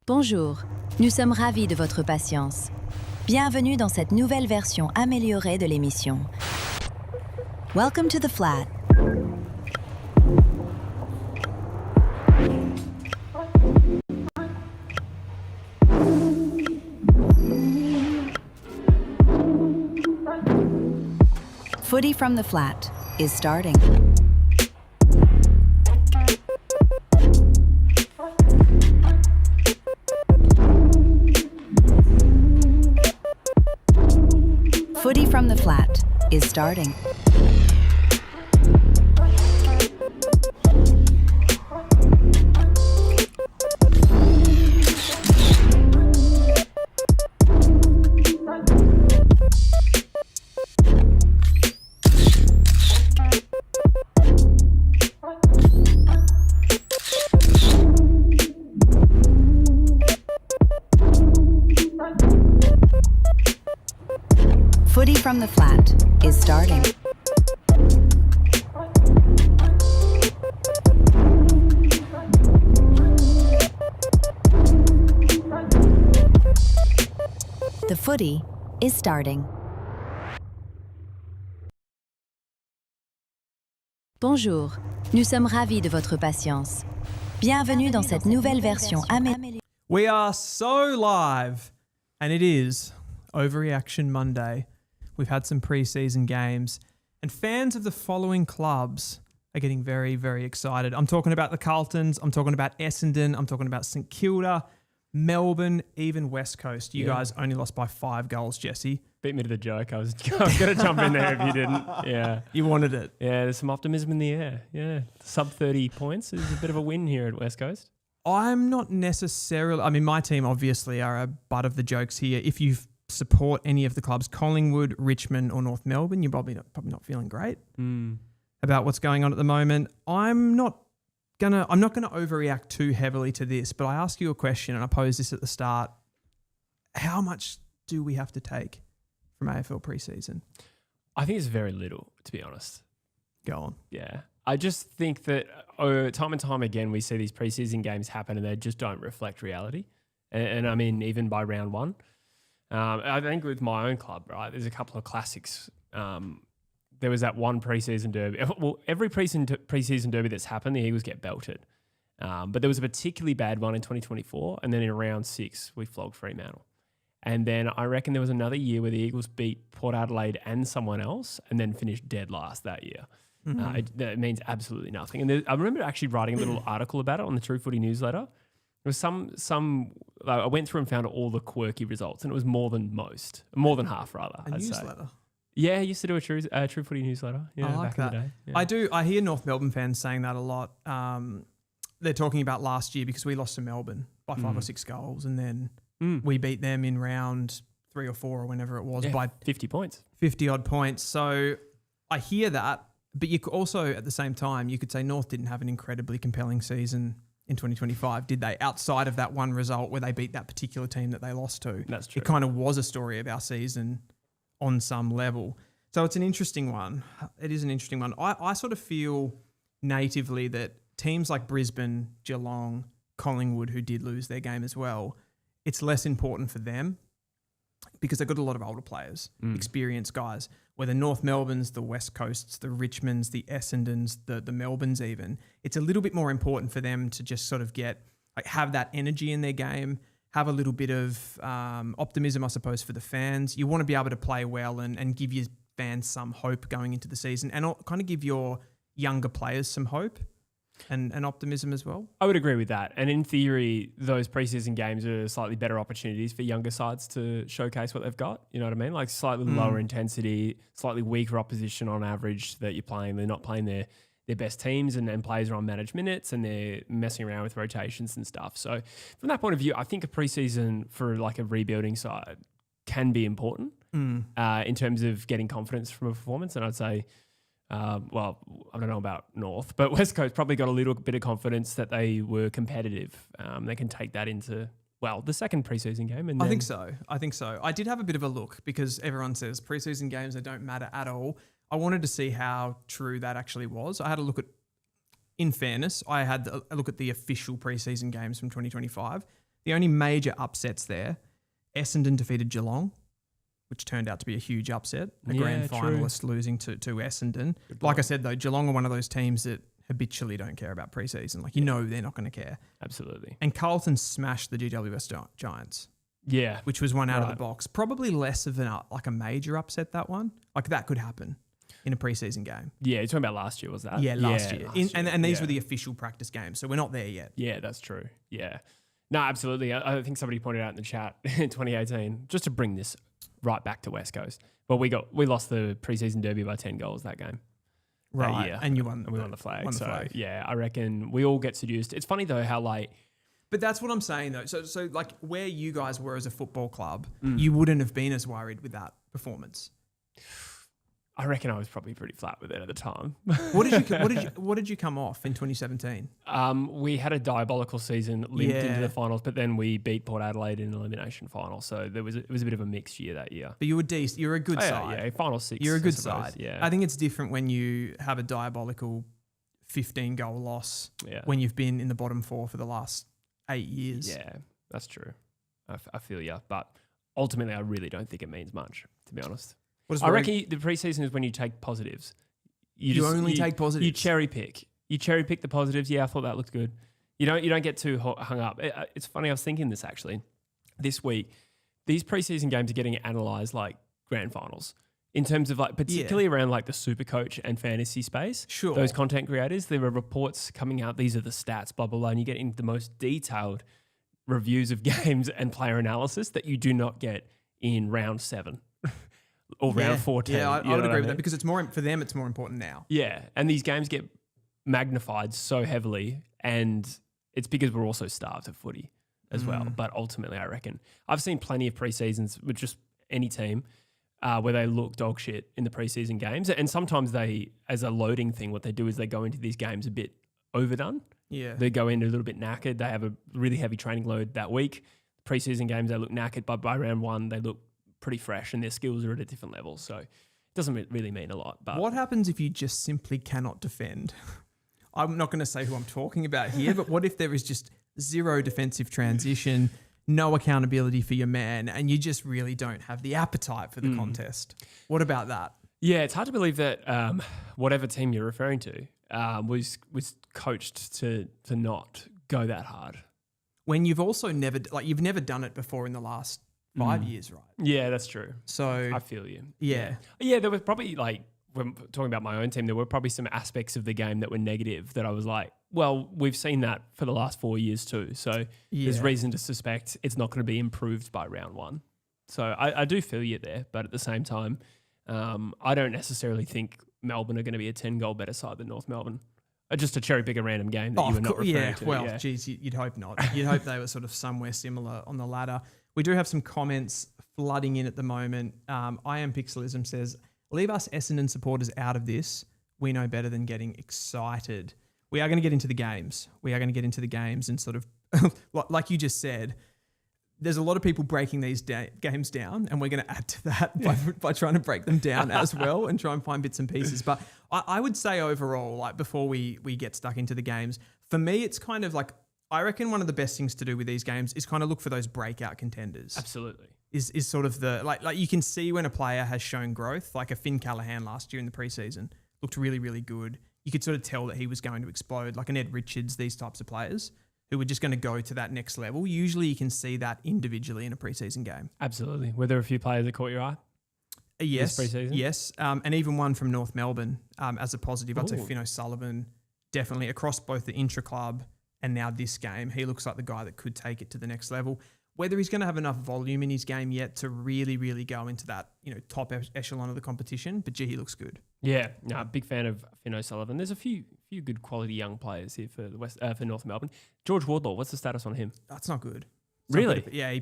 Bonjour, nous sommes ravis de votre patience. Bienvenue dans cette nouvelle version améliorée de l'émission. Welcome to the flat. Footy from the flat is starting. Footy from the flat is starting. Footy from the flat is starting. The footy is starting. Bonjour, nous sommes ravis de votre patience. Bienvenue dans cette nouvelle version améliorée. We are so live, and it is Overreaction Monday. We've had some pre-season games, and fans of the following clubs are getting very, very excited. I'm talking about the Carltons, I'm talking about Essendon, I'm talking about St Kilda, Melbourne, even West Coast. You guys only lost by 5 goals, Jesse. Beat me to the joke. I was going to jump in there if you didn't. Yeah. You wanted it. Yeah, there's some optimism in the air. Yeah. Sub 30 points is a bit of a win here at West Coast. I'm not necessarily... I mean, my team obviously are a butt of the jokes here. If you support any of the clubs, Collingwood, Richmond or North Melbourne, you're probably not feeling great about what's going on at the moment. I'm not gonna overreact too heavily to this, but I ask you a question, and I pose this at the start. How much do we have to take from AFL preseason? I think it's very little, to be honest. Go on. Yeah. I just think that time and time again, we see these preseason games happen and they just don't reflect reality. And I mean, even by round one, I think with my own club, right, there's a couple of classics. There was that one preseason derby. Well, every preseason derby that's happened, the Eagles get belted. But there was a particularly bad one in 2024, and then in round 6, we flogged Fremantle. And then I reckon there was another year where the Eagles beat Port Adelaide and someone else, and then finished dead last that year. That means absolutely nothing. And I remember actually writing a little article about it on the True Footy newsletter. There was some I went through and found all the quirky results, and it was more than half rather. A newsletter? Yeah, I used to do a True Footy newsletter. Yeah, I like back that. in the day. Yeah. I hear North Melbourne fans saying that a lot. They're talking about last year because we lost to Melbourne by 5 or 6 goals, and then we beat them in round 3 or 4 or whenever it was by 50 points. 50 odd points. So I hear that, but you could also at the same time, you could say North didn't have an incredibly compelling season in 2025, did they? Outside of that one result where they beat that particular team that they lost to. That's true. It kind of was a story of our season on some level. So it's an interesting one. It is an interesting one. I sort of feel natively that teams like Brisbane, Geelong, Collingwood, who did lose their game as well, it's less important for them because they've got a lot of older players, experienced guys, whether North Melbourne's, the West Coasts, the Richmonds, the Essendons, the Melbournes even. It's a little bit more important for them to just sort of have that energy in their game, have a little bit of optimism, I suppose, for the fans. You want to be able to play well and give your fans some hope going into the season and kind of give your younger players some hope and optimism as well. I would agree with that. And in theory, those preseason games are slightly better opportunities for younger sides to showcase what they've got. You know what I mean? Like slightly lower intensity, slightly weaker opposition on average that you're playing. They're not playing their best teams and players are on managed minutes and they're messing around with rotations and stuff. So from that point of view, I think a preseason for like a rebuilding side can be important in terms of getting confidence from a performance. And I'd say, well, I don't know about North, but West Coast probably got a little bit of confidence that they were competitive. They can take that into, well, the second preseason game. And I think so. I did have a bit of a look because everyone says preseason games, they don't matter at all. I wanted to see how true that actually was. I had a look at, in fairness, I had a look at the official preseason games from 2025. The only major upsets there, Essendon defeated Geelong, which turned out to be a huge upset. A grand finalist losing to Essendon. Like I said, though, Geelong are one of those teams that habitually don't care about preseason. Like, they're not going to care. Absolutely. And Carlton smashed the GWS Giants. Yeah. Which was one out of the box. Probably less of a major upset, that one. Like, that could happen in a preseason game. Yeah, you're talking about last year, was that? Yeah, last year. And these were the official practice games, so we're not there yet. Yeah, that's true. Yeah. No, absolutely. I think somebody pointed out in the chat in 2018, just to bring this right back to West Coast. Well, we lost the preseason derby by 10 goals that game. Right, that year. and you won. And we won the flag. Won the flag. Yeah, I reckon we all get seduced. It's funny though how But that's what I'm saying though. So like where you guys were as a football club, you wouldn't have been as worried with that performance. I reckon I was probably pretty flat with it at the time. What did you come off in 2017? We had a diabolical season linked into the finals, but then we beat Port Adelaide in an elimination final. So it was a bit of a mixed year that year. But you were decent. You're a good side. Yeah, final six. You're a good side. Yeah, I think it's different when you have a diabolical 15-goal loss when you've been in the bottom four for the last 8 years. Yeah, that's true. I feel you, but ultimately, I really don't think it means much, to be honest. I reckon the preseason is when you take positives. You only take positives. You cherry pick. You cherry pick the positives. Yeah, I thought that looked good. You don't get too hung up. It's funny. I was thinking this actually this week. These preseason games are getting analysed like grand finals in terms of particularly around the super coach and fantasy space. Sure. Those content creators. There are reports coming out. These are the stats. Blah blah blah. And you get into the most detailed reviews of games and player analysis that you do not get in round 7. Or round 14. Yeah, I would agree with that because it's more for them. It's more important now. Yeah, and these games get magnified so heavily, and it's because we're also starved of footy as well. But ultimately, I reckon I've seen plenty of preseasons with just any team where they look dog shit in the preseason games, and sometimes they, as a loading thing, what they do is they go into these games a bit overdone. Yeah, they go in a little bit knackered. They have a really heavy training load that week. Preseason games they look knackered, but by round 1 they look pretty fresh and their skills are at a different level. So it doesn't really mean a lot. But what happens if you just simply cannot defend? I'm not going to say who I'm talking about here, but what if there is just zero defensive transition, no accountability for your man, and you just really don't have the appetite for the contest? What about that? Yeah, it's hard to believe that whatever team you're referring to was coached to not go that hard. When you've also never done it before in the last 5 years, right? Yeah, that's true. So I feel you. Yeah. There was probably when talking about my own team, there were probably some aspects of the game that were negative that I was like, well, we've seen that for the last 4 years too. So there's reason to suspect it's not going to be improved by round 1. So I do feel you there, but at the same time, I don't necessarily think Melbourne are going to be a 10-goal better side than North Melbourne. Just to cherry pick a random game that you were not referring to. Well, geez, you'd hope not. You'd hope they were sort of somewhere similar on the ladder. We do have some comments flooding in at the moment. I Am Pixelism says, leave us Essendon supporters out of this. We know better than getting excited. We are going to get into the games. And sort of, like you just said, there's a lot of people breaking these games down, and we're going to add to that by trying to break them down as well and try and find bits and pieces. But I would say overall, before we get stuck into the games, for me, it's kind of I reckon one of the best things to do with these games is kind of look for those breakout contenders. Absolutely. Is sort of the, like you can see when a player has shown growth, like a Finn Callaghan last year in the preseason, looked really, really good. You could sort of tell that he was going to explode, like an Ed Richards, these types of players who were just going to go to that next level. Usually you can see that individually in a preseason game. Absolutely. Were there a few players that caught your eye? Yes. This preseason? Yes. And even one from North Melbourne as a positive. I'd say Finn O'Sullivan, definitely across both the intra-club and now this game, he looks like the guy that could take it to the next level. Whether he's going to have enough volume in his game yet to really, really go into that, top echelon of the competition, but gee, he looks good. Yeah, no, big fan of Finn O'Sullivan. There's a few good quality young players here for for North Melbourne. George Wardlaw, what's the status on him? That's not good. Really? Yeah, he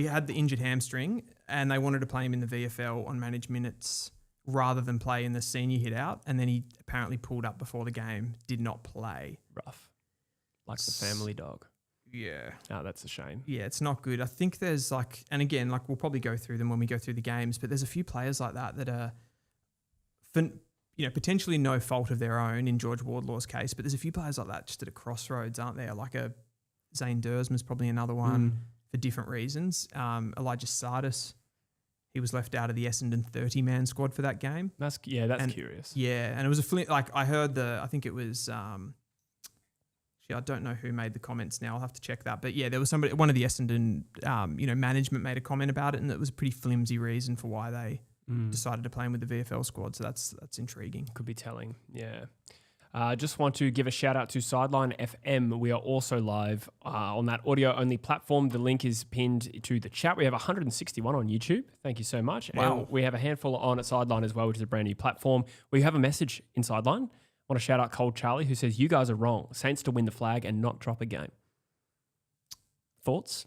had the injured hamstring, and they wanted to play him in the VFL on managed minutes rather than play in the senior hit out, and then he apparently pulled up before the game, did not play. Rough. Like the family dog. Yeah. Oh, that's a shame. Yeah, it's not good. I think there's and again, we'll probably go through them when we go through the games, but there's a few players like that are, potentially no fault of their own in George Wardlaw's case, but there's a few players like that just at a crossroads, aren't there? Like a Zane Dursman's probably another one for different reasons. Elijah Sardis, he was left out of the Essendon 30-man squad for that game. That's curious. Yeah, and it was I heard I think it was, I don't know who made the comments now. I'll have to check that. But yeah, there was one of the Essendon, management made a comment about it, and it was a pretty flimsy reason for why they decided to play him with the VFL squad. So that's intriguing. Could be telling. Yeah. Just want to give a shout out to Sideline FM. We are also live on that audio only platform. The link is pinned to the chat. We have 161 on YouTube. Thank you so much. Wow. And we have a handful on at Sideline as well, which is a brand new platform. We have a message in Sideline. I want to shout out Cold Charlie, who says, "You guys are wrong. Saints to win the flag and not drop a game." Thoughts?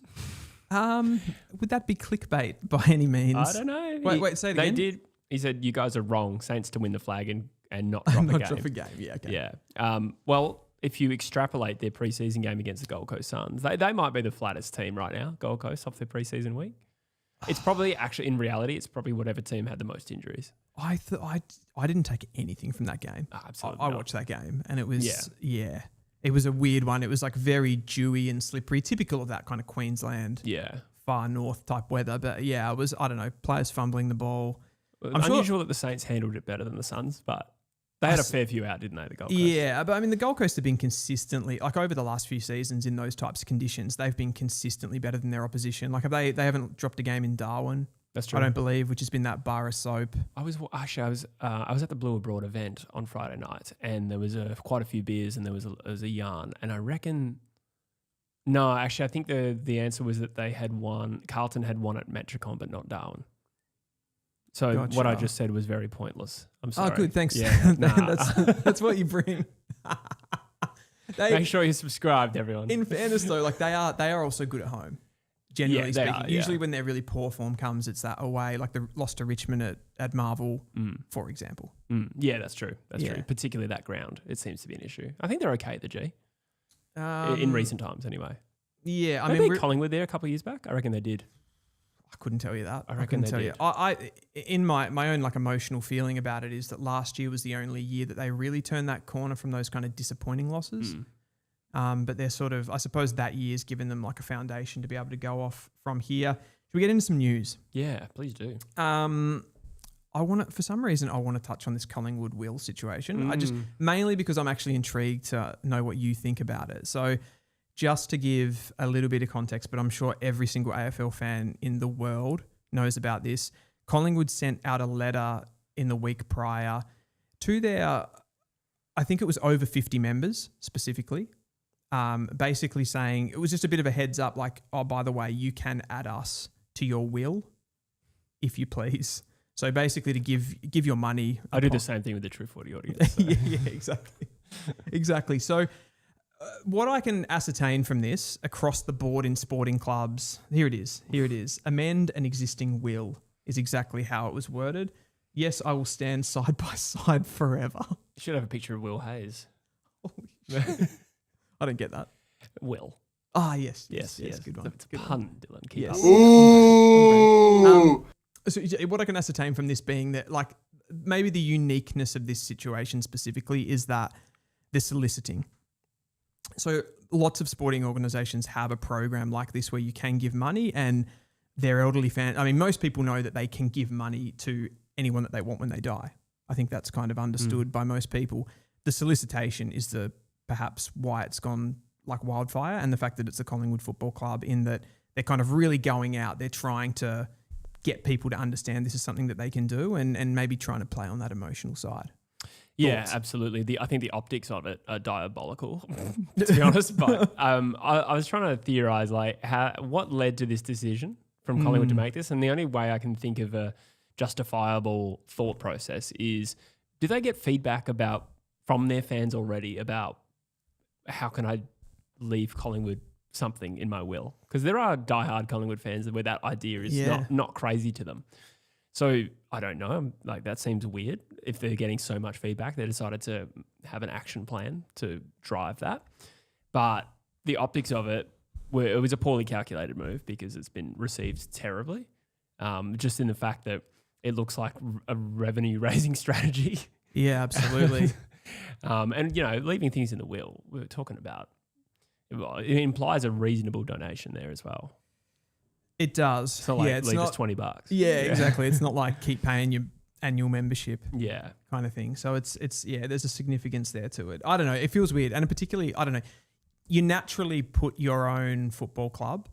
Would that be clickbait by any means? I don't know. Wait, say it again. They did. He said, "You guys are wrong. Saints to win the flag and not drop a game." Drop a game. Yeah. Okay. Yeah. Well, if you extrapolate their preseason game against the Gold Coast Suns, they might be the flattest team right now, Gold Coast, off their preseason week. It's probably actually, in reality, it's probably whatever team had the most injuries. I didn't take anything from that game. Oh, absolutely. I watched that game, and it was it was a weird one. It was like very dewy and slippery, typical of that kind of Queensland, far north type weather. But yeah, it was, I don't know, players fumbling the ball. I'm unusual that the Saints handled it better than the Suns, but they had a fair few out, didn't they, the Gold Coast? Yeah, but I mean, the Gold Coast have been consistently, like over the last few seasons in those types of conditions, they've been consistently better than their opposition. Like they haven't dropped a game in Darwin. That's true. I don't believe, which has been that bar of soap. I was at the Blue Abroad event on Friday night, and there was quite a few beers, and there was a yarn, and I reckon. No, actually, I think the answer was that Carlton had won at Metricon, but not Darwin. So Gotcha. What I just said was very pointless. I'm sorry. Oh, good. Thanks. Yeah, that's what you bring. Make sure you subscribed, everyone. In fairness, though, like they are also good at home. Generally speaking, usually when their really poor form comes, it's that away, like the loss to Richmond at Marvel, for example. Yeah, that's true. That's true. Particularly that ground, it seems to be an issue. I think they're okay at the G. In recent times, anyway. Yeah, I mean, Collingwood there a couple of years back. I reckon they did. I couldn't tell you that. I reckon they did. I in my own like emotional feeling about it is that last year was the only year that they really turned that corner from those kind of disappointing losses. But they're sort of, I suppose that year's given them like a foundation to be able to go off from here. Should we get into some news? Yeah, please do. For some reason, I want to touch on this Collingwood Will situation. Mainly because I'm actually intrigued to know what you think about it. So just to give a little bit of context, but I'm sure every single AFL fan in the world knows about this. Collingwood sent out a letter in the week prior to their, I think it was over 50 members specifically, basically saying, it was just a bit of a heads up, like, oh, by the way, you can add us to your will, if you please. So basically to give your money. I do the same thing with the True Footy audience. So. yeah, exactly. Exactly. So what I can ascertain from this across the board in sporting clubs, here it is. Amend an existing will is exactly how it was worded. Yes, I will stand side by side forever. You should have a picture of Will Hayes. I don't get that. Will. Ah, yes. Good one. It's a pun, Dylan. Keep up. Ooh. So what I can ascertain from this being that, like, maybe the uniqueness of this situation specifically is that they're soliciting. So lots of sporting organisations have a program like this where you can give money, and their elderly fans, I mean, most people know that they can give money to anyone that they want when they die. I think that's kind of understood by most people. The solicitation is perhaps why it's gone like wildfire, and the fact that it's a Collingwood Football Club, in that they're kind of really going out, they're trying to get people to understand this is something that they can do, and maybe trying to play on that emotional side. Yeah, absolutely. I think the optics of it are diabolical, to be honest. But I was trying to theorize what led to this decision from Collingwood to make this, and the only way I can think of a justifiable thought process is, do they get feedback from their fans already about how can I leave Collingwood something in my will? Because there are diehard Collingwood fans where that idea is not crazy to them. So I don't know. Like, that seems weird. If they're getting so much feedback, they decided to have an action plan to drive that. But the optics of it was a poorly calculated move, because it's been received terribly. Just in the fact that it looks like a revenue raising strategy. Yeah, absolutely. And leaving things in the will. We were talking about Well, it implies a reasonable donation there as well. It does. So like, it's leave not, us $20. Yeah, exactly. It's not like keep paying your annual membership. Yeah. Kind of thing. So it's there's a significance there to it. I don't know. It feels weird. And particularly, I don't know, you naturally put your own football club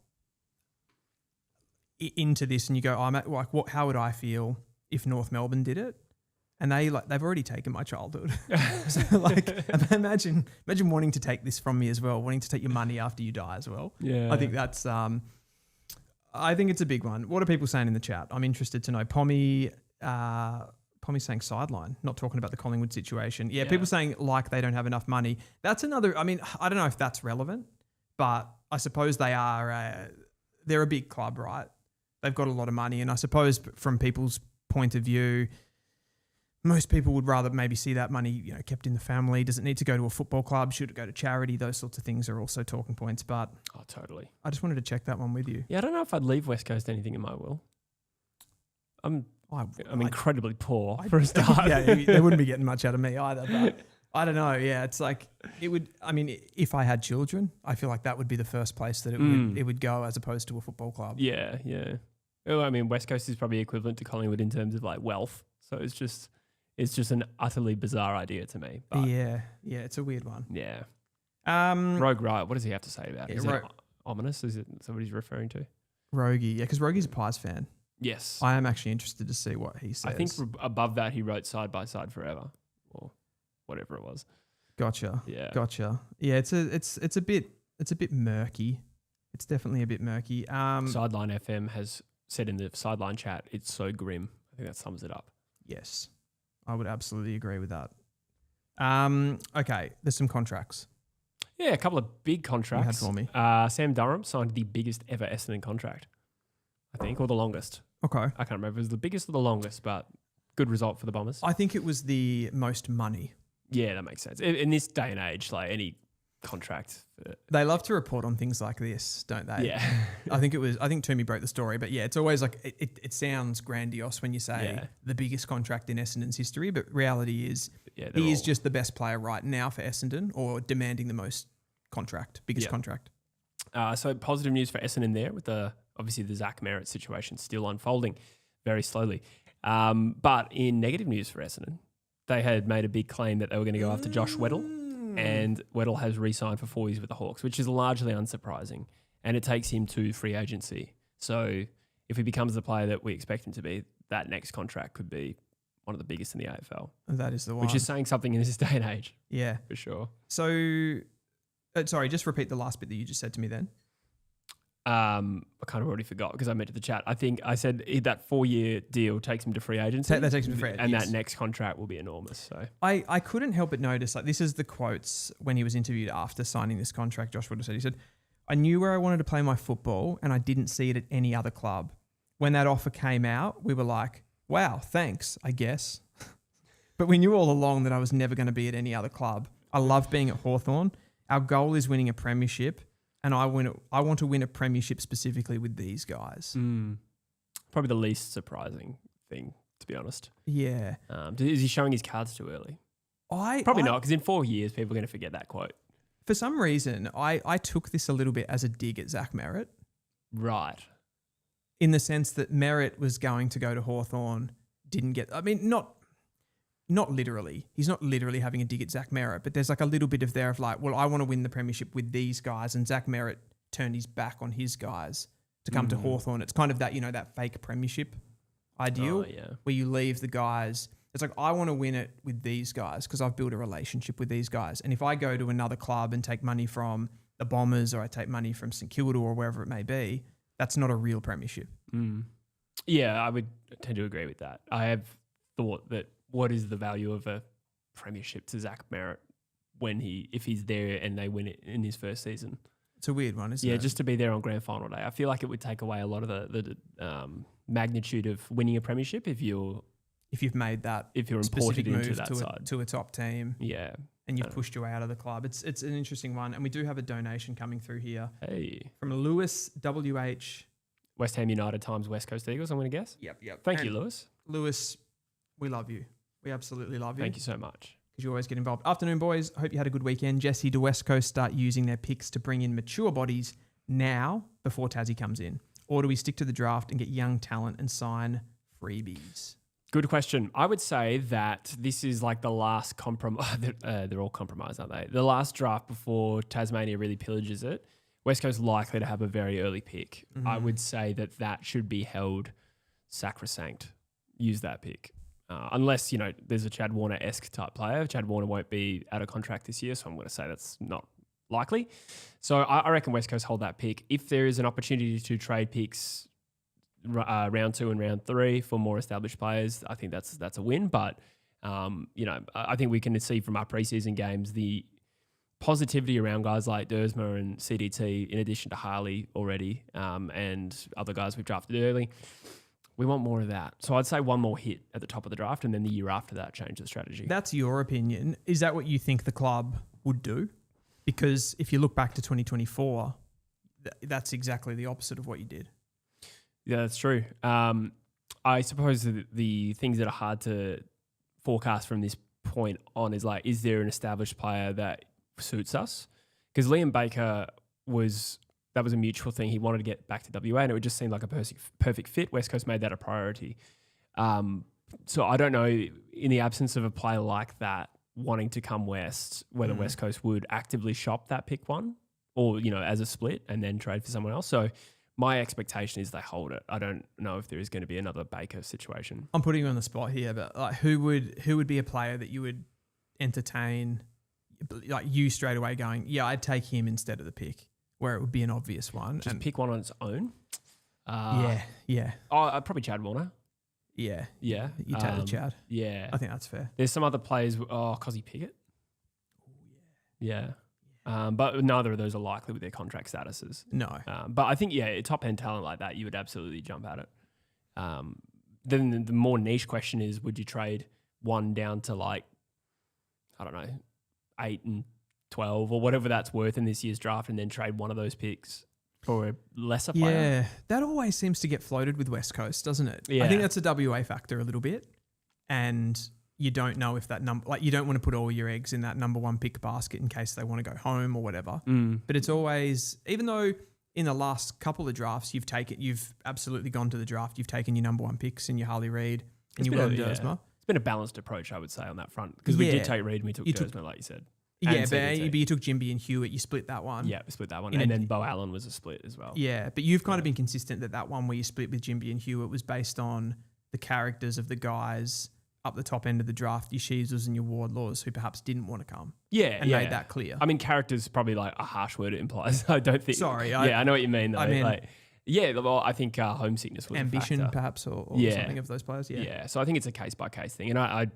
into this and you go, how would I feel if North Melbourne did it? And they've already taken my childhood. So imagine wanting to take this from me as well, wanting to take your money after you die as well. Yeah. I think that's I think it's a big one. What are people saying in the chat? I'm interested to know. Pommy's saying sideline, not talking about the Collingwood situation. Yeah, people saying like they don't have enough money. That's another, I mean, I don't know if that's relevant, but I suppose they're a big club, right? They've got a lot of money. And I suppose from people's point of view, most people would rather maybe see that money, kept in the family. Does it need to go to a football club? Should it go to charity? Those sorts of things are also talking points. But totally. I just wanted to check that one with you. Yeah, I don't know if I'd leave West Coast anything in my will. I'm incredibly poor for a start. Yeah, they wouldn't be getting much out of me either. But I don't know. Yeah, it's like it would. I mean, if I had children, I feel like that would be the first place that it would go, as opposed to a football club. Yeah, yeah. Well, I mean, West Coast is probably equivalent to Collingwood in terms of like wealth. So it's just an utterly bizarre idea to me. But yeah, it's a weird one. Yeah. Rogue Rogue Riot, what does he have to say about it? Is it ominous? Is it what he's referring to? Rogie, yeah, because Rogie's a Pies fan. Yes. I am actually interested to see what he says. I think above that he wrote Side by Side Forever or whatever it was. Gotcha. Yeah. Gotcha. Yeah, it's a bit murky. It's definitely a bit murky. Sideline FM has said in the Sideline chat, it's so grim. I think that sums it up. Yes. I would absolutely agree with that. Okay, there's some contracts. Yeah, a couple of big contracts. You had for me. Sam Durham signed the biggest ever Essendon contract, I think, or the longest. Okay. I can't remember if it was the biggest or the longest, but good result for the Bombers. I think it was the most money. Yeah, that makes sense. In this day and age, like any contract. They love to report on things like this, don't they? Yeah. I think Toomey broke the story, but yeah, it's always like, it sounds grandiose when you say the biggest contract in Essendon's history, but reality is he is just the best player right now for Essendon, or demanding the most biggest contract. So positive news for Essendon there with obviously the Zach Merritt situation still unfolding very slowly. But in negative news for Essendon, they had made a big claim that they were going to go after Josh Weddle. And Weddle has re-signed for 4 years with the Hawks, which is largely unsurprising. And it takes him to free agency. So if he becomes the player that we expect him to be, that next contract could be one of the biggest in the AFL. That is the one. Which is saying something in this day and age. Yeah. For sure. So, sorry, just repeat the last bit that you just said to me then. I kind of already forgot because I meant to the chat. I think I said that 4-year deal takes him to free agency. That takes him to free agency. And that next contract will be enormous. So I couldn't help but notice, like, this is the quotes when he was interviewed after signing this contract. Josh Wood said, he said, "I knew where I wanted to play my football and I didn't see it at any other club. When that offer came out, we were like, wow, thanks, I guess. But we knew all along that I was never going to be at any other club. I love being at Hawthorn. Our goal is winning a premiership. And I want to win a premiership specifically with these guys." Probably the least surprising thing, to be honest. Yeah. Is he showing his cards too early? Probably not, because in 4 years, people are going to forget that quote. For some reason, I took this a little bit as a dig at Zach Merritt. Right. In the sense that Merritt was going to go to Hawthorn, didn't get... I mean, not literally. He's not literally having a dig at Zach Merritt, but there's like a little bit of there of like, well, I want to win the premiership with these guys, and Zach Merritt turned his back on his guys to come to Hawthorn. It's kind of that, that fake premiership ideal where you leave the guys. It's like, I want to win it with these guys because I've built a relationship with these guys. And if I go to another club and take money from the Bombers, or I take money from St Kilda or wherever it may be, that's not a real premiership. Yeah, I would tend to agree with that. I have thought that what is the value of a premiership to Zach Merritt if he's there and they win it in his first season? It's a weird one, isn't it? Yeah, just to be there on grand final day. I feel like it would take away a lot of the magnitude of winning a premiership if you've made that, if you're imported into that side to a top team. Yeah. And you've pushed your way out of the club. It's an interesting one. And we do have a donation coming through here. Hey. From Lewis WH. West Ham United times West Coast Eagles, I'm going to guess. Yep. Thank you, Lewis. Lewis, we love you. We absolutely love you. Thank you so much. because you always get involved. Afternoon, boys. Hope you had a good weekend. Jesse, do West Coast start using their picks to bring in mature bodies now before Tassie comes in? Or do we stick to the draft and get young talent and sign freebies? Good question. I would say that this is like the last compromise. They're all compromised, aren't they? The last draft before Tasmania really pillages it. West Coast likely to have a very early pick. I would say that should be held sacrosanct. Use that pick. Unless, there's a Chad Warner-esque type player. Chad Warner won't be out of contract this year, so I'm going to say that's not likely. So I reckon West Coast hold that pick. If there is an opportunity to trade picks round 2 and round 3 for more established players, I think that's a win. But, I think we can see from our preseason games the positivity around guys like Dersma and CDT, in addition to Harley already, and other guys we've drafted early. We want more of that. So I'd say one more hit at the top of the draft, and then the year after that, change the strategy. That's your opinion. Is that what you think the club would do? Because if you look back to 2024, that's exactly the opposite of what you did. Yeah, that's true. I suppose the things that are hard to forecast from this point on is like, is there an established player that suits us? Because Liam Baker that was a mutual thing. He wanted to get back to WA, and it would just seem like a perfect fit. West Coast made that a priority. So I don't know, in the absence of a player like that wanting to come west, whether West Coast would actively shop that pick one or, as a split and then trade for someone else. So my expectation is they hold it. I don't know if there is going to be another Baker situation. I'm putting you on the spot here, but like who would be a player that you would entertain, like you straight away going, yeah, I'd take him instead of the pick, where it would be an obvious one. Just pick one on its own? Yeah. Oh, probably Chad Warner. Yeah. Yeah. You take the Chad. Yeah. I think that's fair. There's some other players. Cozzy Pickett. Yeah. But neither of those are likely with their contract statuses. No. But I think, top end talent like that, you would absolutely jump at it. Then the more niche question is, would you trade one down to 8 and 12 or whatever that's worth in this year's draft, and then trade one of those picks for a lesser player? Yeah, that always seems to get floated with West Coast, doesn't it? Yeah. I think that's a WA factor a little bit. And you don't know if that number, you don't want to put all your eggs in that number one pick basket in case they want to go home or whatever. But it's always, even though in the last couple of drafts you've absolutely gone to the draft, you've taken your number one picks and your Harley Reid and your Will Dersma. It's been a balanced approach, I would say, on that front, because we did take Reid and we took Dersma, like you said. Yeah, but you took Jimby and Hewitt. You split that one. Yeah, we split that one. And then Bo Allen was a split as well. Yeah, but you've kind of been consistent that one where you split with Jimby and Hewitt was based on the characters of the guys up the top end of the draft, your Sheezels and your Wardlaws, who perhaps didn't want to come. Yeah, and made that clear. I mean, character's probably like a harsh word it implies. I don't think. Sorry. I know what you mean, though. I mean, I think homesickness was ambition, a factor. perhaps, or something of those players. Yeah. So I think it's a case-by-case thing. And I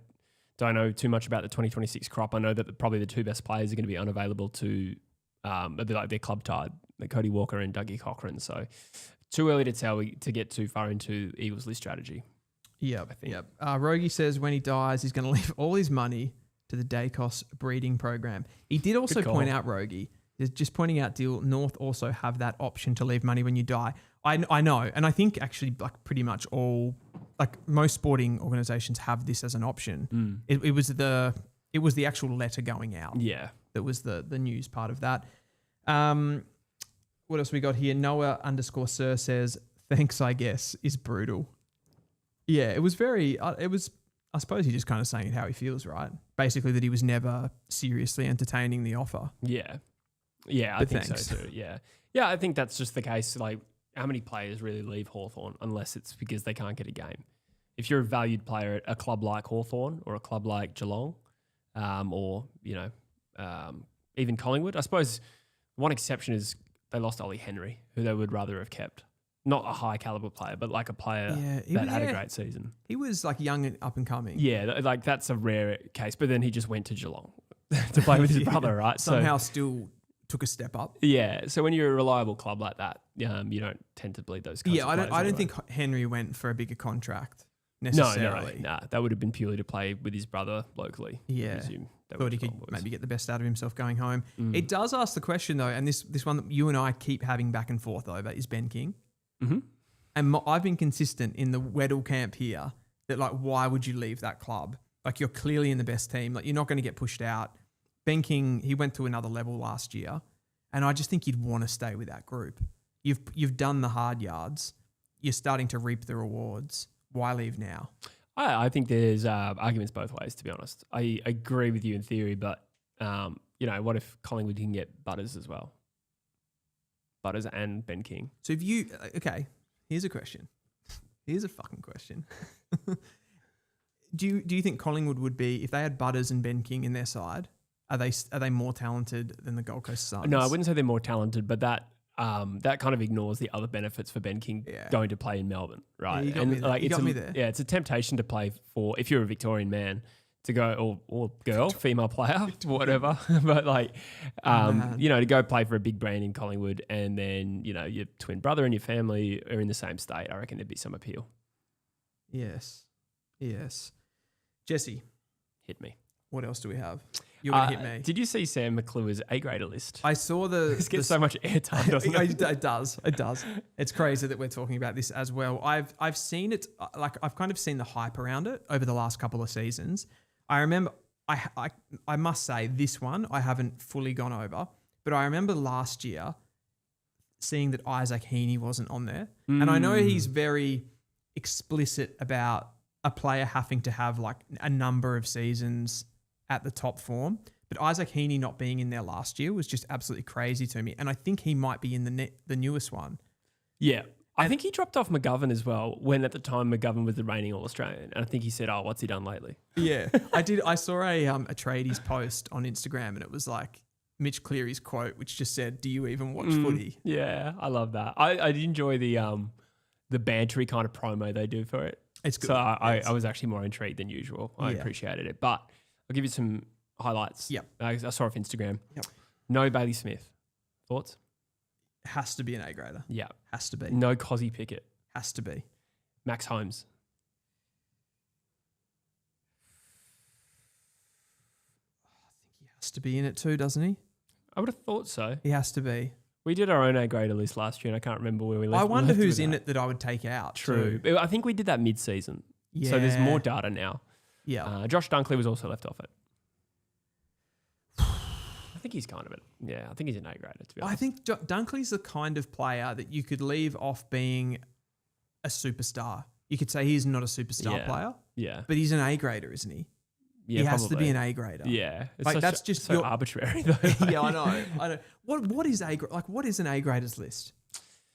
don't know too much about the 2026 crop. I know that probably the two best players are going to be unavailable to their club tied, like Cody Walker and Dougie Cochran. So too early to tell to get too far into Eagles' list strategy. Yeah, I think. Rogie says when he dies, he's going to leave all his money to the Dacos breeding program. He did also point out, Rogie, just pointing out, North also have that option to leave money when you die. I know, and I think actually like pretty much all, like most sporting organisations have this as an option. It was the actual letter going out. Yeah, that was the news part of that. What else we got here? Noah_Sir says thanks, I guess, is brutal. Yeah, it was very. I suppose he's just kind of saying it how he feels, right? Basically, that he was never seriously entertaining the offer. Yeah, I think so too. Yeah, I think that's just the case. Like, how many players really leave Hawthorn unless it's because they can't get a game? If you're a valued player at a club like Hawthorn or a club like Geelong, or even Collingwood, I suppose one exception is they lost Ollie Henry, who they would rather have kept. Not a high caliber player, but like a player that had a great season. He was like young and up and coming. Yeah, like that's a rare case. But then he just went to Geelong to play with his brother, right? Somehow still took a step up. Yeah. So when you're a reliable club like that, you don't tend to bleed those kinds of players. I don't think Henry went for a bigger contract necessarily. No. That would have been purely to play with his brother locally. Yeah. Thought he could maybe get the best out of himself going home. It does ask the question though, and this one that you and I keep having back and forth over is Ben King. Mm-hmm. And I've been consistent in the Weddle camp here that, like, why would you leave that club? Like you're clearly in the best team. Like you're not going to get pushed out. Ben King, he went to another level last year, and I just think you'd want to stay with that group. You've done the hard yards. You're starting to reap the rewards. Why leave now? I think there's arguments both ways, to be honest. I agree with you in theory, but what if Collingwood can get Butters as well? Butters and Ben King. So here's a question. Here's a fucking question. Do you think Collingwood would be, if they had Butters and Ben King in their side, are they more talented than the Gold Coast Suns? No, I wouldn't say they're more talented, but that kind of ignores the other benefits for Ben King going to play in Melbourne, right? Yeah, you got me there. Yeah, it's a temptation to play for, if you're a Victorian man, to go, or girl, female player, whatever, but to go play for a big brand in Collingwood, and then, your twin brother and your family are in the same state. I reckon there'd be some appeal. Yes. Jesse. Hit me. What else do we have? You're going to hit me. Did you see Sam McClure's A-grader list? I saw This gets so much airtime, doesn't it? It does. It's crazy that we're talking about this as well. I've seen it, I've kind of seen the hype around it over the last couple of seasons. I remember, I must say, this one I haven't fully gone over, but I remember last year seeing that Isaac Heaney wasn't on there. And I know he's very explicit about a player having to have like a number of seasons at the top form, but Isaac Heaney not being in there last year was just absolutely crazy to me. And I think he might be in the newest one. Yeah. I think he dropped off McGovern as well, when at the time McGovern was the reigning All-Australian. And I think he said, what's he done lately? Yeah. I saw a tradies post on Instagram, and it was like Mitch Cleary's quote, which just said, "Do you even watch footy?" Yeah, I love that. I did enjoy the bantery kind of promo they do for it. It's good. So I was actually more intrigued than usual. I appreciated it. But I'll give you some highlights. Yep. I saw off Instagram. Yep. No Bailey Smith. Thoughts? Has to be an A-grader. Yeah. Has to be. No Cozzy Pickett. Has to be. Max Holmes. I think he has to be in it too, doesn't he? I would have thought so. He has to be. We did our own A-grader list last year, and I can't remember where we left. I wonder who's in it that I would take out. True. Too. I think we did that mid-season. Yeah. So there's more data now. Yeah. Josh Dunkley was also left off it. I think he's kind of it. Yeah, I think he's an A-grader, to be honest. I think Dunkley's the kind of player that you could leave off being a superstar. You could say he's not a superstar player. Yeah. But he's an A-grader, isn't he? Yeah, he has probably. to be an A-grader. Yeah. It's Like, that's just so arbitrary, though. Yeah, I know. What is what is an A-graders list?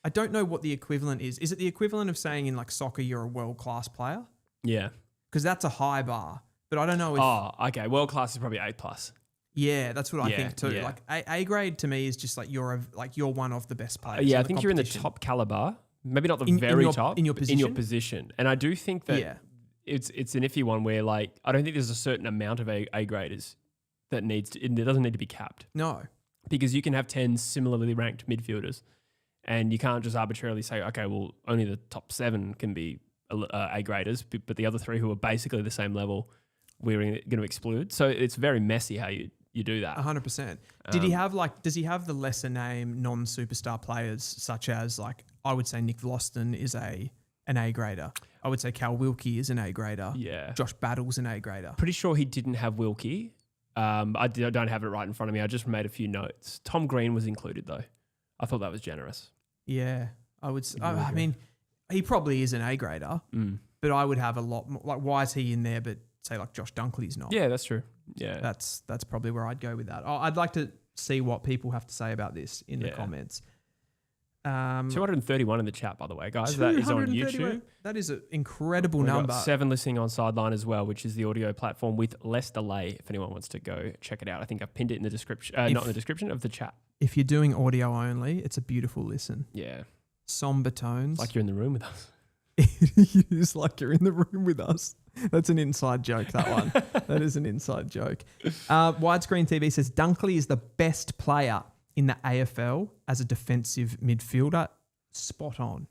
I don't know what the equivalent is. Is it the equivalent of saying in like soccer you're a world-class player? Yeah. Because that's a high bar. But I don't know if... Oh, okay. World class is probably A+. Yeah, that's what I think too. Yeah. Like A grade to me is just like you're one of the best players. Yeah, in I the think you're in the competition. top caliber. Maybe not the In very your- top. in your In your position? position. And I do think that Yeah. it's an iffy one where like I don't think there's a certain amount of A graders that it doesn't need to be capped. No. Because you can have 10 similarly ranked midfielders, and you can't just arbitrarily say, okay, well, only the top 7 can be A graders, but the other 3 who are basically the same level, we're going to exclude. So it's very messy how you do that. 100%. Does he have the lesser name non-superstar players such as like, I would say Nick Vlosten is an A grader. I would say Cal Wilkie is an A grader. Yeah. Josh Battle's an A grader. Pretty sure he didn't have Wilkie. I don't have it right in front of me. I just made a few notes. Tom Green was included though. I thought that was generous. Yeah. I would say, I mean, he probably is an A grader, but I would have a lot more, like why is he in there but say like Josh Dunkley's not? Yeah, that's true. Yeah. That's probably where I'd go with that. I'd like to see what people have to say about this in the comments. 231 in the chat, by the way, guys. That is on YouTube. That is an incredible We've number. got 7 listening on Sideline as well, which is the audio platform with less delay. If anyone wants to go check it out, I think I've pinned it in the description, not in the description of the chat. If you're doing audio only, it's a beautiful listen. Yeah. Somber tones. Like you're in the room with us. It's like you're in the room with us. That's an inside joke, that one. That is an inside joke. Widescreen TV says Dunkley is the best player in the AFL as a defensive midfielder. Spot on.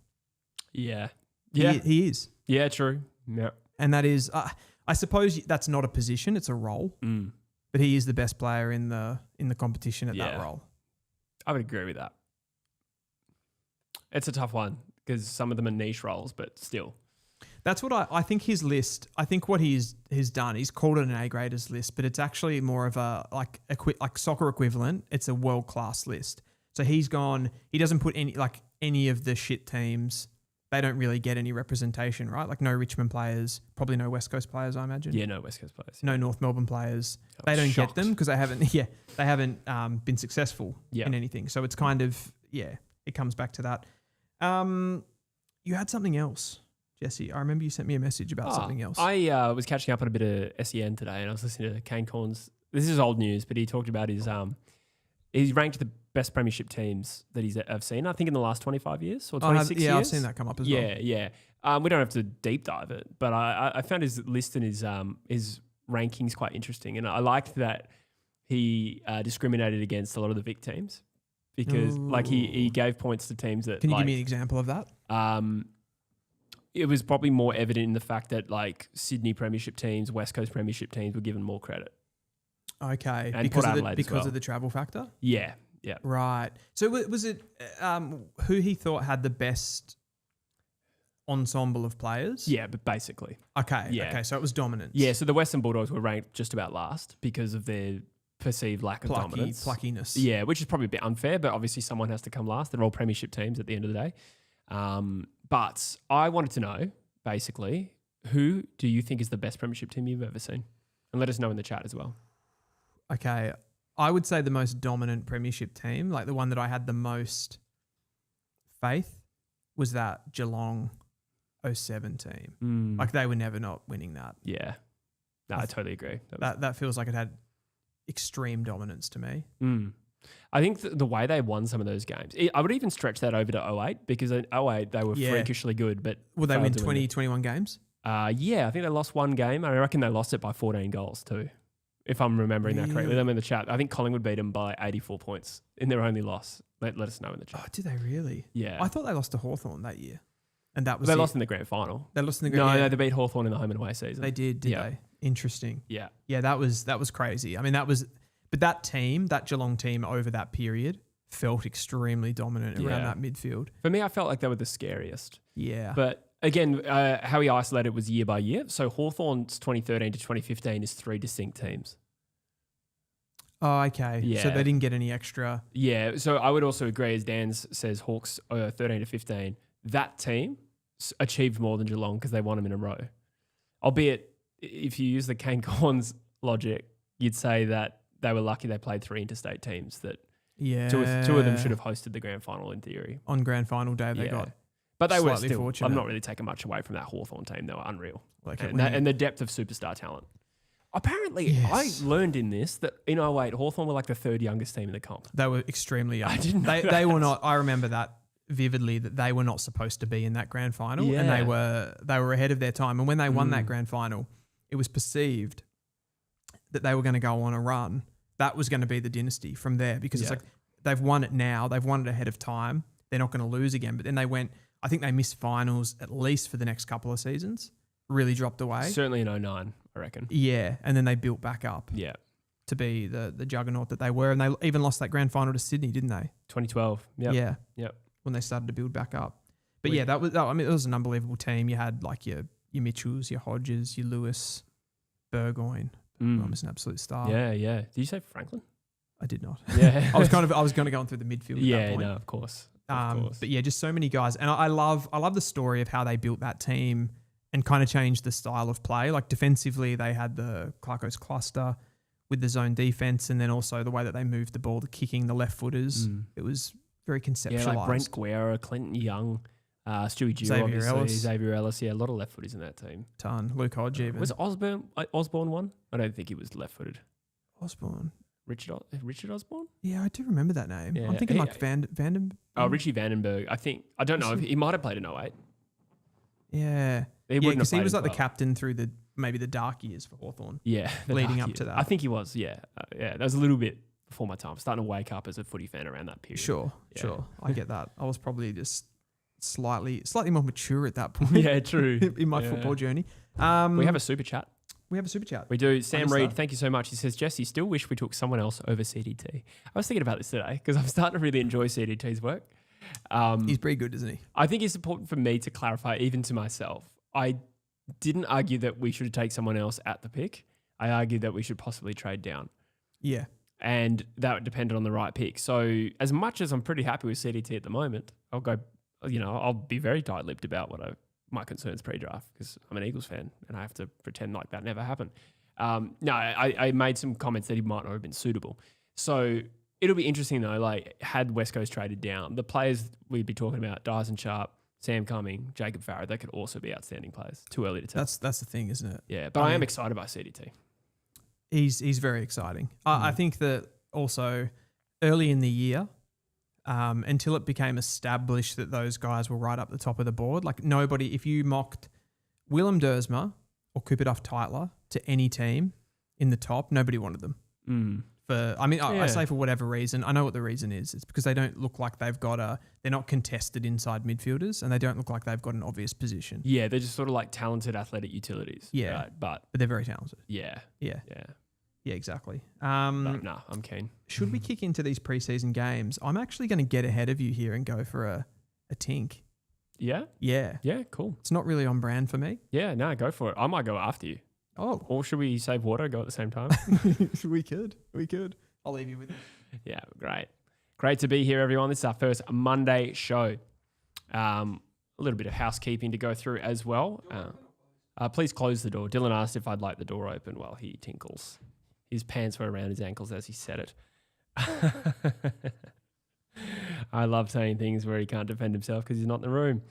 Yeah. He is. Yeah, true. Yeah. And that is, I suppose that's not a position, it's a role. But he is the best player in the competition at that role. I would agree with that. It's a tough one because some of them are niche roles, but still. That's what I think his list, I think what he's done, he's called it an A-graders list, but it's actually more of a like soccer equivalent. It's a world-class list. So he's gone, he doesn't put any of the shit teams. They don't really get any representation, right? Like no Richmond players, probably no West Coast players, I imagine. Yeah, no West Coast players. No North Melbourne players. They don't get them because they haven't been successful in anything. So it's kind of, it comes back to that. You had something else, Jesse. I remember you sent me a message about something else. I was catching up on a bit of SEN today, and I was listening to Kane Corns. This is old news, but he talked about his he's ranked the best premiership teams that I've seen. I think in the last 25 years or 26 years. Yeah, I've seen that come up as well. Yeah. We don't have to deep dive it, but I found his list and his rankings quite interesting, and I liked that he discriminated against a lot of the Vic teams because he gave points to teams that. Can you give me an example of that? It was probably more evident in the fact that like Sydney premiership teams, West Coast premiership teams were given more credit. Okay, and because of the travel factor? Yeah. Right. So was it who he thought had the best ensemble of players? Yeah, but basically. Okay. Yeah. Okay, so it was dominance. Yeah, so the Western Bulldogs were ranked just about last because of their perceived lack of dominance. Pluckiness. Yeah, which is probably a bit unfair, but obviously someone has to come last. They're all premiership teams at the end of the day. But I wanted to know, basically, who do you think is the best premiership team you've ever seen? And let us know in the chat as well. Okay, I would say the most dominant premiership team, like the one that I had the most faith, was that Geelong 07 team. Like they were never not winning that. Yeah. No, I totally agree. That feels like it had extreme dominance to me. I think the way they won some of those games, I would even stretch that over to 08 because in 08 they were freakishly good. But will they win 20, 21 games? Yeah, I think they lost one game. I reckon they lost it by 14 goals too, if I'm remembering that correctly. Them in the chat. I think Collingwood beat them by 84 points in their only loss. Let us know in the chat. Oh, did they really? Yeah. I thought they lost to Hawthorn that year. And that was they lost in the grand final. They lost in the grand final. No, they beat Hawthorn in the home and away season. They did they? Interesting. Yeah. Yeah, that was crazy. I mean, but that team, that Geelong team over that period felt extremely dominant around that midfield. For me, I felt like they were the scariest. Yeah. But again, how he isolated was year by year. So Hawthorn's 2013 to 2015 is 3 distinct teams. Oh, okay. Yeah. So they didn't get any extra. Yeah. So I would also agree, as Dan says, Hawks 13 to 15. That team achieved more than Geelong because they won them in a row. Albeit, if you use the Kane Corns logic, you'd say that they were lucky they played 3 interstate teams that two of them should have hosted the grand final in theory. On grand final day, they got but they were slightly still, fortunate. I'm not really taking much away from that Hawthorn team. They were unreal. And the depth of superstar talent. Apparently, I learned in this that in 08, Hawthorn were like the 3rd youngest team in the comp. They were extremely young. I didn't know they were not. I remember that vividly, that they were not supposed to be in that grand final, and they were ahead of their time. And when they won that grand final, it was perceived that they were going to go on a run. That was going to be the dynasty from there, because it's like they've won it now. They've won it ahead of time. They're not going to lose again. But then they went. I think they missed finals at least for the next couple of seasons. Really dropped away. Certainly in 09, I reckon. Yeah, and then they built back up. Yeah. To be the juggernaut that they were, and they even lost that grand final to Sydney, didn't they? 2012. Yeah. When they started to build back up. But it was an unbelievable team. You had like your Mitchells, your Hodges, your Lewis, Burgoyne. Was an absolute star. Yeah. Did you say Franklin? I did not. Yeah. I was kind of going through the midfield. Yeah, at that point. No, of course. But yeah, just so many guys, and I love the story of how they built that team and kind of changed the style of play. Like defensively, they had the Clarko's cluster with the zone defense, and then also the way that they moved the ball, the kicking, the left footers. It was very conceptualized. Yeah, like Brent Guerra, Clinton Young, Stewie Dew, Xavier Ellis. Yeah, a lot of left footers in that team. Ton. Luke Hodge even. Was Osborne one? I don't think he was left footed. Osborne. Richard Osborne? Yeah, I do remember that name. Yeah. I'm thinking like Vandenberg. Oh, Richie Vandenberg. I don't know if he might have played in 08. Yeah. Because he was like the captain through maybe the dark years for Hawthorn. Yeah. Leading up to that. I think he was, yeah. That was a little bit before my time. I'm starting to wake up as a footy fan around that period. Sure. I get that. I was probably just slightly more mature at that point. Yeah, true. in my football journey. We have a super chat. We do. Sam Reed, thank you so much. He says, Jesse, still wish we took someone else over CDT. I was thinking about this today because I'm starting to really enjoy CDT's work. He's pretty good, isn't he? I think it's important for me to clarify, even to myself. I didn't argue that we should take someone else at the pick. I argued that we should possibly trade down. Yeah. And that depended on the right pick. So as much as I'm pretty happy with CDT at the moment, I'll be very tight-lipped about my concerns pre-draft because I'm an Eagles fan and I have to pretend like that never happened. I made some comments that he might not have been suitable. So it'll be interesting though, like had West Coast traded down, the players we'd be talking about, Dyson Sharp, Sam Cumming, Jacob Farrell, they could also be outstanding players. Too early to tell. That's the thing, isn't it? Yeah, but I am excited by CDT. He's very exciting. I think that also early in the year, until it became established that those guys were right up the top of the board, like nobody, if you mocked Willem Dersma or Cooper Duff-Tytler to any team in the top, nobody wanted them. I say for whatever reason. I know what the reason is. It's because they don't look like they've got they're not contested inside midfielders and they don't look like they've got an obvious position. Yeah, they're just sort of like talented athletic utilities. Yeah. Right? But they're very talented. Yeah. Yeah, exactly. But no, I'm keen. Should we kick into these preseason games? I'm actually going to get ahead of you here and go for a tink. Yeah? Yeah. Yeah, cool. It's not really on brand for me. Yeah, no, go for it. I might go after you. Oh. Or should we save water, go at the same time? We could. I'll leave you with it. Yeah, great. Great to be here, everyone. This is our first Monday show. A little bit of housekeeping to go through as well. Please close the door. Dylan asked if I'd like the door open while he tinkles. His pants were around his ankles as he said it. I love saying things where he can't defend himself because he's not in the room.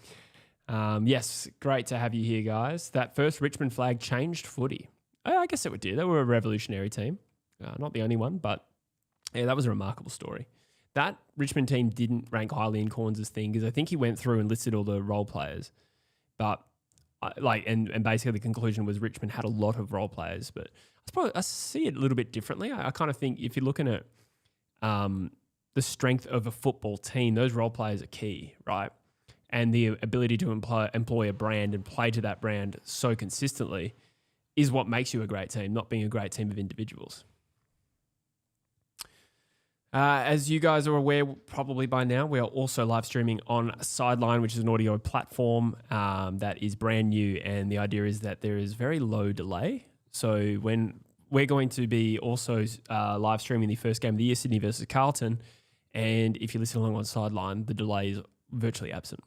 Yes, great to have you here, guys. That first Richmond flag changed footy. I guess it would do. They were a revolutionary team. Not the only one, but yeah, that was a remarkable story. That Richmond team didn't rank highly in Corns' thing because I think he went through and listed all the role players. But and basically the conclusion was Richmond had a lot of role players, but I see it a little bit differently. I kind of think if you're looking at the strength of a football team, those role players are key, right? And the ability to employ a brand and play to that brand so consistently is what makes you a great team, not being a great team of individuals. As you guys are aware, probably by now, we are also live streaming on Sideline, which is an audio platform that is brand new. And the idea is that there is very low delay. So when we're going to be also live streaming the first game of the year, Sydney versus Carlton. And if you listen along on Sideline, the delay is virtually absent.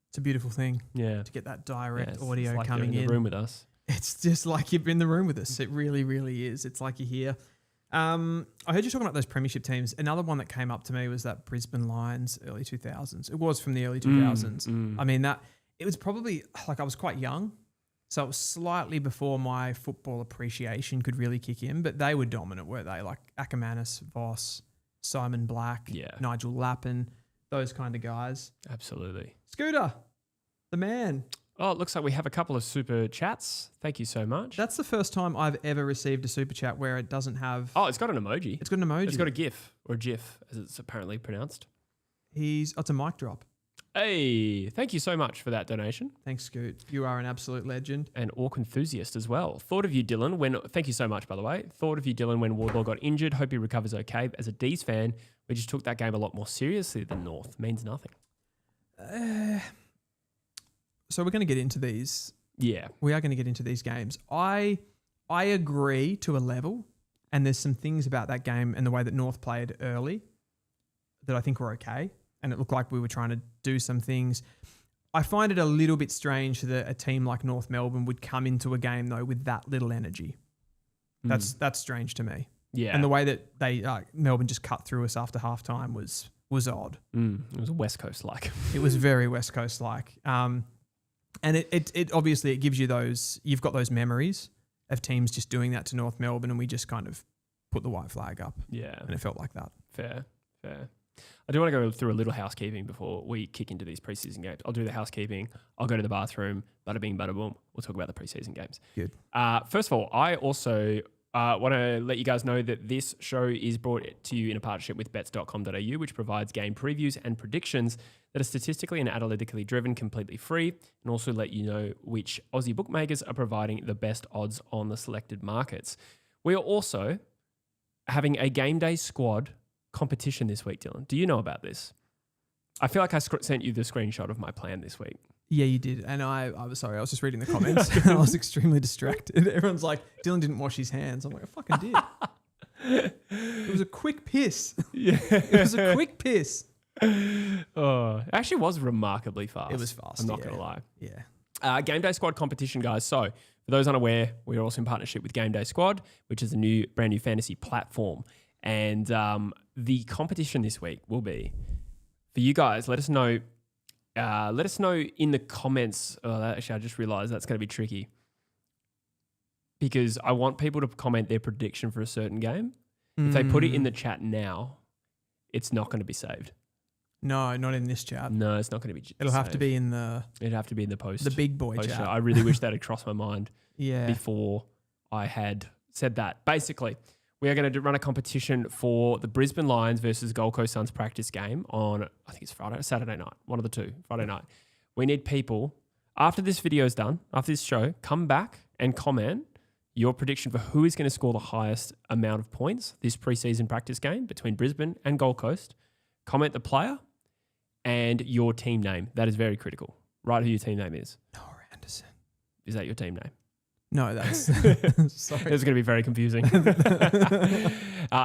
It's a beautiful thing. Yeah. To get that direct audio it's like coming you're in the room with us. It's just like you're in the room with us. It really, really is. It's like you're here. I heard you talking about those premiership teams. Another one that came up to me was that Brisbane Lions early 2000s. It was from the early 2000s. I mean, it was probably like I was quite young. So it was slightly before my football appreciation could really kick in, but they were dominant, weren't they? Like Ackermanis, Voss, Simon Black, Nigel Lappin, those kind of guys. Absolutely. Scooter, the man. Oh, it looks like we have a couple of super chats. Thank you so much. That's the first time I've ever received a super chat where it doesn't have... Oh, it's got an emoji. It's got an emoji. It's got a GIF or a GIF, as it's apparently pronounced. It's a mic drop. Hey, thank you so much for that donation. Thanks, Scoot. You are an absolute legend. And Orc enthusiast as well. Thought of you, Dylan, thank you so much, by the way. Thought of you, Dylan, when Wardlaw got injured. Hope he recovers okay. As a D's fan, we just took that game a lot more seriously than North. Means nothing. So we're going to get into these. Yeah. We are going to get into these games. I agree to a level, and there's some things about that game and the way that North played early that I think were okay. And it looked like we were trying to do some things. I find it a little bit strange that a team like North Melbourne would come into a game, though, with that little energy. That's strange to me. Yeah. And the way that Melbourne just cut through us after halftime was odd. It was a West Coast-like. It was very West Coast-like. And it obviously it gives you you've got those memories of teams just doing that to North Melbourne, and we just kind of put the white flag up. Yeah. And it felt like that. Fair. I do want to go through a little housekeeping before we kick into these preseason games. I'll do the housekeeping. I'll go to the bathroom. Bada bing, bada boom. We'll talk about the preseason games. Good. First of all, I also want to let you guys know that this show is brought to you in a partnership with bets.com.au, which provides game previews and predictions that are statistically and analytically driven, completely free, and also let you know which Aussie bookmakers are providing the best odds on the selected markets. We are also having a game day squad competition this week, Dylan. Do you know about this? I feel like I sent you the screenshot of my plan this week. Yeah, you did. And I was sorry. I was just reading the comments. And I was extremely distracted. Everyone's like, Dylan didn't wash his hands. I'm like, I fucking did. It was a quick piss. Yeah. It was a quick piss. Oh, it actually was remarkably fast. It was fast. I'm not going to lie. Yeah. Game Day Squad competition, guys. So, for those unaware, we're also in partnership with Game Day Squad, which is a brand new fantasy platform. And the competition this week will be for you guys. Let us know. Let us know in the comments. Actually, I just realized that's going to be tricky because I want people to comment their prediction for a certain game. If they put it in the chat now, it's not going to be saved. No, not in this chat. No, it's not going to be. It'll have to be in the. It'd have to be in the post. The big boy post chat. Show. I really wish that had crossed my mind. Yeah. Before I had said that. Basically, we are going to run a competition for the Brisbane Lions versus Gold Coast Suns practice game on, I think it's Saturday night, one of the two, Friday night. We need people, after this video is done, after this show, come back and comment your prediction for who is going to score the highest amount of points this preseason practice game between Brisbane and Gold Coast. Comment the player and your team name. That is very critical. Write who your team name is. Noah Anderson. Is that your team name? No, that's sorry. It's going to be very confusing.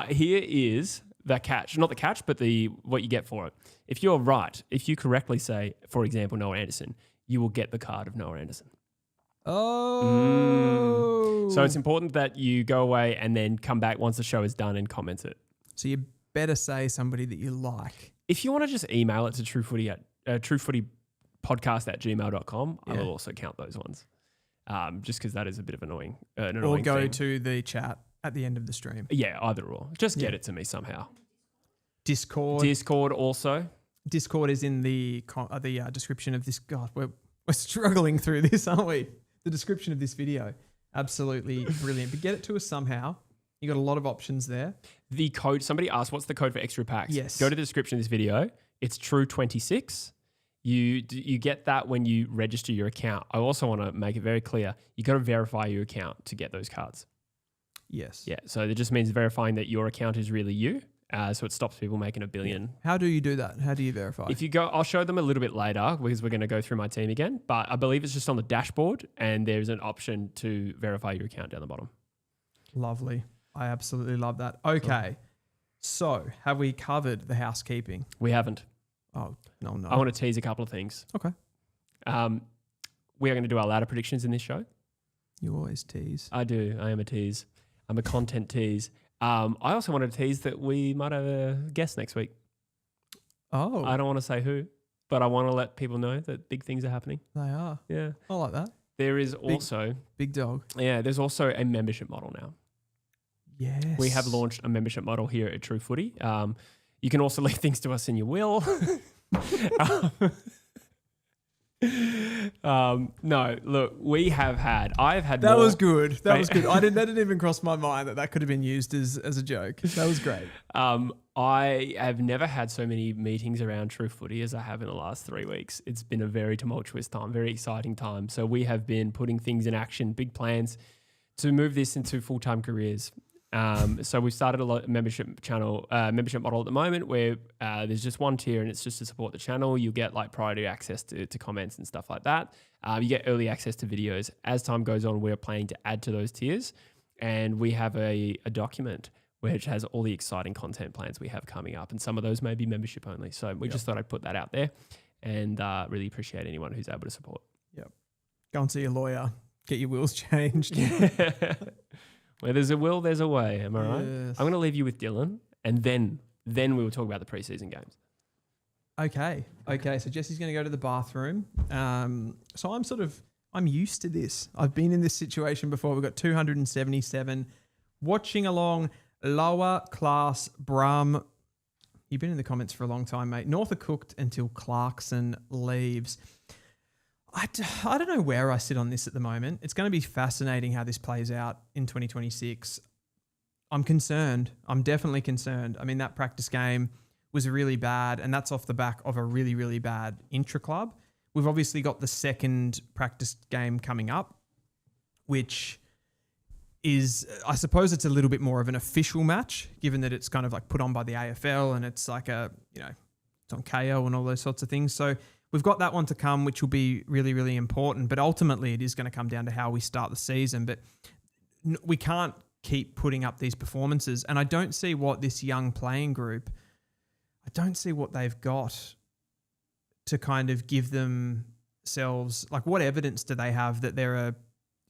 Here is the catch. Not the catch, but what you get for it. If you're right, if you correctly say, for example, Noah Anderson, you will get the card of Noah Anderson. Oh. So it's important that you go away and then come back once the show is done and comment it. So you better say somebody that you like. If you want to just email it to truefootypodcast@gmail.com, I will also count those ones. Just because that is a bit of an annoying or go thing. to the chat at the end of the stream. Yeah, either or. Just get it to me somehow. Discord also. Discord is in the description of this. God, we're struggling through this, aren't we? The description of this video. Absolutely brilliant. But get it to us somehow. You got a lot of options there. The code, somebody asked, what's the code for extra packs? Yes. Go to the description of this video. It's True26. You get that when you register your account. I also want to make it very clear. You got to verify your account to get those cards. Yes. Yeah. So it just means verifying that your account is really you. So it stops people making a billion. How do you do that? How do you verify? If you go, I'll show them a little bit later because we're going to go through my team again. But I believe it's just on the dashboard and there's an option to verify your account down the bottom. Lovely. I absolutely love that. Okay. So have we covered the housekeeping? We haven't. Oh, no. I want to tease a couple of things. Okay. We are going to do our ladder predictions in this show. You always tease. I do. I am a tease. I'm a content tease. I also want to tease that we might have a guest next week. Oh. I don't want to say who, but I want to let people know that big things are happening. They are. Yeah. I like that. There is also... Big dog. Yeah, there's also a membership model now. Yes. We have launched a membership model here at True Footy. You can also leave things to us in your will. No, look, I've had That more. was good. That was good. That didn't even cross my mind that could have been used as a joke. That was great. I have never had so many meetings around True Footy as I have in the last 3 weeks. It's been a very tumultuous time, very exciting time. So we have been putting things in action, big plans to move this into full-time careers. So we've started a membership model at the moment where there's just one tier and it's just to support the channel. You get like priority access to comments and stuff like that. You get early access to videos. As time goes on, we're planning to add to those tiers, and we have a document which has all the exciting content plans we have coming up, and some of those may be membership only. So we just thought I'd put that out there, and really appreciate anyone who's able to support. Yep. Go and see a lawyer. Get your wills changed. Where there's a will, there's a way. Am I right? Yes. I'm going to leave you with Dylan, and then we will talk about the preseason games. Okay. So Jesse's going to go to the bathroom. So I'm used to this. I've been in this situation before. We've got 277 watching along. Lower class Brum. You've been in the comments for a long time, mate. North are cooked until Clarkson leaves. I don't know where I sit on this at the moment. It's going to be fascinating how this plays out in 2026. I'm concerned. I'm definitely concerned. I mean, that practice game was really bad, and that's off the back of a really, really bad intra-club. We've obviously got the second practice game coming up, which is, I suppose it's a little bit more of an official match, given that it's kind of like put on by the AFL and it's like it's on KO and all those sorts of things. So we've got that one to come, which will be really, really important. But ultimately, it is going to come down to how we start the season. But we can't keep putting up these performances. And I don't see what this young playing group, I don't see what they've got to kind of give themselves, like what evidence do they have that they're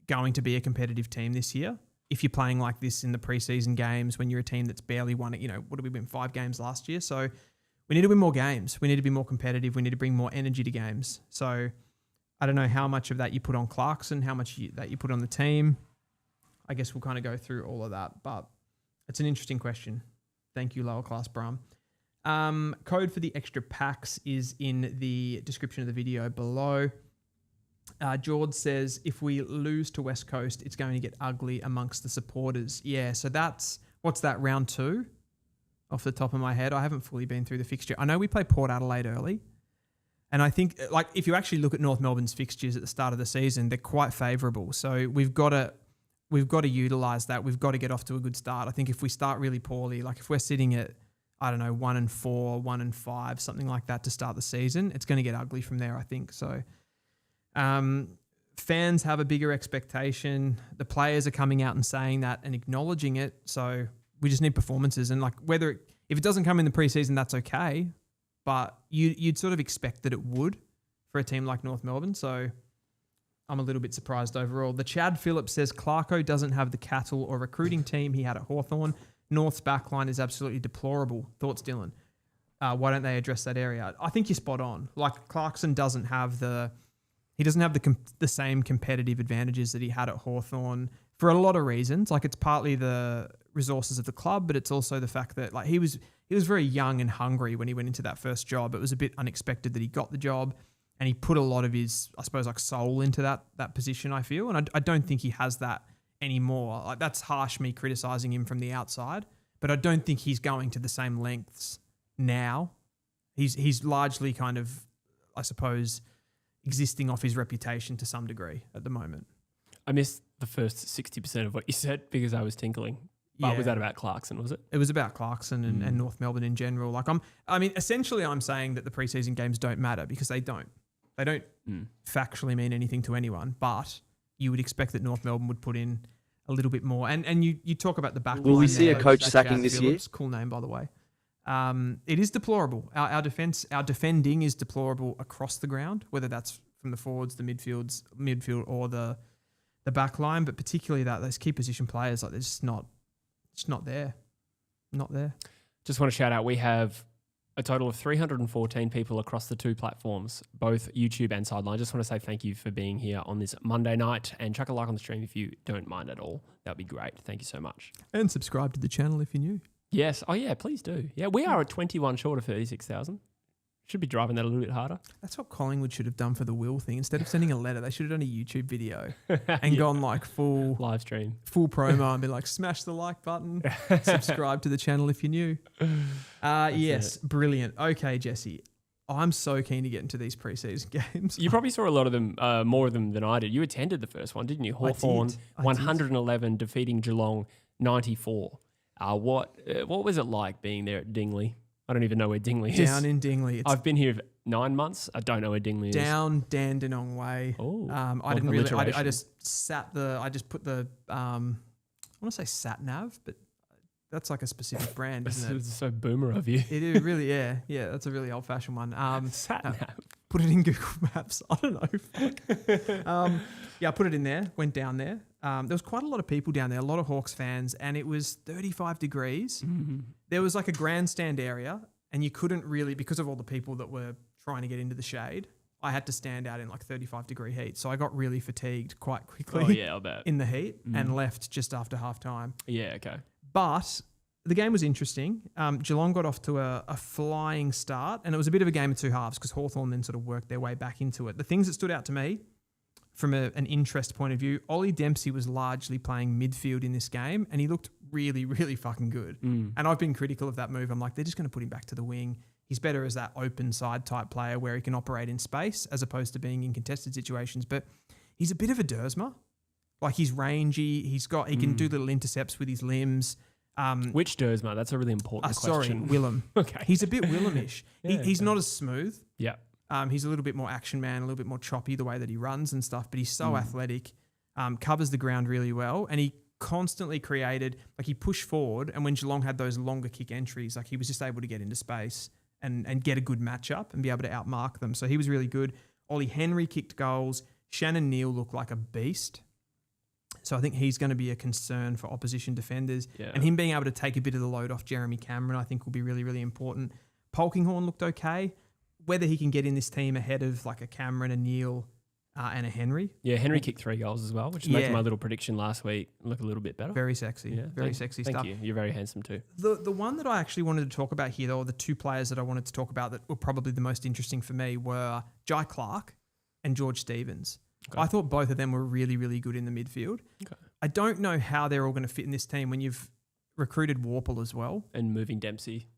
going to be a competitive team this year? If you're playing like this in the preseason games, when you're a team that's barely won it, what did we win? 5 games last year? So we need to win more games. We need to be more competitive. We need to bring more energy to games. So I don't know how much of that you put on Clarkson, how much that you put on the team. I guess we'll kind of go through all of that, but it's an interesting question. Thank you, lower class Brum. Code for the extra packs is in the description of the video below. George says, if we lose to West Coast, it's going to get ugly amongst the supporters. Yeah, so what's that, round 2? Off the top of my head. I haven't fully been through the fixture. I know we play Port Adelaide early. And I think, like, if you actually look at North Melbourne's fixtures at the start of the season, they're quite favourable. So we've got to utilise that. We've got to get off to a good start. I think if we start really poorly, like if we're sitting at, 1-4, 1-5, something like that to start the season, it's going to get ugly from there, I think. So fans have a bigger expectation. The players are coming out and saying that and acknowledging it. So we just need performances. And like if it doesn't come in the preseason, that's okay. But you'd sort of expect that it would for a team like North Melbourne. So I'm a little bit surprised overall. The Chad Phillips says Clarko doesn't have the cattle or recruiting team he had at Hawthorn. North's backline is absolutely deplorable. Thoughts, Dylan? Why don't they address that area? I think you're spot on. Like Clarkson doesn't have the same competitive advantages that he had at Hawthorn for a lot of reasons. Like it's partly the resources of the club, but it's also the fact that like he was very young and hungry when he went into that first job. It was a bit unexpected that he got the job, and he put a lot of his, I suppose, like soul into that position, I feel. And I don't think he has that anymore. Like that's harsh me criticizing him from the outside, but I don't think he's going to the same lengths now. He's largely kind of, I suppose, existing off his reputation to some degree at the moment. I missed the first 60% of what you said because I was tinkling. But was that about Clarkson, was it? It was about Clarkson and North Melbourne in general. Like essentially I'm saying that the preseason games don't matter because they don't. They don't factually mean anything to anyone, but you would expect that North Melbourne would put in a little bit more. And you talk about the back line. Will we see a coach sacking this year? Cool name, by the way. It is deplorable. Our defending is deplorable across the ground, whether that's from the forwards, the midfield, or the back line, but particularly those key position players, like they're just not there. Not there. Just want to shout out, we have a total of 314 people across the 2 platforms, both YouTube and Sideline. Just want to say thank you for being here on this Monday night, and chuck a like on the stream if you don't mind at all. That'd be great. Thank you so much. And subscribe to the channel if you're new. Yes. Oh yeah, please do. Yeah, we are at 21 short of 36,000. Should be driving that a little bit harder. That's what Collingwood should have done for the Will thing. Instead of sending a letter, they should have done a YouTube video and gone like full live stream, full promo, and been like, smash the like button, subscribe to the channel if you're new. Yes, brilliant. Okay, Jesse, I'm so keen to get into these preseason games. You probably saw a lot of them, more of them than I did. You attended the first one, didn't you? Hawthorn, 111, defeating Geelong, 94. What was it like being there at Dingley? I don't even know where Dingley is. Down in Dingley. I've been here 9 months. I don't know where Dingley is. Down Dandenong way. Oh, I didn't really. I just put the. I want to say sat nav, but that's like a specific brand, isn't it? It's so boomer of you. It is really, yeah. That's a really old fashioned one. Sat nav. Put it in Google Maps. I don't know. Fuck. I put it in there. Went down there. There was quite a lot of people down there, a lot of Hawks fans, and it was 35 degrees. Mm-hmm. There was like a grandstand area, and you couldn't really, because of all the people that were trying to get into the shade, I had to stand out in like 35-degree heat. So I got really fatigued quite quickly I bet. In the heat and left just after half time. Yeah, okay. But the game was interesting. Geelong got off to a flying start, and it was a bit of a game of 2 halves because Hawthorn then sort of worked their way back into it. The things that stood out to me from an interest point of view, Ollie Dempsey was largely playing midfield in this game, and he looked really, really fucking good. And I've been critical of that move. I'm like, they're just going to put him back to the wing. He's better as that open side type player where he can operate in space as opposed to being in contested situations. But he's a bit of a Dersma. Like he's rangy. He can do little intercepts with his limbs. Which Dersma? That's a really important question. Sorry, Willem. Okay. He's a bit Willemish. Yeah, He's not as smooth. Yeah. He's a little bit more action man, a little bit more choppy the way that he runs and stuff, but he's so athletic, covers the ground really well, and he constantly created, like he pushed forward, and when Geelong had those longer kick entries, like he was just able to get into space and get a good matchup and be able to outmark them. So he was really good. Ollie Henry kicked goals. Shannon Neal looked like a beast. So I think he's going to be a concern for opposition defenders. Yeah. And him being able to take a bit of the load off Jeremy Cameron, I think will be really, really important. Polkinghorne looked okay. Whether he can get in this team ahead of like a Cameron, a Neal, and a Henry. Yeah, Henry kicked 3 goals as well, which is making my little prediction last week look a little bit better. Very sexy. Yeah, very sexy stuff. Thank you. You're very handsome too. The one that I actually wanted to talk about here, though, the 2 players that I wanted to talk about that were probably the most interesting for me were Jai Clark and George Stevens. Okay. I thought both of them were really, really good in the midfield. Okay. I don't know how they're all going to fit in this team when you've recruited Warple as well. And moving Dempsey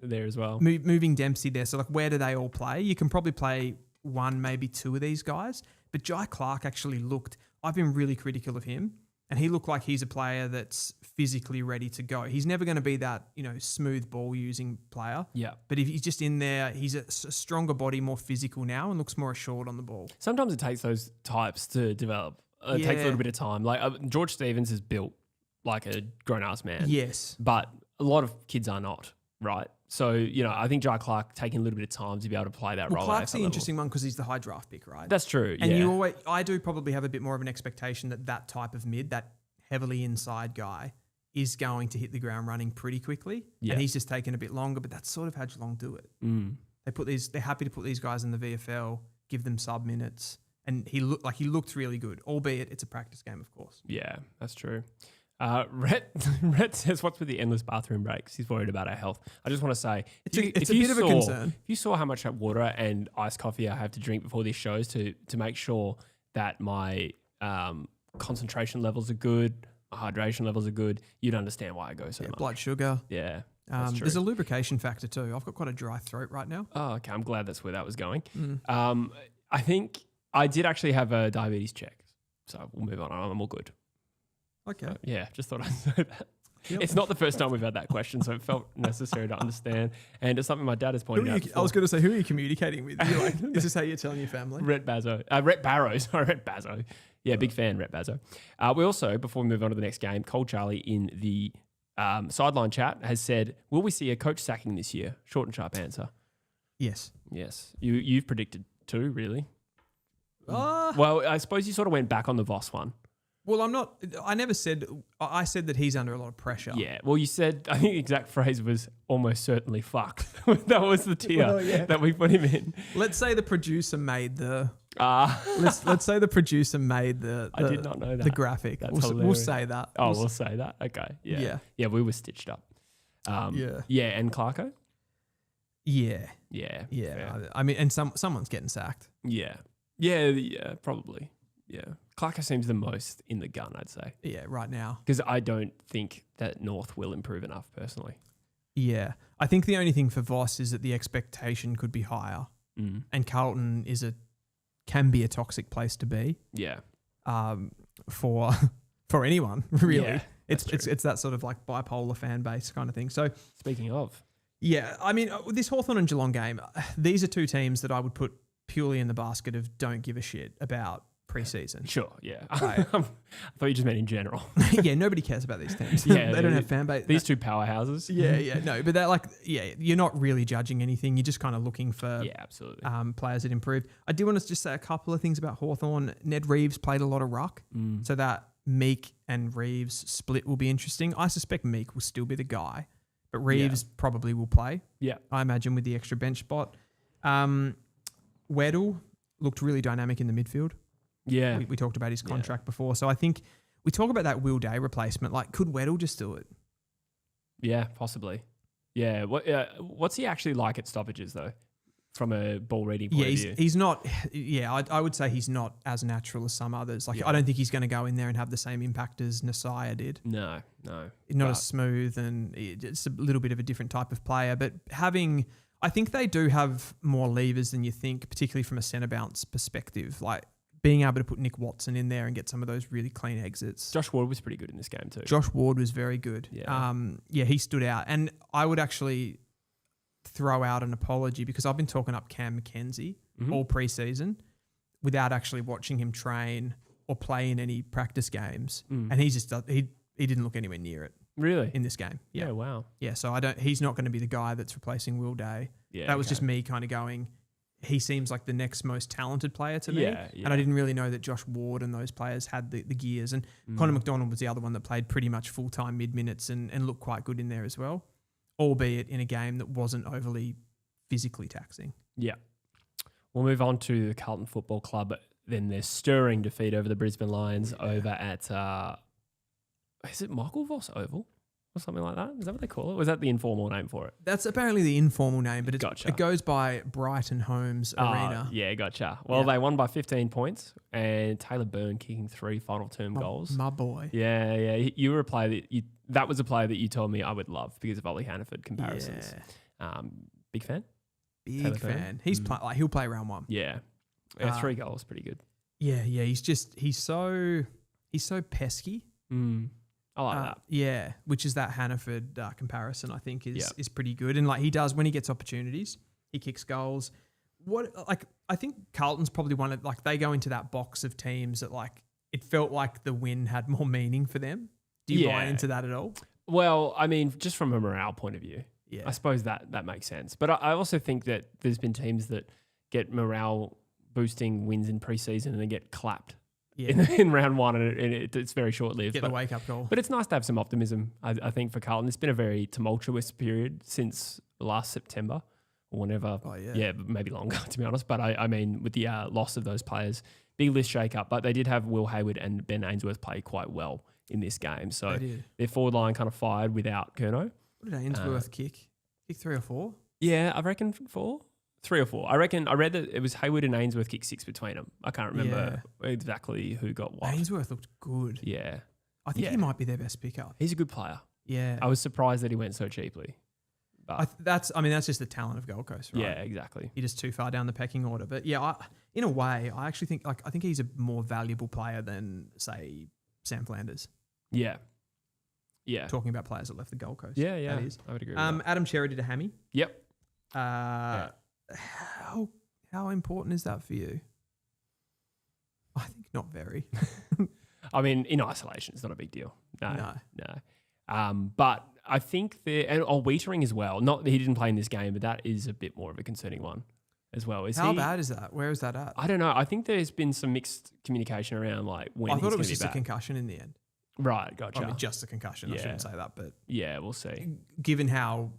there as well. Moving Dempsey there. So, like, where do they all play? You can probably play 1, maybe 2 of these guys. But Jai Clark actually looked, I've been really critical of him, and he looked like he's a player that's physically ready to go. He's never going to be that, smooth ball using player. Yeah. But if he's just in there, he's a stronger body, more physical now, and looks more assured on the ball. Sometimes it takes those types to develop. It takes a little bit of time. Like George Stevens is built like a grown-ass man. Yes. But a lot of kids are not, right? So, I think Jai Clark taking a little bit of time to be able to play that role. Clark's the interesting one because he's the high draft pick, right? That's true. And I do probably have a bit more of an expectation that type of mid, that heavily inside guy, is going to hit the ground running pretty quickly. Yeah. And he's just taken a bit longer, but that's sort of how Geelong do it. Mm. They're happy to put these guys in the VFL, give them sub minutes, and he looked really good, albeit it's a practice game, of course. Yeah, that's true. Rhett says, what's with the endless bathroom breaks? He's worried about our health. I just want to say, it's a bit of a concern. If you saw how much water and iced coffee I have to drink before these shows to make sure that my concentration levels are good, my hydration levels are good, you'd understand why I go so much. Blood sugar. Yeah. There's a lubrication factor too. I've got quite a dry throat right now. Oh, okay. I'm glad that's where that was going. I think I did actually have a diabetes check, so we'll move on. I'm all good. Okay. Yeah, just thought I'd say that. Yep. It's not the first time we've had that question, so it felt necessary to understand. And it's something my dad has pointed out. I was going to say, who are you communicating with? You're like, is this how you're telling your family? Rhett Barrow. Rhett Bazzo. Yeah, big fan, Rhett Bazzo. We also, before we move on to the next game, Cole Charlie in the sideline chat has said, will we see a coach sacking this year? Short and sharp answer. Yes. Yes. You've predicted 2, really? Well, I suppose you sort of went back on the Voss one. Well, I said that he's under a lot of pressure. Yeah. Well, you said, I think the exact phrase was almost certainly fucked. That was the tier that we put him in. Let's say the producer made let's say the producer made the I did not know that. The graphic. We'll say that. Oh, we'll say that. Okay. Yeah. Yeah, we were stitched up. Yeah, and Clarko? Yeah. Yeah. Yeah. I mean, and someone's getting sacked. Yeah. Yeah, probably. Yeah. Clarko seems the most in the gun, I'd say. Yeah, right now. Because I don't think that North will improve enough, personally. Yeah. I think the only thing for Voss is that the expectation could be higher. Mm. And Carlton can be a toxic place to be. Yeah. For anyone, really. Yeah, it's that sort of like bipolar fan base kind of thing. So speaking of. Yeah, I mean, this Hawthorn and Geelong game, these are 2 teams that I would put purely in the basket of don't give a shit about pre-season. Sure, yeah. I thought you just meant in general. Yeah, nobody cares about these teams. Yeah, they don't have fan base. These 2 powerhouses. Yeah, no, but they're you're not really judging anything. You're just kind of looking for absolutely. Players that improved. I do want to just say a couple of things about Hawthorn. Ned Reeves played a lot of ruck, so that Meek and Reeves split will be interesting. I suspect Meek will still be the guy, but Reeves probably will play. Yeah. I imagine with the extra bench spot. Weddle looked really dynamic in the midfield. Yeah. We talked about his contract before. So I think we talk about that Will Day replacement. Like, could Weddle just do it? Yeah, possibly. Yeah. What's he actually like at stoppages, though, from a ball reading point of view? He's not. Yeah, I would say he's not as natural as some others. Like, I don't think he's going to go in there and have the same impact as Nasaya did. No. Not as smooth, and it's a little bit of a different type of player. But I think they do have more levers than you think, particularly from a centre bounce perspective. Like, being able to put Nick Watson in there and get some of those really clean exits. Josh Ward was pretty good in this game too. Josh Ward was very good. Yeah. He stood out. And I would actually throw out an apology because I've been talking up Cam McKenzie all preseason without actually watching him train or play in any practice games, and he didn't look anywhere near it. Really? In this game. Yeah, wow. Yeah, so he's not going to be the guy that's replacing Will Day. Yeah, that was just me kind of going, he seems like the next most talented player to me. Yeah. And I didn't really know that Josh Ward and those players had the gears. And Connor McDonald was the other one that played pretty much full-time mid-minutes and looked quite good in there as well, albeit in a game that wasn't overly physically taxing. Yeah. We'll move on to the Carlton Football Club. Then their stirring defeat over the Brisbane Lions over at, is it Michael Voss Oval or something like that? Is that what they call it? Was that the informal name for it? That's apparently the informal name, but Gotcha. it goes by Brighton Homes Arena. Yeah, gotcha. Well, they won by 15 points and Taylor Byrne kicking 3 final term goals. My boy. Yeah. You were a player that was a player that you told me I would love because of Ollie Hannaford comparisons. Yeah. Big fan? Big fan. He's he'll play round 1. Yeah. 3 goals, pretty good. Yeah. He's so pesky. I like that. Yeah, which is that Hannaford comparison. I think is pretty good, and like he does when he gets opportunities, he kicks goals. I think Carlton's probably one of they go into that box of teams that it felt like the win had more meaning for them. Do you buy into that at all? Well, I mean, just from a morale point of view, yeah, I suppose that makes sense. But I also think that there's been teams that get morale boosting wins in preseason and then get clapped in round 1 and it's very short-lived. Get the wake-up call. But it's nice to have some optimism, I think, for Carlton. It's been a very tumultuous period since last September or whenever. Oh, yeah, maybe longer, to be honest. But I mean, with the loss of those players, big list shake-up. But they did have Will Hayward and Ben Ainsworth play quite well in this game. So their forward line kind of fired without Curnow. What did Ainsworth kick? Kick 3 or 4? Yeah, I reckon 4. 3 or 4. I read that it was Hayward and Ainsworth kicked 6 between them. I can't remember exactly who got what. Ainsworth looked good. Yeah. I think he might be their best pickup. He's a good player. Yeah. I was surprised that he went so cheaply. But that's just the talent of Gold Coast, right? Yeah, exactly. You're just too far down the pecking order. But yeah, in a way, I actually think I think he's a more valuable player than, say, Sam Flanders. Yeah. Yeah. Talking about players that left the Gold Coast. Yeah. That is. I would agree with that. Adam Cherry did a hammy. Yep. How important is that for you? I think not very. I mean, in isolation, it's not a big deal. No. But I think Wiedering as well. Not that he didn't play in this game, but that is a bit more of a concerning one as well. How bad is that? Where is that at? I don't know. I think there's been some mixed communication around when I thought it was just a concussion in the end. Right, gotcha. I mean, just a concussion. I shouldn't say that, but yeah, we'll see. Given how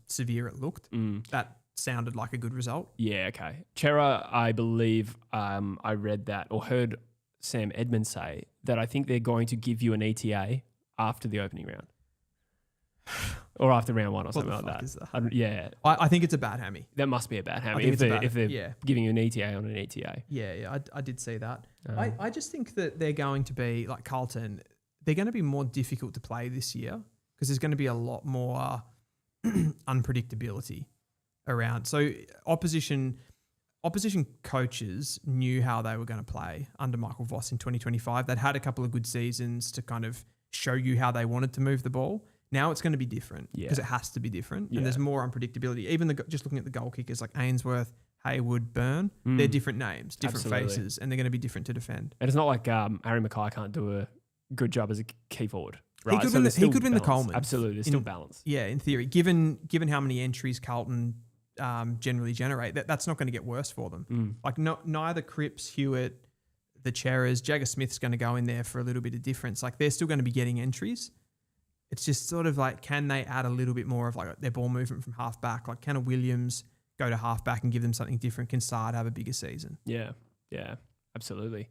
severe it looked, that sounded like a good result. Yeah, okay. Chera, I believe I read that or heard Sam Edmonds say that I think they're going to give you an ETA after the opening round. Or after round 1 or something like that. Is that? Yeah. I think it's a bad hammy. That must be a bad hammy if they're giving you an ETA on an ETA. Yeah, I did see that. I just think that they're going to be, like Carlton, they're going to be more difficult to play this year because there's going to be a lot more unpredictability around. So opposition coaches knew how they were going to play under Michael Voss in 2025. They'd had a couple of good seasons to kind of show you how they wanted to move the ball. Now it's going to be different because it has to be different, and there's more unpredictability. Even just looking at the goal kickers like Ainsworth, Hayward, Byrne, they're different names, different faces, and they're going to be different to defend. And it's not like Harry Mackay can't do a good job as a key forward. Right? He could win the Coleman. Absolutely, there's still balance. Yeah, in theory, given how many entries Carlton generally generate, that's not going to get worse for them. Like neither Cripps, Hewitt, the Cheras, Jagger Smith's going to go in there for a little bit of difference. Like they're still going to be getting entries. It's just sort of like, can they add a little bit more of like their ball movement from half back? Like can a Williams go to half back and give them something different? Can Sard have a bigger season? Yeah, absolutely.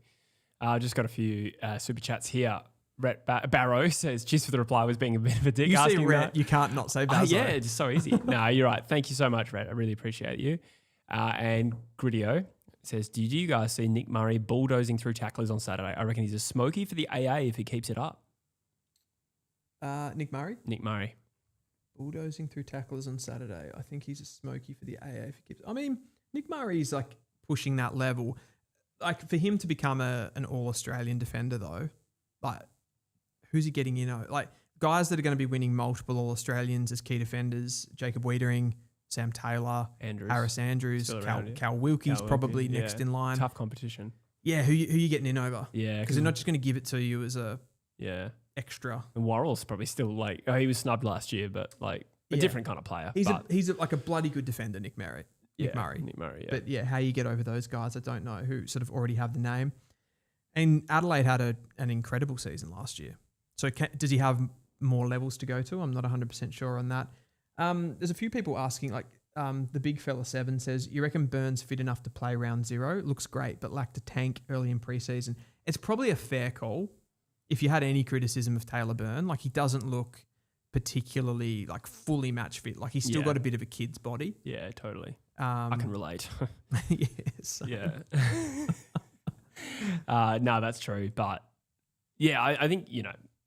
Just got a few super chats here. Rhett Barrow says, cheers for the reply, was being a bit of a dick. You say Rhett, you can't not say Barrow. Yeah, it's so easy. No, you're right. Thank you so much, Rhett. I really appreciate you. And Gridio says, did you guys see Nick Murray bulldozing through tacklers on Saturday? I reckon he's a smoky for the AA if he keeps it up. Nick Murray? Nick Murray. Bulldozing through tacklers on Saturday. I think he's a smoky for the AA if he keeps... I mean, Nick Murray's like pushing that level. Like for him to become an all-Australian defender though, like who's he getting in? Like guys that are going to be winning multiple All-Australians as key defenders, Jacob Wiedering, Sam Taylor, Andrews. Harris Andrews, Still Cal, around, yeah. Cal Wilkie's Cal probably Wilkie, next in line. Tough competition. Yeah, who you getting in over? Yeah. Because they're not just going to give it to you as a extra. And Worrell's probably still like, he was snubbed last year, but like a different kind of player. He's like a bloody good defender, Nick Murray. Nick Murray, yeah. But yeah, how you get over those guys, I don't know, who sort of already have the name. And Adelaide had an incredible season last year. So does he have more levels to go to? I'm not 100% sure on that. There's a few people asking, like the big fella 7 says, you reckon Burns fit enough to play round 0? Looks great, but lacked a tank early in preseason. It's probably a fair call. If you had any criticism of Taylor Byrne, like he doesn't look particularly like fully match fit. Like he's still got a bit of a kid's body. Yeah, totally. I can relate. Yes. Yeah. No, that's true. But yeah, I think,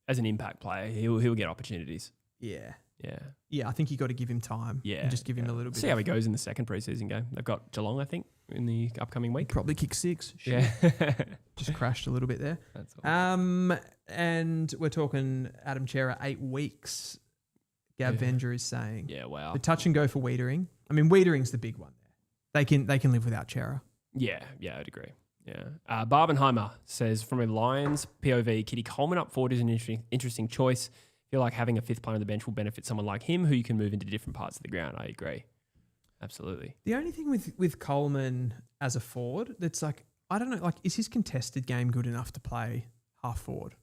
as an impact player, he'll get opportunities. Yeah. Yeah. Yeah, I think you got to give him time. Yeah. And just give him a little bit. See how he goes in the second preseason game. They've got Geelong, I think, in the upcoming week. Probably kick 6. Yeah. Just crashed a little bit there. That's all. And we're talking Adam Chera 8 weeks. Gab Venger is saying. Yeah, wow. The touch and go for Wiedering. I mean, Wiedering's the big one there. They can live without Chera. Yeah, I'd agree. Yeah. Barbenheimer says, from a Lions POV, Kitty Coleman up forward is an interesting choice. Feel like having a 5th player on the bench will benefit someone like him who you can move into different parts of the ground. I agree. Absolutely. The only thing with Coleman as a forward, that's like, I don't know, like, is his contested game good enough to play half forward?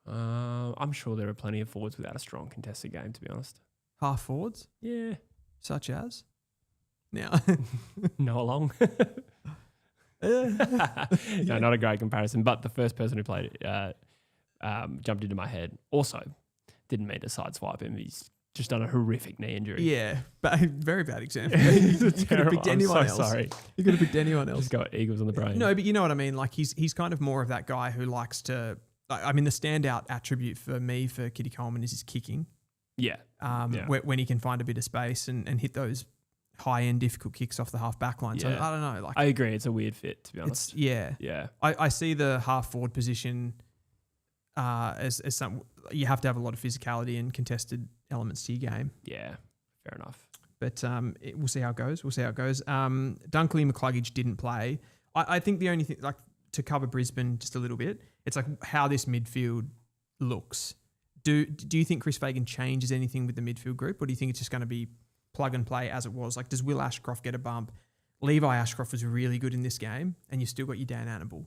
I'm sure there are plenty of forwards without a strong contested game, to be honest. Half forwards? Yeah. Such as? Now. Noah Long. No, not a great comparison, but the first person who played it jumped into my head. Also, didn't mean to sideswipe him. He's just done a horrific knee injury. Yeah, but very bad example. You could have picked anyone else. Sorry. You could have picked anyone else. Just got Eagles on the brain. No, but you know what I mean. Like he's kind of more of that guy who likes to. I mean, the standout attribute for me for Kitty Coleman is his kicking. Yeah. When he can find a bit of space and hit those high-end difficult kicks off the half back line. So I don't know. Like I agree. It's a weird fit, to be honest. Yeah. I see the half forward position as something you have to have a lot of physicality and contested elements to your game. Yeah, fair enough. But we'll see how it goes. Dunkley McCluggage didn't play. I think the only thing, like to cover Brisbane just a little bit, it's like how this midfield looks. Do you think Chris Fagan changes anything with the midfield group, or do you think it's just going to be plug and play as it was? Like, does Will Ashcroft get a bump? Levi Ashcroft was really good in this game, and you still got your Dan Annable.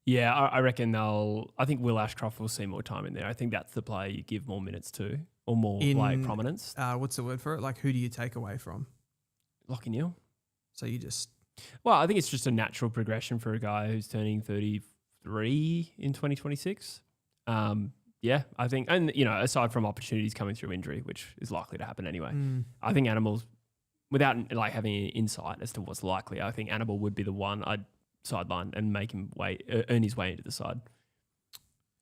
Yeah, I reckon I think Will Ashcroft will see more time in there. I think that's the player you give more minutes to, or more prominence. What's the word for it? Like, who do you take away from? Lachie Neale. So you just... Well, I think it's just a natural progression for a guy who's turning 33 in 2026. Yeah, I think, and aside from opportunities coming through injury, which is likely to happen anyway, I think Animals, without like having any insight as to what's likely, I think Annable would be the one I'd sideline and make him earn his way into the side.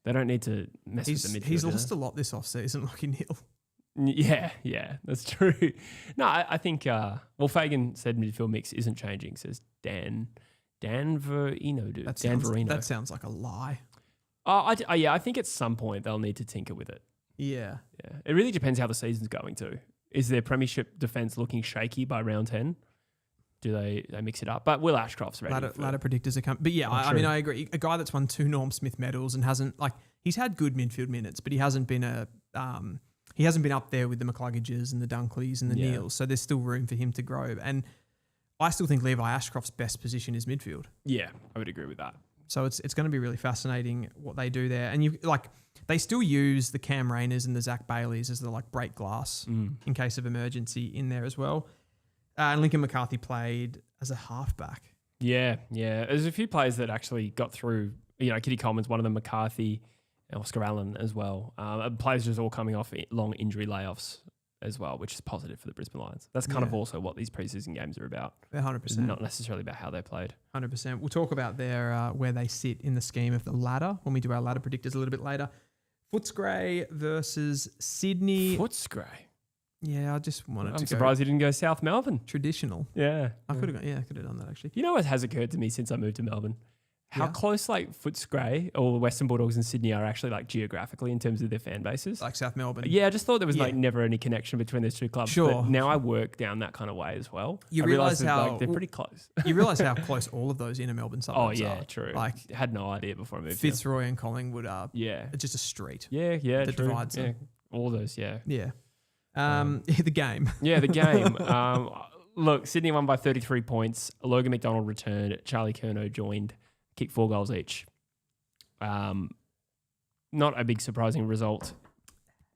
They don't need to mess with the midfield. He's lost a lot this offseason, Lachie Neale. Yeah, that's true. No, I think, Fagan said midfield mix isn't changing, says Dan Verino. That sounds like a lie. I think at some point they'll need to tinker with it. Yeah. It really depends how the season's going too. Is their premiership defence looking shaky by round 10? Do they mix it up? But Will Ashcroft's ready. Ladder predictors are coming. But yeah, I mean, I agree. A guy that's won 2 Norm Smith medals and hasn't, like, he's had good midfield minutes, but he hasn't been up there with the McCluggages and the Dunkleys and the Neils. So there's still room for him to grow. And I still think Levi Ashcroft's best position is midfield. Yeah, I would agree with that. So it's going to be really fascinating what they do there. And they still use the Cam Rayners and the Zach Baileys as the like break glass in case of emergency in there as well. And Lincoln McCarthy played as a halfback. Yeah. There's a few players that actually got through. Kitty Coleman's one of them, McCarthy, Oscar Allen as well. Players just all coming off long injury layoffs as well, which is positive for the Brisbane Lions. That's kind of also what these preseason games are about. 100%. Not necessarily about how they played. 100%. We'll talk about their where they sit in the scheme of the ladder when we do our ladder predictors a little bit later. Footscray versus Sydney. Footscray? Yeah, I just wanted to go. I'm surprised you didn't go South Melbourne. Traditional. Yeah. I could have done that actually. You know what has occurred to me since I moved to Melbourne? How close Footscray or Western Bulldogs and Sydney are actually geographically in terms of their fan bases? Like South Melbourne. Yeah, I just thought there was never any connection between those two clubs. Sure. But now I work down that kind of way as well. You I realise that, how they're pretty close. You realise how close all of those inner Melbourne suburbs are. True. Like had no idea before I moved Fitzroy and Collingwood are just a street. that true. divides them. All those, Yeah. The game. Yeah, the game. Look, Sydney won by 33 points. Logan McDonald returned. Charlie Curnow joined. Kicked 4 goals each. Not a big surprising result.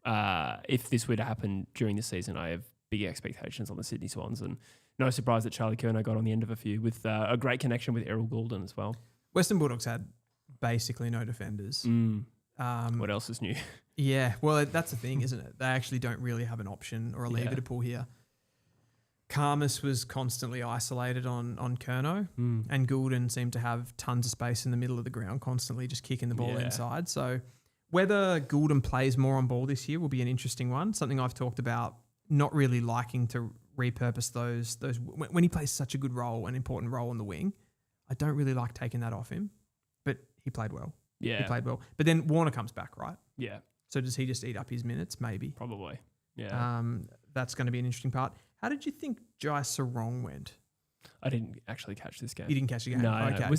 If this were to happen during the season, I have big expectations on the Sydney Swans, and no surprise that Charlie Curnow got on the end of a few with a great connection with Errol Goulden as well. Western Bulldogs had basically no defenders. What else is new? Yeah, well, that's the thing, isn't it? They actually don't really have an option or a lever to pull here. Karmas was constantly isolated on Curnow, and Goulden seemed to have tons of space in the middle of the ground, constantly just kicking the ball inside. So whether Goulden plays more on ball this year will be an interesting one. Something I've talked about, not really liking to repurpose those when he plays such a good role, an important role on the wing. I don't really like taking that off him, but he played well. Yeah, he played well. But then Warner comes back, right? Yeah. So does he just eat up his minutes? Maybe. Probably. Yeah. That's going to be an interesting part. How did you think Jai Sarong went? I didn't actually catch this game. You didn't catch the game? No. Okay. It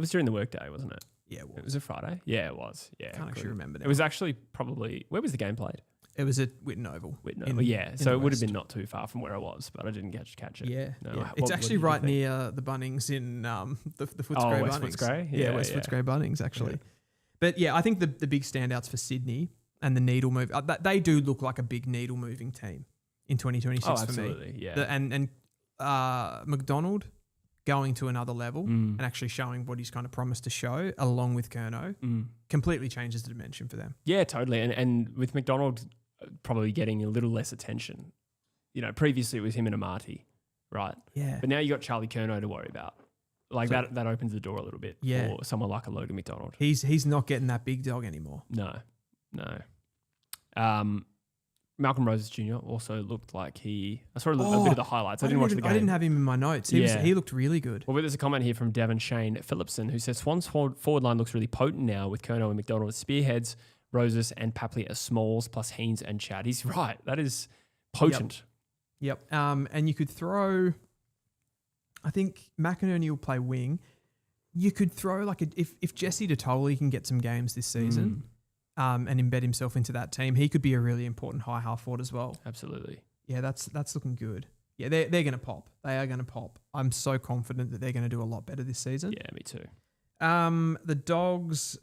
was during the workday, wasn't it? Yeah, it was. It was a Friday? Yeah, it was. Yeah. Can't actually remember now. It was actually probably... Where was the game played? It was at Witten Oval. So it would have been not too far from where I was, but I didn't catch it. Yeah. No, yeah. It's actually right near the Bunnings in the Footscray West Bunnings. Footscray? Yeah, West Footscray Bunnings, actually. Yeah. But yeah, I think the big standouts for Sydney and the needle move, they do look like a big needle moving team in 2026 for me. Absolutely, yeah. And McDonald going to another level and actually showing what he's kind of promised to show, along with Curnow, completely changes the dimension for them. Yeah, totally. And with McDonald probably getting a little less attention. Previously it was him and Amati, right? Yeah. But now you got Charlie Curnow to worry about. That opens the door a little bit for someone like a Logan McDonald. He's not getting that big dog anymore. No. Malcolm Roses Jr. also looked like I saw a bit of the highlights. I didn't watch the game. I didn't have him in my notes. He looked really good. Well, there's a comment here from Devon Shane Phillipson who says Swans forward line looks really potent now with Curnow and McDonald as spearheads, Roses and Papley as smalls, plus Haynes and Chad. He's right. That is potent. Yep. And you could throw... I think McInerney will play wing. You could throw if Jesse Detoli can get some games this season and embed himself into that team, he could be a really important high half forward as well. Absolutely. Yeah, that's looking good. Yeah, they're going to pop. They are going to pop. I'm so confident that they're going to do a lot better this season. Yeah, me too. The Dogs,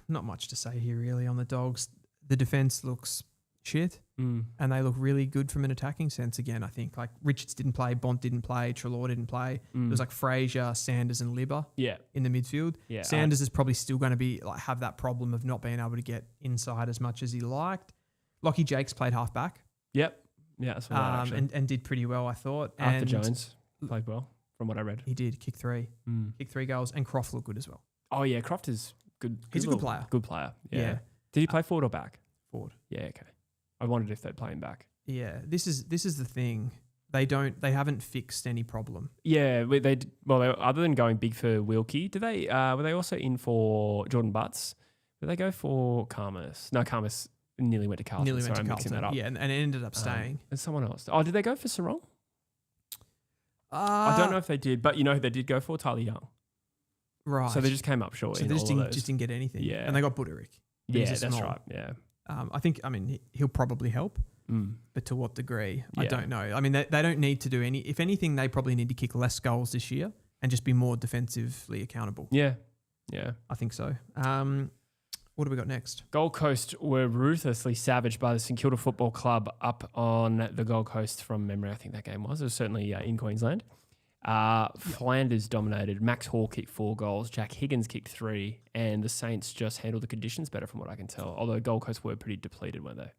not much to say here really on the Dogs. The defense looks shit and they look really good from an attacking sense again. I think Richards didn't play, Bont didn't play, Treloar didn't play. It was Fraser, Sanders and Libba in the midfield. Yeah, Sanders is probably still going to be have that problem of not being able to get inside as much as he liked. Lockie Jakes played halfback. Yep. Yeah, that's right, and did pretty well, I thought. Arthur Jones played well from what I read. He did, kick 3 goals, and Croft looked good as well. Oh yeah, Croft is good. He's a good player. Good player. Yeah. Did he play forward or back? Forward. Yeah, okay. I wondered if they'd play him back. Yeah, this is the thing. They haven't fixed any problem. Yeah, other than going big for Wilkie, were they also in for Jordan Butts? Did they go for Karmas? No, Karmas nearly went to Carlton. I'm mixing that up. Yeah, and it ended up staying. And someone else. Oh, did they go for Sarong? I don't know if they did, but who they did go for? Tyler Young. Right. So they just came up short. So they just didn't get anything. Yeah. And they got Buderick. Yeah, that's right. Yeah. He'll probably help, but to what degree? I don't know. I mean, they don't need to do any. If anything, they probably need to kick less goals this year and just be more defensively accountable. Yeah. I think so. What do we got next? Gold Coast were ruthlessly savaged by the St Kilda Football Club up on the Gold Coast from memory. I think that game was. It was certainly in Queensland. Flanders dominated. Max Hall kicked 4 goals. Jack Higgins kicked 3. And the Saints just handled the conditions better from what I can tell. Although Gold Coast were pretty depleted, weren't they?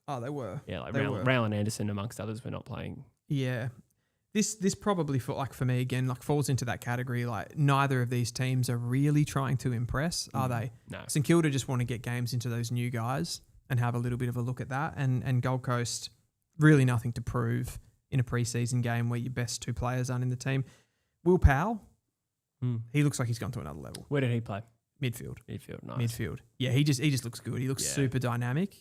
Oh, they were. Yeah, Rowland Anderson amongst others were not playing. Yeah. This probably for me again falls into that category. Neither of these teams are really trying to impress, are they? No. St Kilda just want to get games into those new guys and have a little bit of a look at that. And Gold Coast really nothing to prove in a preseason game where your best 2 players aren't in the team. Will Powell He looks like he's gone to another level. Where did he play? Midfield. Nice. Midfield. Yeah, he just looks good. He looks super dynamic.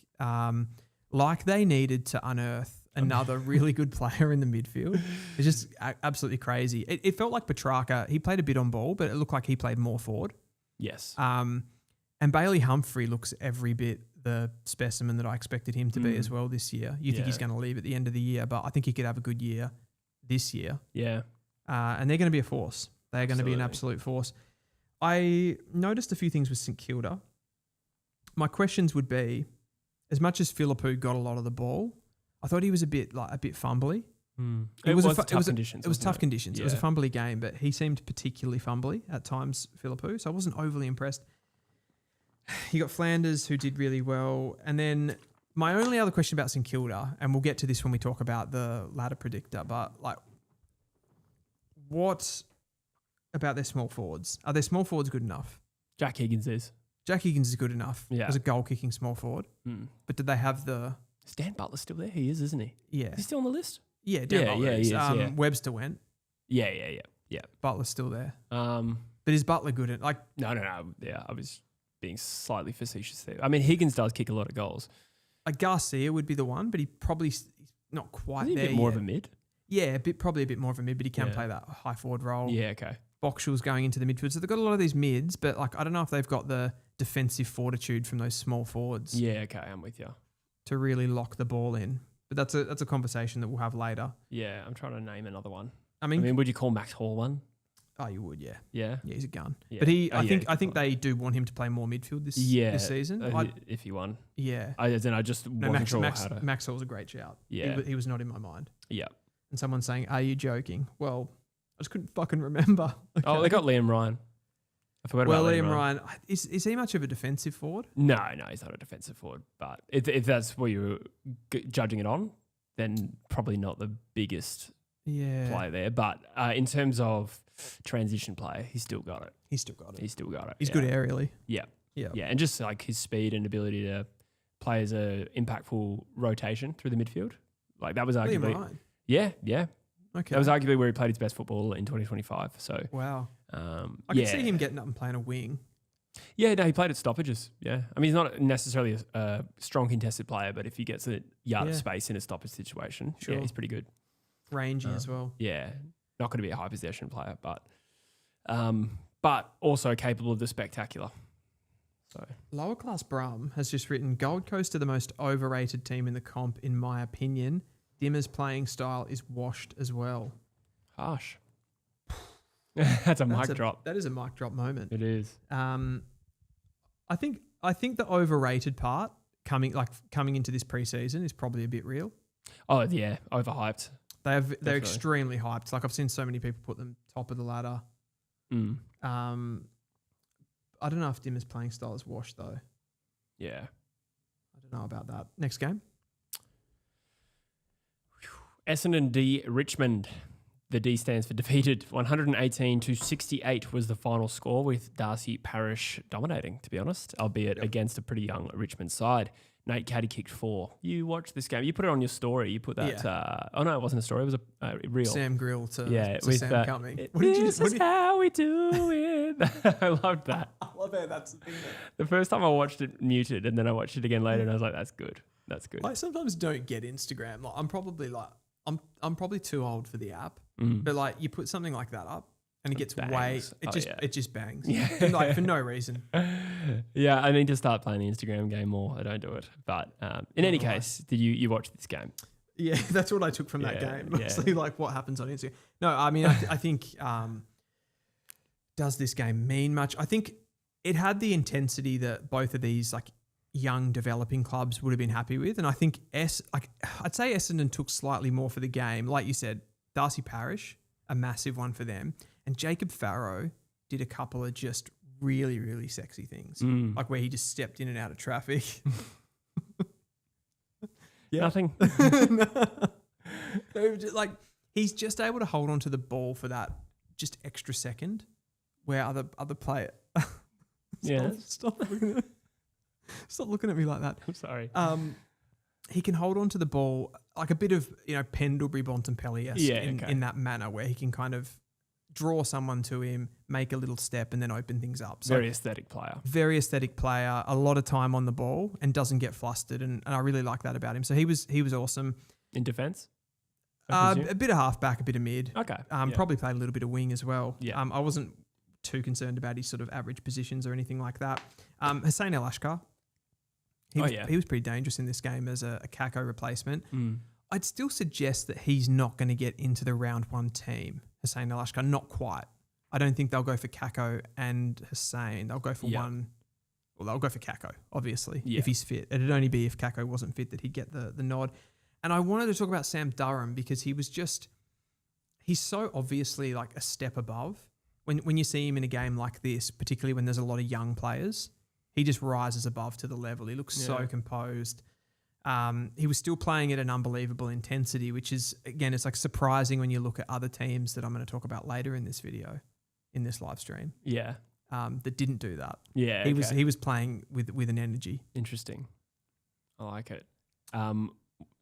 Like they needed to unearth another really good player in the midfield. It's just absolutely crazy. It felt like Petrarca, he played a bit on ball, but it looked like he played more forward. Yes. And Bailey Humphrey looks every bit the specimen that I expected him to be as well this year. You think he's going to leave at the end of the year, but I think he could have a good year this year. Yeah. And they're going to be a force. They're going to be an absolute force. I noticed a few things with St Kilda. My questions would be, as much as Philippou got a lot of the ball, I thought he was a bit fumbly. It was tough conditions. It was tough conditions. Yeah. It was a fumbly game, but he seemed particularly fumbly at times, Philippou. So I wasn't overly impressed. You got Flanders, who did really well. And then my only other question about St Kilda, and we'll get to this when we talk about the ladder predictor, but like, what about their small forwards? Are their small forwards good enough? Jack Higgins is. Jack Higgins is good enough as a goal-kicking small forward. But did they have the... Is Dan Butler still there? He is, isn't he? Yeah. Is he still on the list? Yeah, Dan Butler is. He is. Webster went. Yeah. Butler's still there. But is Butler good at... No. Yeah, I was being slightly facetious there. I mean, Higgins does kick a lot of goals. Garcia would be the one, but he probably he's not quite there. A bit more of a mid? Yeah, probably a bit more of a mid, but he can play that high forward role. Yeah, okay. Boxall's going into the midfield. So they've got a lot of these mids, but I don't know if they've got the defensive fortitude from those small forwards. Yeah, okay, I'm with you. To really lock the ball in. But that's a conversation that we'll have later. Yeah, I'm trying to name another one. I mean, would you call Max Hall one? Oh, you would, yeah. Yeah? Yeah, he's a gun. Yeah. But I think they do want him to play more midfield this season. If he won. Yeah. I just wasn't sure how to... Max Hall's a great shout. Yeah. He was not in my mind. Yeah. And someone's saying, are you joking? Well, I just couldn't fucking remember. Okay. Oh, they got Liam Ryan. I forgot about Liam Ryan. Is he much of a defensive forward? No, he's not a defensive forward. But if that's what you're judging it on, then probably not the biggest play there. But in terms of transition play, he's still got it. He's good aerially. Yeah. And just like his speed and ability to play as a impactful rotation through the midfield. Like that was arguably... Liam Ryan. Yeah. Okay. That was arguably where he played his best football in 2025. So wow. I could see him getting up and playing a wing. Yeah, no, he played at stoppages. Yeah. I mean, he's not necessarily a strong contested player, but if he gets a yard of space in a stoppage situation, he's pretty good. Rangy as well. Yeah. Not going to be a high possession player, but also capable of the spectacular. So Lower Class Brum has just written, Gold Coast are the most overrated team in the comp, in my opinion. Dimmer's playing style is washed as well. Harsh. That's a mic drop. That is a mic drop moment. It is. I think the overrated part coming into this preseason is probably a bit real. Oh yeah, overhyped. They're extremely hyped. Like I've seen so many people put them top of the ladder. I don't know if Dimmer's playing style is washed though. Yeah. I don't know about that. Next game. Essendon D Richmond. The D stands for defeated. 118-68 was the final score, with Darcy Parish dominating, to be honest, albeit against a pretty young Richmond side. Nate Caddy kicked 4. You watched this game. You put it on your story. You put that. Oh no, it wasn't a story. It was a reel. Sam Grill to with Sam Cumming. This is how we do it. I loved that. I love how that's the thing. The first time I watched it muted, and then I watched it again later, and I was like, "That's good. That's good." I sometimes don't get Instagram. Like I'm probably too old for the app, but like you put something like that up and it gets bangs. It just bangs. Yeah. And like for no reason. Yeah, I need to start playing the Instagram game more. I don't do it. But in any case, did you watch this game? Yeah, that's what I took from that game. Mostly like what happens on Instagram. No, I mean, I think, does this game mean much? I think it had the intensity that both of these like young developing clubs would have been happy with. And I think I'd say Essendon took slightly more for the game. Like you said, Darcy Parish, a massive one for them. And Jacob Farrow did a couple of just really, really sexy things. Like where he just stepped in and out of traffic. Nothing. Like he's just able to hold on to the ball for that just extra second where other player. Stop looking at me like that. I'm sorry. He can hold on to the ball like a bit of, Pendlebury Bontempelli-esque in that manner where he can kind of draw someone to him, make a little step, and then open things up. So Very aesthetic player. very aesthetic player, a lot of time on the ball, and doesn't get flustered. And I really like that about him. So he was awesome. In defence? A bit of halfback, a bit of mid. Okay. Probably played a little bit of wing as well. Yeah. I wasn't too concerned about his sort of average positions or anything like that. Hussein El-Ashkar. He was pretty dangerous in this game as a Kako replacement. I'd still suggest that he's not going to get into the round one team, Hussein El-Ashkar, not quite. I don't think they'll go for Kako and Hussein. They'll go for one. Well, they'll go for Kako, obviously, if he's fit. It'd only be if Kako wasn't fit that he'd get the nod. And I wanted to talk about Sam Durham because he's so obviously like a step above. When you see him in a game like this, particularly when there's a lot of young players, he just rises above to the level. He looks so composed. He was still playing at an unbelievable intensity, which is, again, it's like surprising when you look at other teams that I'm going to talk about later in this video, in this live stream. Yeah. That didn't do that. Yeah. He was playing with an energy. Interesting. I like it.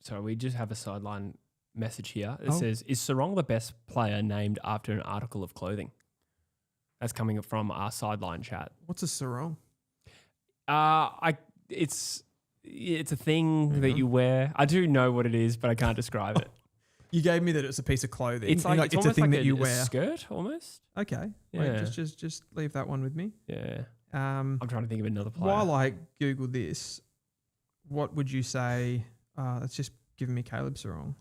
So we just have a sideline message here. It says, "Is Sarong the best player named after an article of clothing?" That's coming from our sideline chat. What's a sarong? It's a thing that you wear. I do know what it is, but I can't describe it. You gave me that it's a piece of clothing. It's like it's a thing that you a wear. Skirt almost. Okay. Yeah. Wait, just leave that one with me. Yeah. I'm trying to think of another player. While I Google this, what would you say? That's just giving me Caleb Sarong.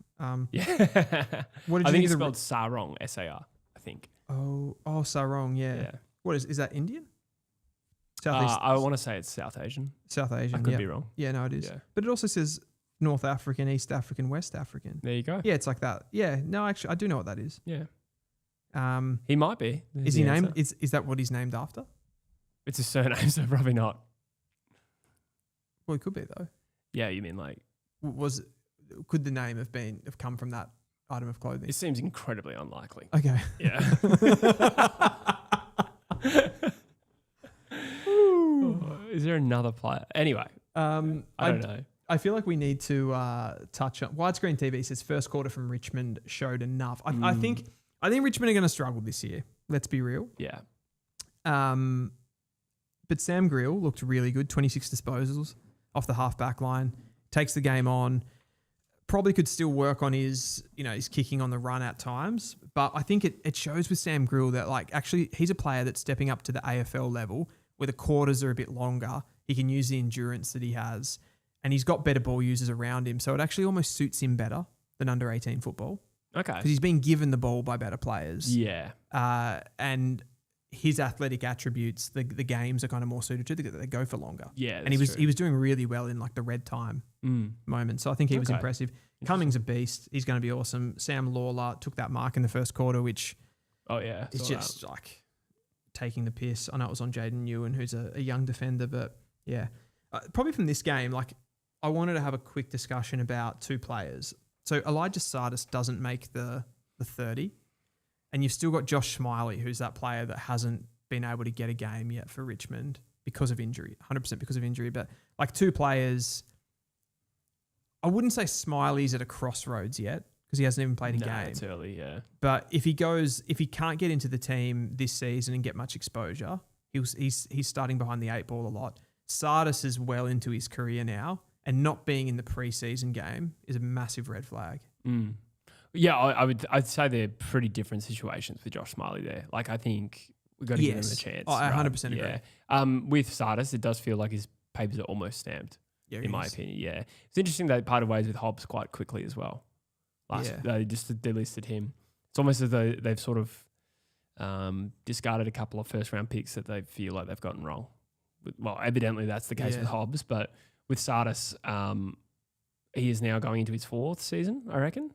Yeah. What did I you think it's of spelled Sarong, S-A-R, I think. Oh, Sarong, yeah. What is that Indian? Southeast. I want to say it's South Asian. South Asian. I could be wrong. Yeah, no, it is. Yeah. But it also says North African, East African, West African. There you go. Yeah, it's like that. Yeah, no, actually, I do know what that is. Yeah. He might be. Is he named? Is that what he's named after? It's his surname, so probably not. Well, it could be though. Yeah, you mean like could the name have come from that item of clothing? it seems incredibly unlikely. Okay. Yeah. Is there another player? Anyway, I don't know. I feel like we need to touch on widescreen TV says first quarter from Richmond showed enough. I think Richmond are going to struggle this year. Let's be real. Yeah. But Sam Grill looked really good. 26 disposals off the half-back line. Takes the game on. Probably could still work on his kicking on the run at times. But I think it shows with Sam Grill that actually he's a player that's stepping up to the AFL level where the quarters are a bit longer. He can use the endurance that he has. And he's got better ball users around him. So it actually almost suits him better than under 18 football. Okay. Because he's been given the ball by better players. Yeah. And his athletic attributes, the games are kind of more suited to. They go for longer. Yeah. And he was doing really well in the red time moment. So I think he was impressive. Cummings a beast. He's going to be awesome. Sam Lawler took that mark in the first quarter, which it's just taking the piss. I know it was on Jaden Ewan, who's a young defender, but yeah. Probably from this game, I wanted to have a quick discussion about two players. So Elijah Sardis doesn't make the 30, and you've still got Josh Smiley, who's that player that hasn't been able to get a game yet for Richmond because of injury, 100% because of injury. But two players, I wouldn't say Smiley's at a crossroads yet because he hasn't even played a game. It's early, yeah. But if he can't get into the team this season and get much exposure, he's starting behind the 8 ball a lot. Sardis is well into his career now, and not being in the preseason game is a massive red flag. Mm. Yeah, I'd say they're pretty different situations with Josh Smiley there. I think we've got to give him a chance. I 100% agree. Yeah. With Sardis, it does feel like his papers are almost stamped, in my opinion. Yeah. It's interesting they parted ways with Hobbs quite quickly as well. They delisted him. It's almost as though they've sort of discarded a couple of first-round picks that they feel like they've gotten wrong. Well, evidently that's the case with Hobbs, but with Sardis, he is now going into his 4th season, I reckon.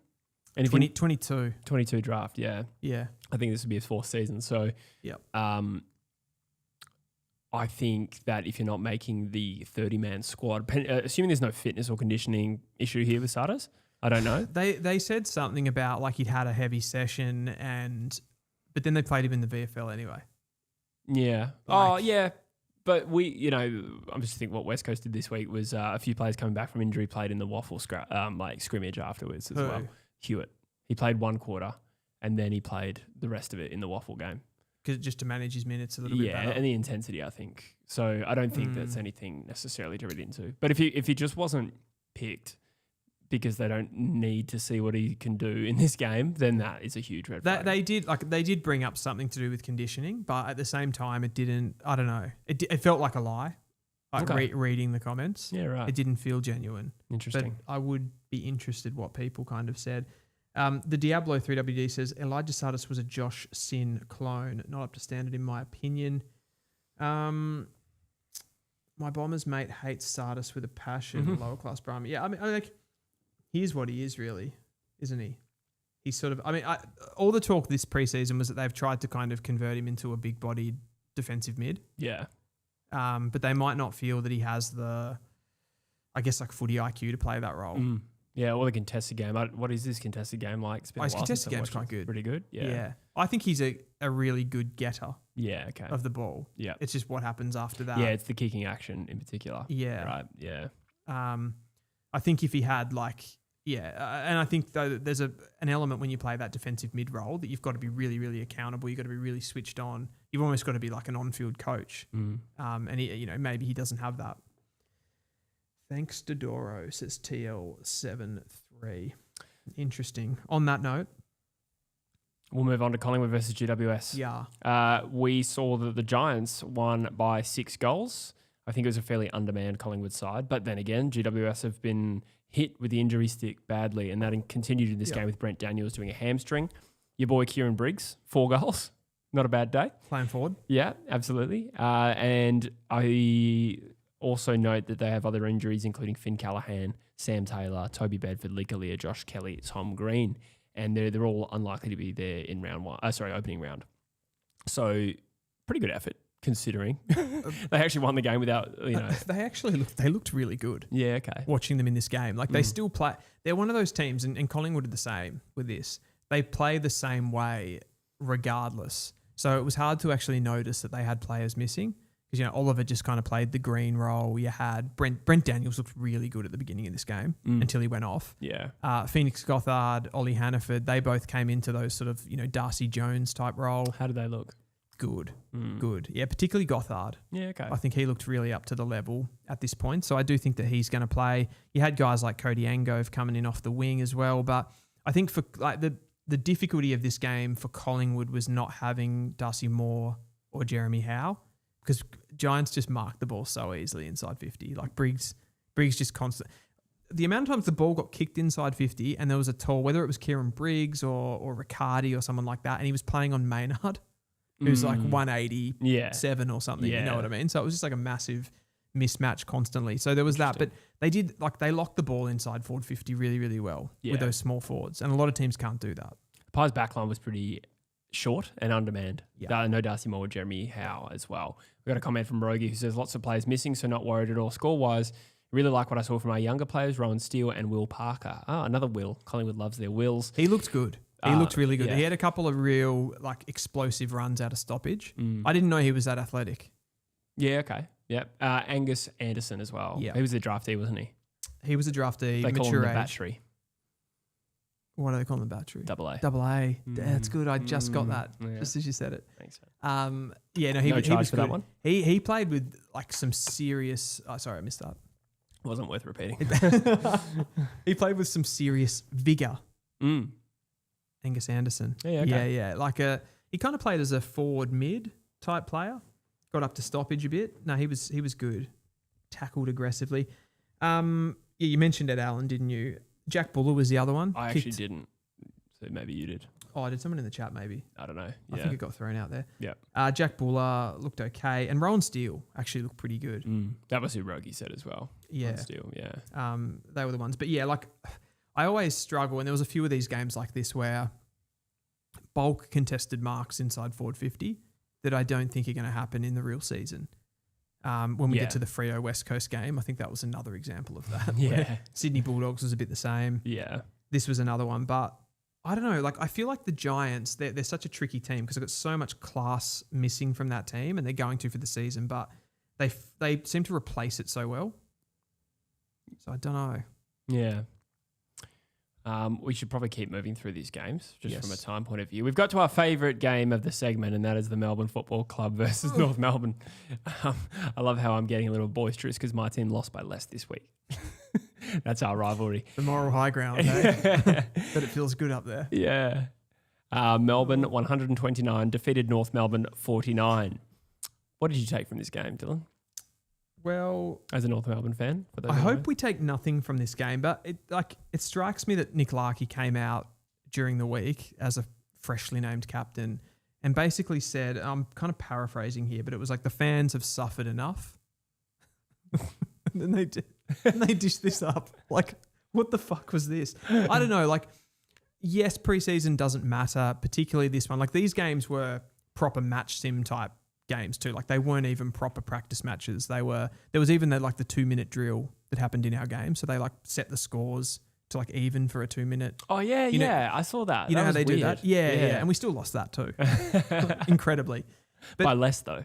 And 22 draft, yeah. Yeah. I think this would be his 4th season. So I think that if you're not making the 30-man squad, assuming there's no fitness or conditioning issue here with Sardis, I don't know. They said something about he'd had a heavy session, but then they played him in the VFL anyway. Yeah. Yeah. But I'm just thinking what West Coast did this week was a few players coming back from injury played in the waffle scrimmage afterwards as well. Hewitt. He played 1 quarter and then he played the rest of it in the Waffle game. Just to manage his minutes a little bit better. Yeah, and the intensity, I think. So I don't think that's anything necessarily to read into. But if he just wasn't picked because they don't need to see what he can do in this game, then that is a huge red flag. They did bring up something to do with conditioning, but at the same time, it didn't. I don't know. It felt like a lie. Like reading the comments, yeah, right. It didn't feel genuine. Interesting. But I would be interested what people kind of said. The Diablo 3WD says Elijah Sardis was a Josh Sin clone, not up to standard in my opinion. My Bombers mate hates Sardis with a passion. Lower class Brahma. Yeah, I mean, like, here's what he is really, isn't he? He's sort of. I mean, all the talk this preseason was that they've tried to kind of convert him into a big-bodied defensive mid. Yeah. But they might not feel that he has the, I guess, like footy IQ to play that role. Yeah, or the contested game. What is this contested game like? It's been his contested game's quite good. Pretty good. Yeah. I think he's a really good getter. Yeah. Okay. Of the ball. Yeah. It's just what happens after that. Yeah, it's the kicking action in particular. Yeah. Right. Yeah. I think if he had and I think though there's an element when you play that defensive mid role that you've got to be really, really accountable. You've got to be really switched on. You've almost got to be like an on-field coach. And he, maybe he doesn't have that. Thanks to Doro, says TL73. Interesting. On that note, we'll move on to Collingwood versus GWS. Yeah. We saw that the Giants won by 6 goals. I think it was a fairly undermanned Collingwood side. But then again, GWS have been hit with the injury stick badly, and that continued in this game with Brent Daniels doing a hamstring. Your boy Kieran Briggs, 4 goals. Not a bad day. Playing forward. Yeah, absolutely. And I also note that they have other injuries, including Finn Callahan, Sam Taylor, Toby Bedford, Lee Kalia, Josh Kelly, Tom Green, and they're all unlikely to be there in opening round. So pretty good effort considering they actually won the game without they looked really good. Yeah, okay. Watching them in this game, like they still play. They're one of those teams, and Collingwood are the same with this. They play the same way regardless. So it was hard to actually notice that they had players missing. Because, Oliver just kind of played the green role. You had Brent Daniels looked really good at the beginning of this game until he went off. Yeah. Phoenix Gothard, Ollie Hannaford, they both came into those sort of, Darcy Jones type role. How did they look? Good. Good. Yeah, particularly Gothard. Yeah, okay. I think he looked really up to the level at this point. So I do think that he's going to play. You had guys like Cody Angove coming in off the wing as well. But I think for like the difficulty of this game for Collingwood was not having Darcy Moore or Jeremy Howe. Because Giants just mark the ball so easily inside 50. Like Briggs just constant. The amount of times the ball got kicked inside 50 and there was a tall, whether it was Kieran Briggs or Riccardi or someone like that, and he was playing on Maynard, who's like 187 or something. Yeah. You know what I mean? So it was just like a massive mismatch constantly. So there was that. But they locked the ball inside forward 50 really, really well with those small forwards. And a lot of teams can't do that. Pies' backline was pretty short and undermanned. Yeah. No Darcy Moore, Jeremy Howe as well. We got a comment from Rogie who says lots of players missing, so not worried at all. Score-wise, really like what I saw from our younger players, Rowan Steele and Will Parker. Another Will. Collingwood loves their Wills. He looked good. He looked really good. Yeah. He had a couple of real explosive runs out of stoppage. I didn't know he was that athletic. Yeah, okay. Yeah. Angus Anderson as well. Yeah. He was a draftee, wasn't he? He was a draftee, They call him mature the age. battery. What do they call him, the battery? Double A. Double A. That's good. I just got that just as you said it. Thanks. He No charge was for good. that one? He played with some serious. Oh, sorry, I missed that. Wasn't worth repeating. He played with some serious vigor. Angus Anderson. Yeah, okay. Yeah. He kind of played as a forward mid type player. Got up to stoppage a bit. No, he was good. Tackled aggressively. You mentioned Ed Allen, didn't you? Jack Buller was the other one. I actually didn't. So maybe you did. Oh, did someone in the chat maybe? I don't know. I think it got thrown out there. Yeah. Jack Buller looked okay. And Rowan Steele actually looked pretty good. That was who Rogie said as well. Yeah. Rowan Steele, yeah. They were the ones. But yeah, I always struggle, and there was a few of these games like this where bulk contested marks inside forward 50 that I don't think are going to happen in the real season. When we get to the Freo West Coast game, I think that was another example of that. Yeah. Sydney Bulldogs was a bit the same. Yeah. This was another one, but I don't know. I feel like the Giants, they're such a tricky team because they've got so much class missing from that team, and they're going to for the season, but they seem to replace it so well. So I don't know. Yeah. We should probably keep moving through these games just Yes. from a time point of view. We've got to our favourite game of the segment, and that is the Melbourne Football Club versus North Melbourne. I love how I'm getting a little boisterous because my team lost by less this week. That's our rivalry. The moral high ground, eh? But it feels good up there. Yeah. Melbourne 129 defeated North Melbourne 49. What did you take from this game, Dylan? Well, As a North Melbourne fan? For those I who hope know? we take nothing from this game, but it strikes me that Nick Larkey came out during the week as a freshly named captain and basically said, I'm kind of paraphrasing here, but it was like the fans have suffered enough. And then they did, and they dished this up. Like, what the fuck was this? I don't know. Like, yes, preseason doesn't matter, particularly this one. Like, these games were proper match sim type games too. Like, they weren't even proper practice matches. There was even the 2-minute drill that happened in our game. So they set the scores to even for a 2-minute. Oh, yeah, You know- I saw that. You That know how was they do weird. that? Yeah. And we still lost that too. Incredibly. But- by less, though.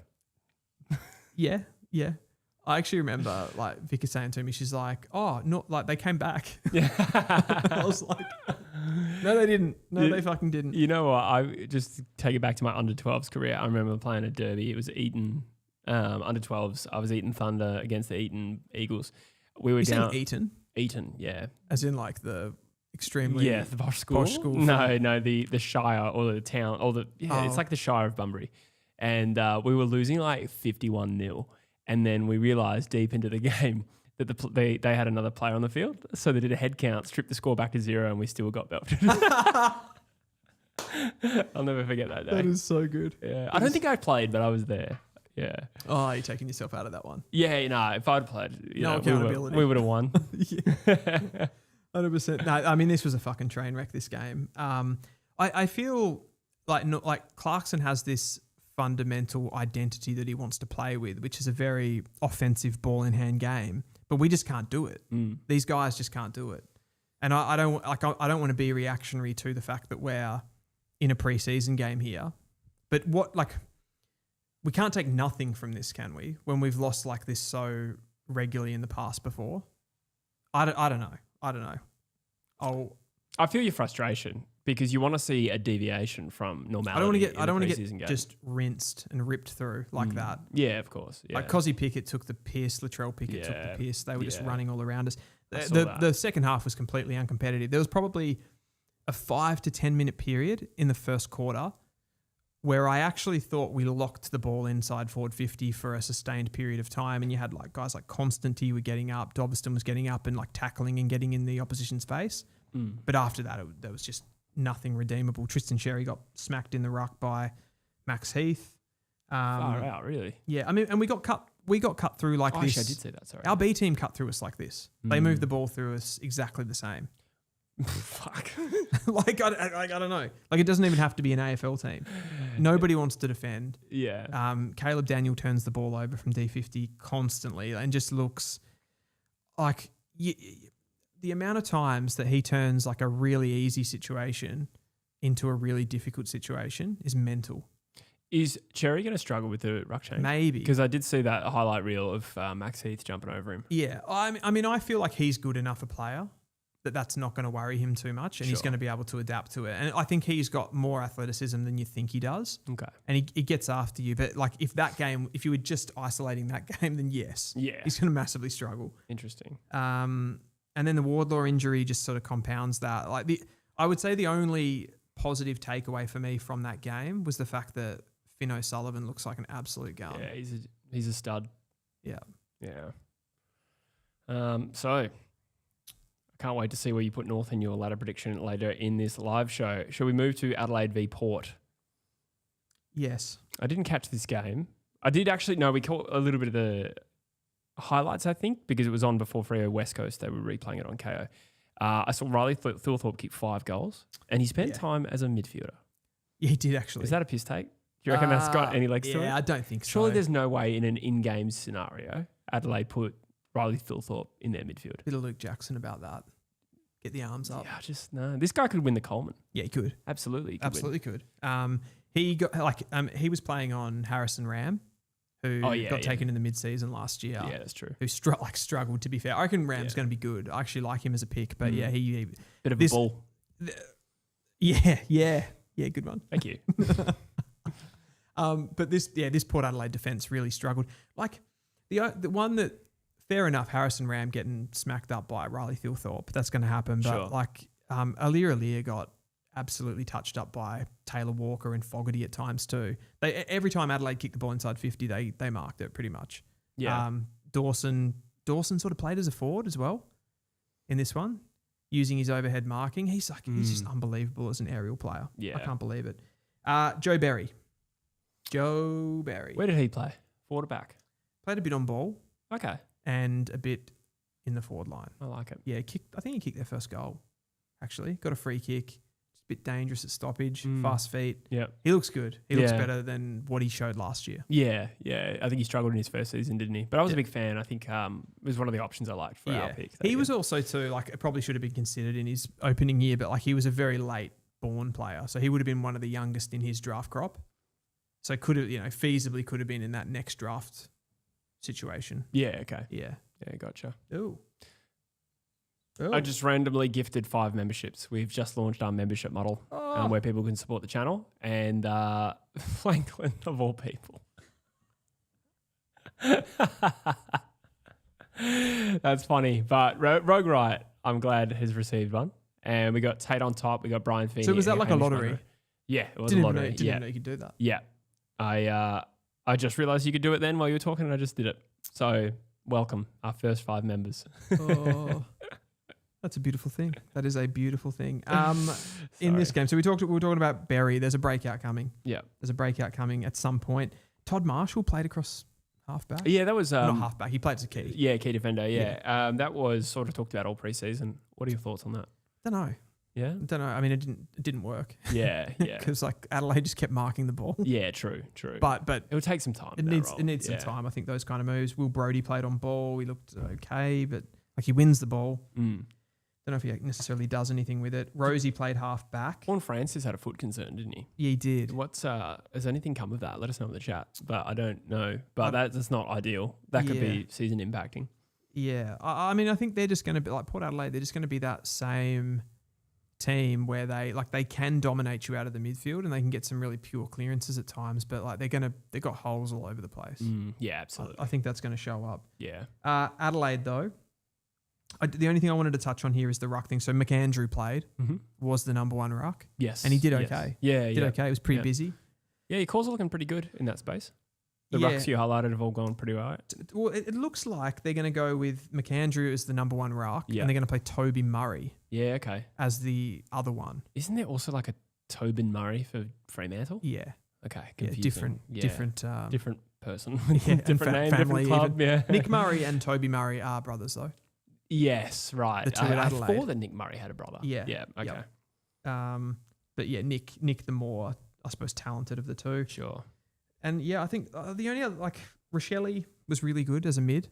Yeah. I actually remember Vicky saying to me, she's like, oh, not they came back. Yeah. I was like, no, they didn't. No, Yeah. they fucking didn't. You know what? I just take it back to my under 12s career. I remember playing a derby. It was Eton under 12s. I was Eton Thunder against the Eton Eagles. We were You down saying Eton? Eton, yeah, As in the extremely. yeah, the posh school. posh school No, the Shire or the town or it's Oh. like the Shire of Bunbury, and we were losing 51-0, and then we realised deep into the game that they had another player on the field, so they did a head count, stripped the score back to 0, and we still got belted. I'll never forget that day. That is so good. Yeah, I don't think I played, but I was there. Yeah, Oh, you're taking yourself out of that one. yeah. If I'd played, No accountability. we would have won. Yeah. 100%. No, I mean, this was a fucking train wreck, this game. I feel like Clarkson has this fundamental identity that he wants to play with, which is a very offensive ball in hand game, but we just can't do it. These guys just can't do it. And I don't want to be reactionary to the fact that we're in a preseason game here, but we can't take nothing from this, can we? When we've lost like this so regularly in the past before. I don't know. I feel your frustration because you want to see a deviation from normality. I don't want to preseason get game. just rinsed and ripped through like that. Yeah, of course. Yeah. Like Cozzy Pickett took the piss, Latrell Pickett took Yeah, the piss. They were just yeah. running all around us. I saw that. The second half was completely uncompetitive. There was probably a 5 to 10 minute period in the first quarter where I actually thought we locked the ball inside forward 50 for a sustained period of time, and you had guys like Constantine were getting up, Dobston was getting up and tackling and getting in the opposition's face. But after that, there was just nothing redeemable. Tristan Sherry got smacked in the ruck by Max Heath. Far out, really. Yeah, I mean, and we got cut through like Oh, this. actually, I did see that. Sorry. Our B team cut through us like this. They moved the ball through us exactly the same. Fuck. I don't know. It doesn't even have to be an AFL team. Nobody wants to defend. Yeah. Caleb Daniel turns the ball over from D50 constantly and just looks like the amount of times that he turns a really easy situation into a really difficult situation is mental. Is Cherry going to struggle with the ruck change? Maybe. Because I did see that highlight reel of Max Heath jumping over him. Yeah. I mean, I feel like he's good enough a player that that's not going to worry him too much and he's Sure. going to be able to adapt to it. And I think he's got more athleticism than you think he does. Okay. And he gets after you. But if you were just isolating that game, then yes. Yeah. He's going to massively struggle. Interesting. And then the Wardlaw injury just sort of compounds that. I would say the only positive takeaway for me from that game was the fact that Finn O'Sullivan looks like an absolute gun. Yeah, he's a stud. Yeah. Yeah. So I can't wait to see where you put North in your ladder prediction later in this live show. Shall we move to Adelaide v Port? Yes. I didn't catch this game. I did actually. No, we caught a little bit of the highlights, I think, because it was on before Freo West Coast. They were replaying it on KO. I saw Riley Thorthorpe kick 5 goals, and he spent time as a midfielder. Yeah, he did actually. Is that a piss take? Do you reckon that's got any legs to it? Yeah, I don't think so. Surely there's no way in an in-game scenario Adelaide put Riley Thorthorpe in their midfield. Bit of Luke Jackson about that. Get the arms up. Yeah, just no. This guy could win the Coleman. Yeah, he could. Absolutely. He could Absolutely could. He got he was playing on Harrison Ram, who got taken in the mid-season last year. Yeah, that's true. Who struggled, to be fair. I reckon Ram's going to be good. I actually like him as a pick, but he bit of a bull. Yeah, good one. Thank you. But this Port Adelaide defence really struggled. Like the one that, fair enough, Harrison Ram getting smacked up by Riley Thilthorpe. That's going to happen. But Sure. Alir got absolutely touched up by Taylor Walker and Fogarty at times too. Every time Adelaide kicked the ball inside 50, they marked it pretty much. Yeah. Dawson sort of played as a forward as well in this one, using his overhead marking. He's just unbelievable as an aerial player. Yeah. I can't believe it. Joe Berry. Where did he play? Forward or back? Played a bit on ball Okay. and a bit in the forward line. I like it. Yeah, I think he kicked their first goal, actually. Got a free kick. Just a bit dangerous at stoppage, fast feet. Yeah. He looks good. He looks better than what he showed last year. Yeah. I think he struggled in his first season, didn't he? But I was a big fan. I think it was one of the options I liked for our pick. He was also too, like, it probably should have been considered in his opening year, but like he was a very late born player. So he would have been one of the youngest in his draft crop. So feasibly could have been in that next draft situation. Yeah, okay. Yeah. Yeah, gotcha. Ooh. I just randomly gifted 5 memberships. We've just launched our membership model where people can support the channel. And Franklin, of all people. That's funny. But Rogue Riot, I'm glad, has received one. And we got Tate on top. We got Brian Feeney. So was that like a lottery? Yeah, it was a lottery. Didn't even know you could do that. Yeah. I just realised you could do it then while you were talking, and I just did it. So welcome, our first 5 members. Oh, that's a beautiful thing. That is a beautiful thing. In this game, so we were talking about Berry. There's a breakout coming. Yeah. There's a breakout coming at some point. Todd Marshall played across halfback. Yeah, that was not halfback. He played as a key. Yeah, key defender. Yeah. That was sort of talked about all preseason. What are your thoughts on that? Don't know. Yeah. Don't know. I mean, it didn't work. Yeah. Because like Adelaide just kept marking the ball. Yeah, true. But it would take some time. It needs some time. I think those kind of moves. Will Brodie played on ball. He looked okay, but like he wins the ball. Don't know if he necessarily does anything with it. Rosie played half back. Juan Francis had a foot concern, didn't he? Yeah, he did. Has anything come of that? Let us know in the chat. But I don't know. But that's not ideal. That could be season impacting. Yeah. I mean, I think they're just going to be like Port Adelaide. They're just going to be that same team where they can dominate you out of the midfield and they can get some really pure clearances at times, but like they've got holes all over the place. Yeah, absolutely. I think that's going to show up. Yeah. Adelaide though, the only thing I wanted to touch on here is the ruck thing. So McAndrew played, was the number 1 ruck. Yes. And he did okay. Yeah. Did okay. It was pretty busy. Yeah, your calls are looking pretty good in that space. The rucks you highlighted have all gone pretty right. Well, it looks like they're going to go with McAndrew as the number 1 ruck, and they're going to play Toby Murray. Yeah, okay. As the other one. Isn't there also like a Tobin Murray for Fremantle? Yeah. Okay, confusing. Different person. Yeah, different name, family, different club. Yeah. Nick Murray and Toby Murray are brothers though. Yes, right. The two at Adelaide. I thought that Nick Murray had a brother. Yeah. Yeah, okay. Yep. But yeah, Nick the more, I suppose, talented of the two. Sure. And yeah, I think the only other, like, Rochelle was really good as a mid.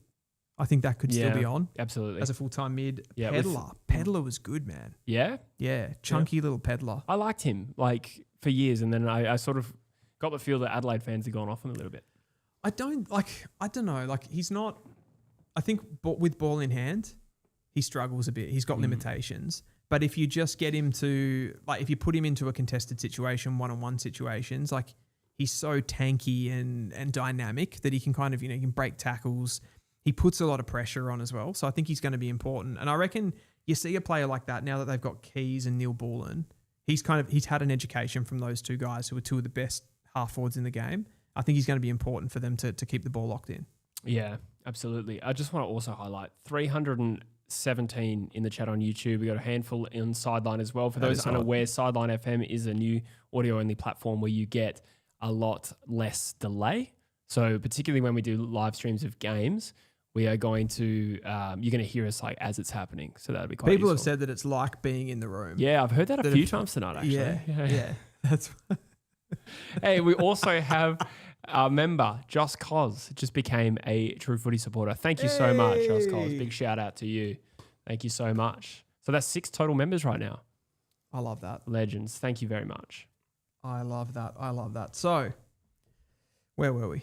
I think that could still be on. Absolutely. As a full-time mid. Yeah, Pedler was good, man. Yeah? Yeah. Chunky little Pedler. I liked him, like, for years, and then I sort of got the feel that Adelaide fans had gone off him a little bit. I don't know. Like, he's not... I think with ball in hand, he struggles a bit. He's got limitations. But if you just get him to... Like, if you put him into a contested situation, one-on-one situations, like... He's so tanky and dynamic that he can kind of, he can break tackles. He puts a lot of pressure on as well. So I think he's going to be important. And I reckon you see a player like that now that they've got Keys and Neil Bullen. He's had an education from those two guys who are two of the best half forwards in the game. I think he's going to be important for them to keep the ball locked in. Yeah, absolutely. I just want to also highlight 317 in the chat on YouTube. We got a handful in Sideline as well. For those unaware, Sideline FM is a new audio-only platform where you get a lot less delay. So particularly when we do live streams of games, we are going to, you're going to hear us like as it's happening. So that'll be quite People useful. have said that it's like being in the room. Yeah, I've heard that a few times tonight actually. Yeah. That's. Hey, we also have our member, Josh Cos, just became a True Footy supporter. Thank you so much, Josh Cos. Big shout out to you. Thank you so much. So that's 6 total members right now. I love that. Legends. Thank you very much. I love that. So, where were we?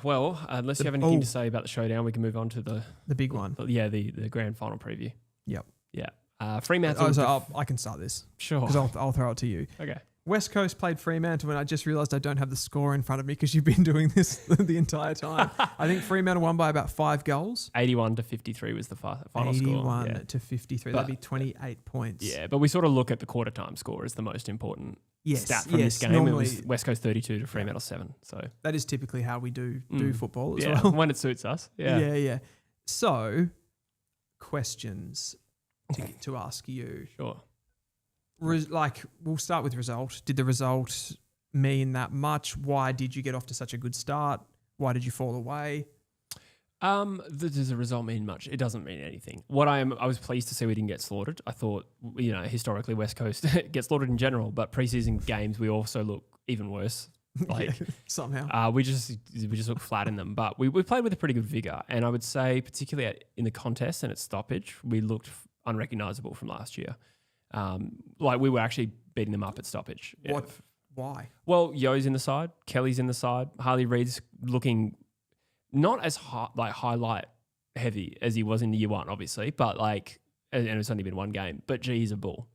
Well, unless you have anything to say about the showdown, we can move on to the big one. The grand final preview. Yep. Yeah. Fremantle. I can start this. Sure. Because I'll throw it to you. Okay. West Coast played Fremantle, and I just realised I don't have the score in front of me because you've been doing this the entire time. I think Fremantle won by about 5 goals. 81-53 was the final score. 81 to 53. That'd be 28 points. Yeah, but we sort of look at the quarter time score as the most important stat from this game. Normally, it was West Coast 32 to Fremantle 7. So that is typically how we do football as well. When it suits us. Yeah. So, questions to ask you. Sure. We'll start with result. Did the result mean that much? Why did you get off to such a good start? Why did you fall away? Does the result mean much? It doesn't mean anything. I was pleased to see we didn't get slaughtered. I thought, historically West Coast gets slaughtered in general, but preseason games we also look even worse. Somehow. We just look flat in them. But we played with a pretty good vigor, and I would say particularly in the contest and at stoppage, we looked unrecognisable from last year. We were actually beating them up at stoppage. What? Why? Well, Yo's in the side, Kelly's in the side, Harley Reid's looking not as highlight heavy as he was in the year one, obviously, but and it's only been one game. But gee, he's a bull.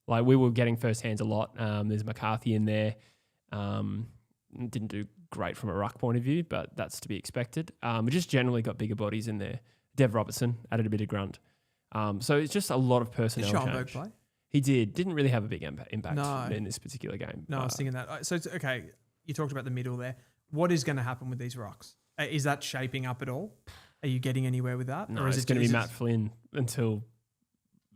We were getting first hands a lot. There's McCarthy in there. Didn't do great from a ruck point of view, but that's to be expected. We just generally got bigger bodies in there. Dev Robertson added a bit of grunt. So it's just a lot of personnel change. Did Schoenberg play? He didn't really have a big impact in this particular game. No, I was thinking that. So, okay, you talked about the middle there. What is going to happen with these rucks? Is that shaping up at all? Are you getting anywhere with that? No, it's going to be Matt Flynn until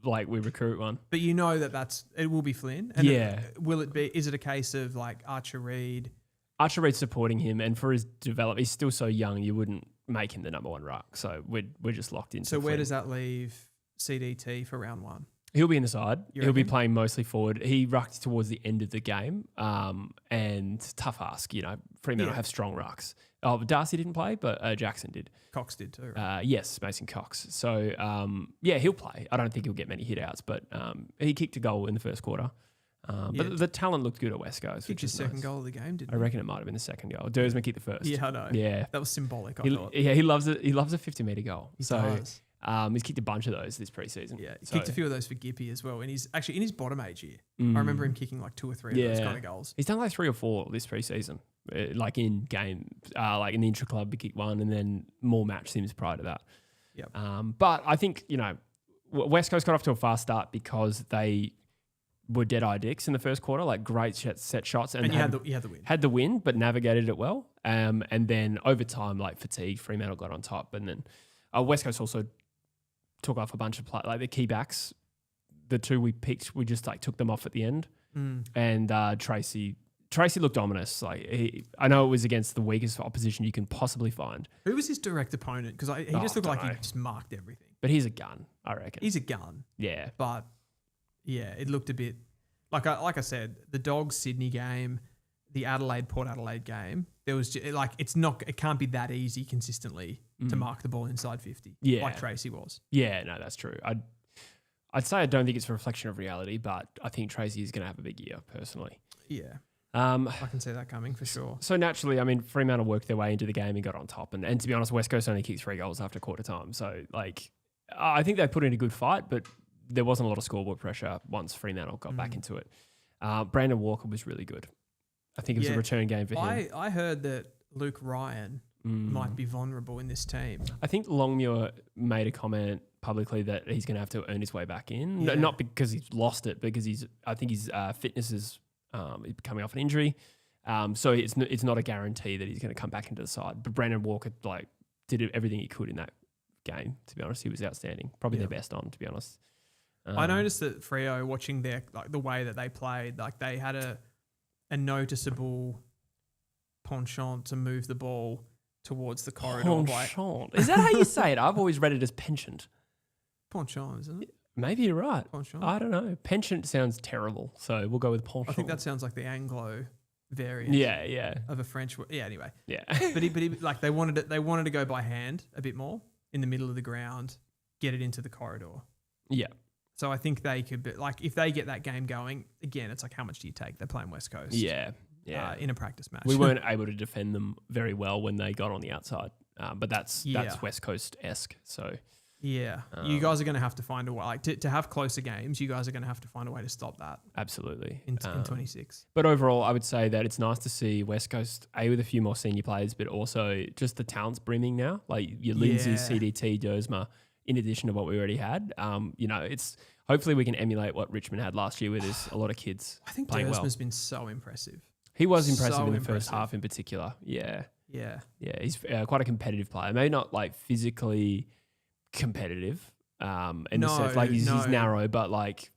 we recruit one. But you know it will be Flynn? And is it a case of Archer Reid? Archer Reid's supporting him, and for his development, he's still so young, you wouldn't make him the number one ruck. So we're just locked into So where Flynn. does that leave CDT for round one? He'll be in the side. He'll be reckon? playing mostly forward. He rucked towards the end of the game, and tough ask. Fremantle have strong rucks. Oh, Darcy didn't play, but Jackson did. Cox did too, right? Yes, Mason Cox. So, he'll play. I don't think he'll get many hit outs, but he kicked a goal in the first quarter. But the talent looked good at West Coast. Kicked his second goal of the game, didn't I reckon it might have been the second goal. Dersman kicked the first. Yeah, I know. Yeah. That was symbolic, I thought. Yeah, he loves it. He loves a 50-metre goal. He does. He's kicked a bunch of those this preseason. Yeah, he kicked a few of those for Gippy as well. And he's actually in his bottom age year. I remember him kicking 2 or 3 of those kind of goals. He's done 3 or 4 this preseason, in game, in the intra-club, he kicked 1 and then more match sims prior to that. Yep. But I think, West Coast got off to a fast start because they were dead-eye dicks in the first quarter, great set shots. And you had the win. Had the win, but navigated it well. And then over time, fatigue, Fremantle got on top. And then West Coast also took off a bunch of the key backs. The 2 we picked, we just took them off at the end. And Tracy looked ominous. I know it was against the weakest opposition you can possibly find. Who was his direct opponent? Because he just looked like he just marked everything. But he's a gun, I reckon. He's a gun. Yeah. But yeah, it looked a bit like I said, the Dogs Sydney game, the Port Adelaide game. There was it can't be that easy consistently to mark the ball inside 50. Yeah. Like Tracy was. Yeah, no, that's true. I'd say I don't think it's a reflection of reality, but I think Tracy is going to have a big year personally. Yeah. I can see that coming for sure. So naturally, Fremantle worked their way into the game and got on top. And to be honest, West Coast only kicked 3 goals after quarter time. So I think they put in a good fight, but there wasn't a lot of scoreboard pressure once Fremantle got back into it. Brandon Walker was really good. I think it was a return game for him. I heard that Luke Ryan might be vulnerable in this team. I think Longmuir made a comment publicly that he's going to have to earn his way back in. Yeah. Not because he's lost it, because I think his fitness is coming off an injury. So it's not a guarantee that he's going to come back into the side. But Brandon Walker did everything he could in that game. To be honest, he was outstanding. Probably their best on, to be honest. I noticed that Freo, watching their the way that they played, they had a noticeable penchant to move the ball towards the corridor. Penchant. Is that how you say it? I've always read it as penchant. Penchant, isn't it? Maybe you're right. Penchant. I don't know. Penchant sounds terrible, so we'll go with penchant. I think that sounds like the Anglo variant. Yeah. Of a French word. Yeah. Anyway. Yeah. but they wanted to go by hand a bit more in the middle of the ground, get it into the corridor. Yeah. So I think they could be if they get that game going again. It's how much do you take? They're playing West Coast. Yeah. in a practice match. We weren't able to defend them very well when they got on the outside, but that's West Coast-esque. So yeah, you guys are going to have to find a way. Like to have closer games, you guys are going to have to find a way to stop that. Absolutely. In 26. But overall, I would say that it's nice to see West Coast, with a few more senior players, but also just the talent's brimming now. Like your Lindsay, CDT, Dersma, in addition to what we already had. It's hopefully we can emulate what Richmond had last year, where there's a lot of kids I think playing Dersma's well. been so impressive. He was impressive in the first half in particular. Yeah. Yeah. Yeah, he's quite a competitive player. Maybe not like physically competitive in the sense, like he's narrow, but like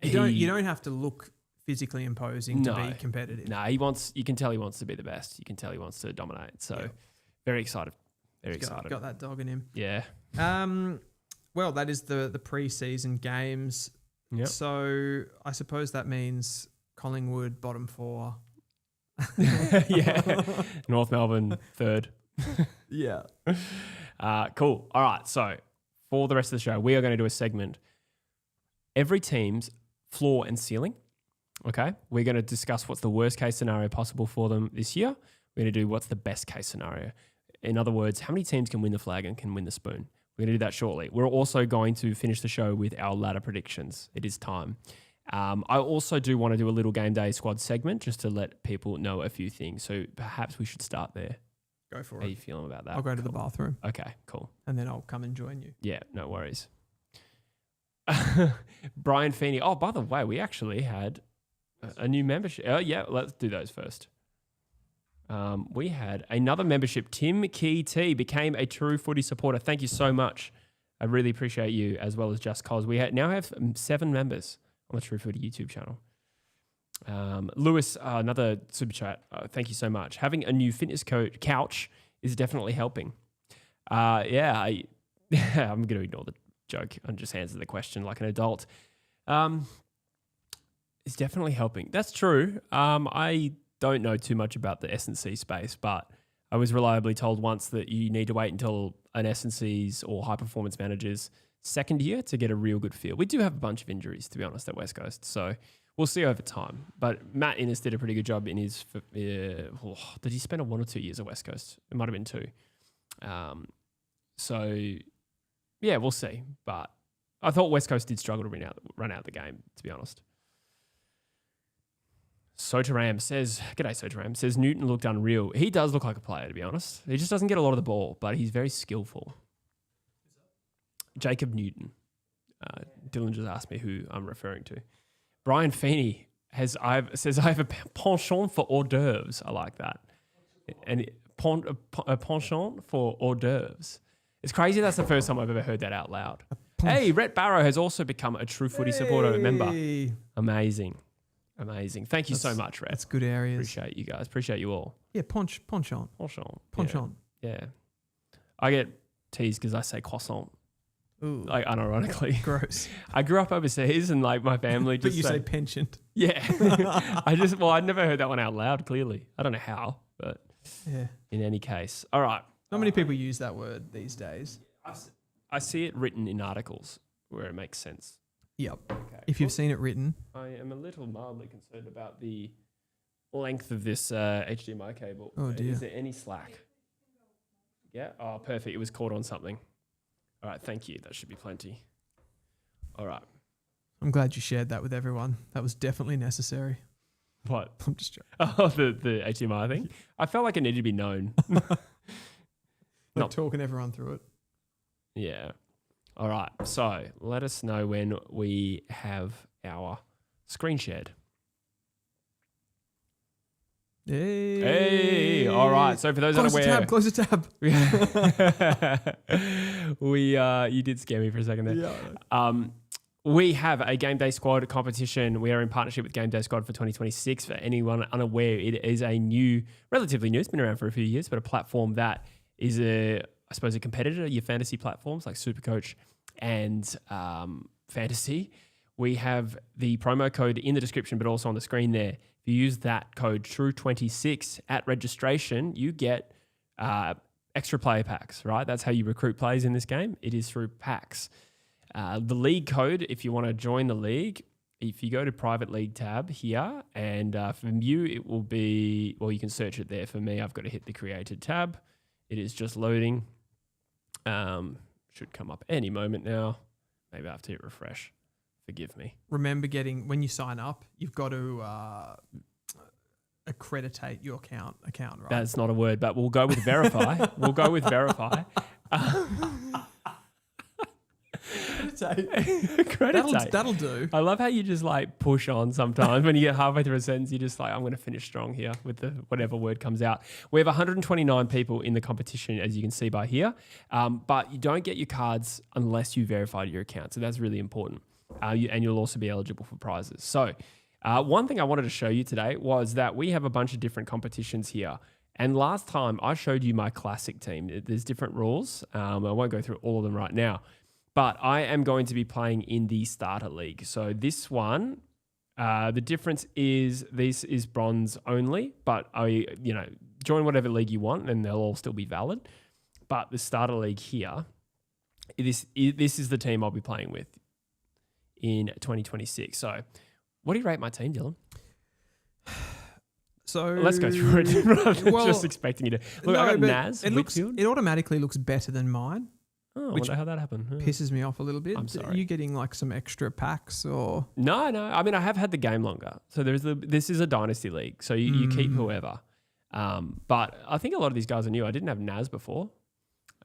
you don't have to look physically imposing to be competitive. No, you can tell he wants to be the best. You can tell he wants to dominate. So very excited. Very excited. Got that dog in him. Yeah. Well, that is the pre-season games. Yep. So I suppose that means Collingwood bottom 4. Yeah. North Melbourne third. Yeah. Cool. All right. So for the rest of the show, we are going to do a segment. Every team's floor and ceiling. Okay. We're going to discuss what's the worst case scenario possible for them this year. We're going to do what's the best case scenario. In other words, how many teams can win the flag and can win the spoon? We're going to do that shortly. We're also going to finish the show with our ladder predictions. It is time. I also do want to do a little game day squad segment just to let people know a few things. So perhaps we should start there. Go for it. How are you feeling about that? I'll go to the bathroom. Okay, cool. And then I'll come and join you. Yeah, no worries. Brian Feeney. Oh, by the way, we actually had a new membership. Yeah, let's do those first. We had another membership. Tim Key T became a true footy supporter. Thank you so much. I really appreciate you, as well as Just Cause. We now have 7 members on the True Footy YouTube channel. Lewis, another super chat. Thank you so much. Having a new fitness couch is definitely helping. I'm going to ignore the joke and just answer the question like an adult. It's definitely helping. That's true. I don't know too much about the S&C space, but I was reliably told once that you need to wait until an S&C's or high performance manager's second year to get a real good feel. We do have a bunch of injuries, to be honest, at West Coast, so we'll see over time. But Matt Innes did a pretty good job in his. Did he spend 1 or 2 years at West Coast? It might have been 2. We'll see. But I thought West Coast did struggle to run out the game, to be honest. Sotaram says, g'day Sotaram, says Newton looked unreal. He does look like a player, to be honest. He just doesn't get a lot of the ball, but he's very skillful. Jacob Newton. Dylan just asked me who I'm referring to. Brian Feeney says, I have a penchant for hors d'oeuvres. I like that. And a penchant for hors d'oeuvres. It's crazy that's the first time I've ever heard that out loud. Hey, Rhett Barrow has also become a true footy supporter member. Amazing. Thank you so much, Rhett. That's good areas. Appreciate you guys. Appreciate you all. Yeah, penchant. Yeah. I get teased because I say croissant. Ooh. Like unironically. Gross. I grew up overseas and like my family just but you say penchant. Yeah. I'd never heard that one out loud, clearly. I don't know how, but yeah. In any case. All right. Not many people use that word these days. I see it written in articles where it makes sense. Yep. Okay. If you've seen it written. I am a little mildly concerned about the length of this HDMI cable. Oh dear. Is there any slack? Yeah? Oh, perfect. It was caught on something. All right. Thank you. That should be plenty. All right. I'm glad you shared that with everyone. That was definitely necessary. What? I'm just joking. Oh, the HDMI thing? I felt like it needed to be known. Not talking everyone through it. Yeah. All right. So let us know when we have our screen shared. Hey. All right. So for those unaware, close the tab. You did scare me for a second there. Yeah. We have a Game Day Squad competition. We are in partnership with Game Day Squad for 2026. For anyone unaware, it is a relatively new, it's been around for a few years, but a platform that is a competitor to your fantasy platforms like Supercoach and Fantasy. We have the promo code in the description, but also on the screen there. If you use that code TRUE26 at registration, you get extra player packs, right? That's how you recruit players in this game. It is through packs. The league code, if you want to join the league, if you go to private league tab here, and for you, it will be, well, you can search it there. For me, I've got to hit the created tab. It is just loading. Should come up any moment now. Maybe I have to hit refresh. Forgive me. Remember when you sign up, you've got to accreditate your account, right? That's not a word, but we'll go with verify. We'll go with verify. Accreditate. That'll do. I love how you just like push on sometimes. When you get halfway through a sentence, you're just like, I'm going to finish strong here with the whatever word comes out. We have 129 people in the competition, as you can see by here. But you don't get your cards unless you verified your account. So that's really important. And you'll also be eligible for prizes. So one thing I wanted to show you today was that we have a bunch of different competitions here. And last time I showed you my classic team. There's different rules. I won't go through all of them right now. But I am going to be playing in the starter league. So this one, the difference is this is bronze only, but join whatever league you want and they'll all still be valid. But the starter league here, this is the team I'll be playing with in 2026. So what do you rate my team, Dylan? So let's go through it rather than just expecting you to. Look, I got Naz. It automatically looks better than mine. Oh, which wonder how that happened. pisses me off a little bit. I'm sorry. Are you getting like some extra packs or? No. I mean, I have had the game longer. So this is a dynasty league. So you keep whoever. But I think a lot of these guys are new. I didn't have Naz before.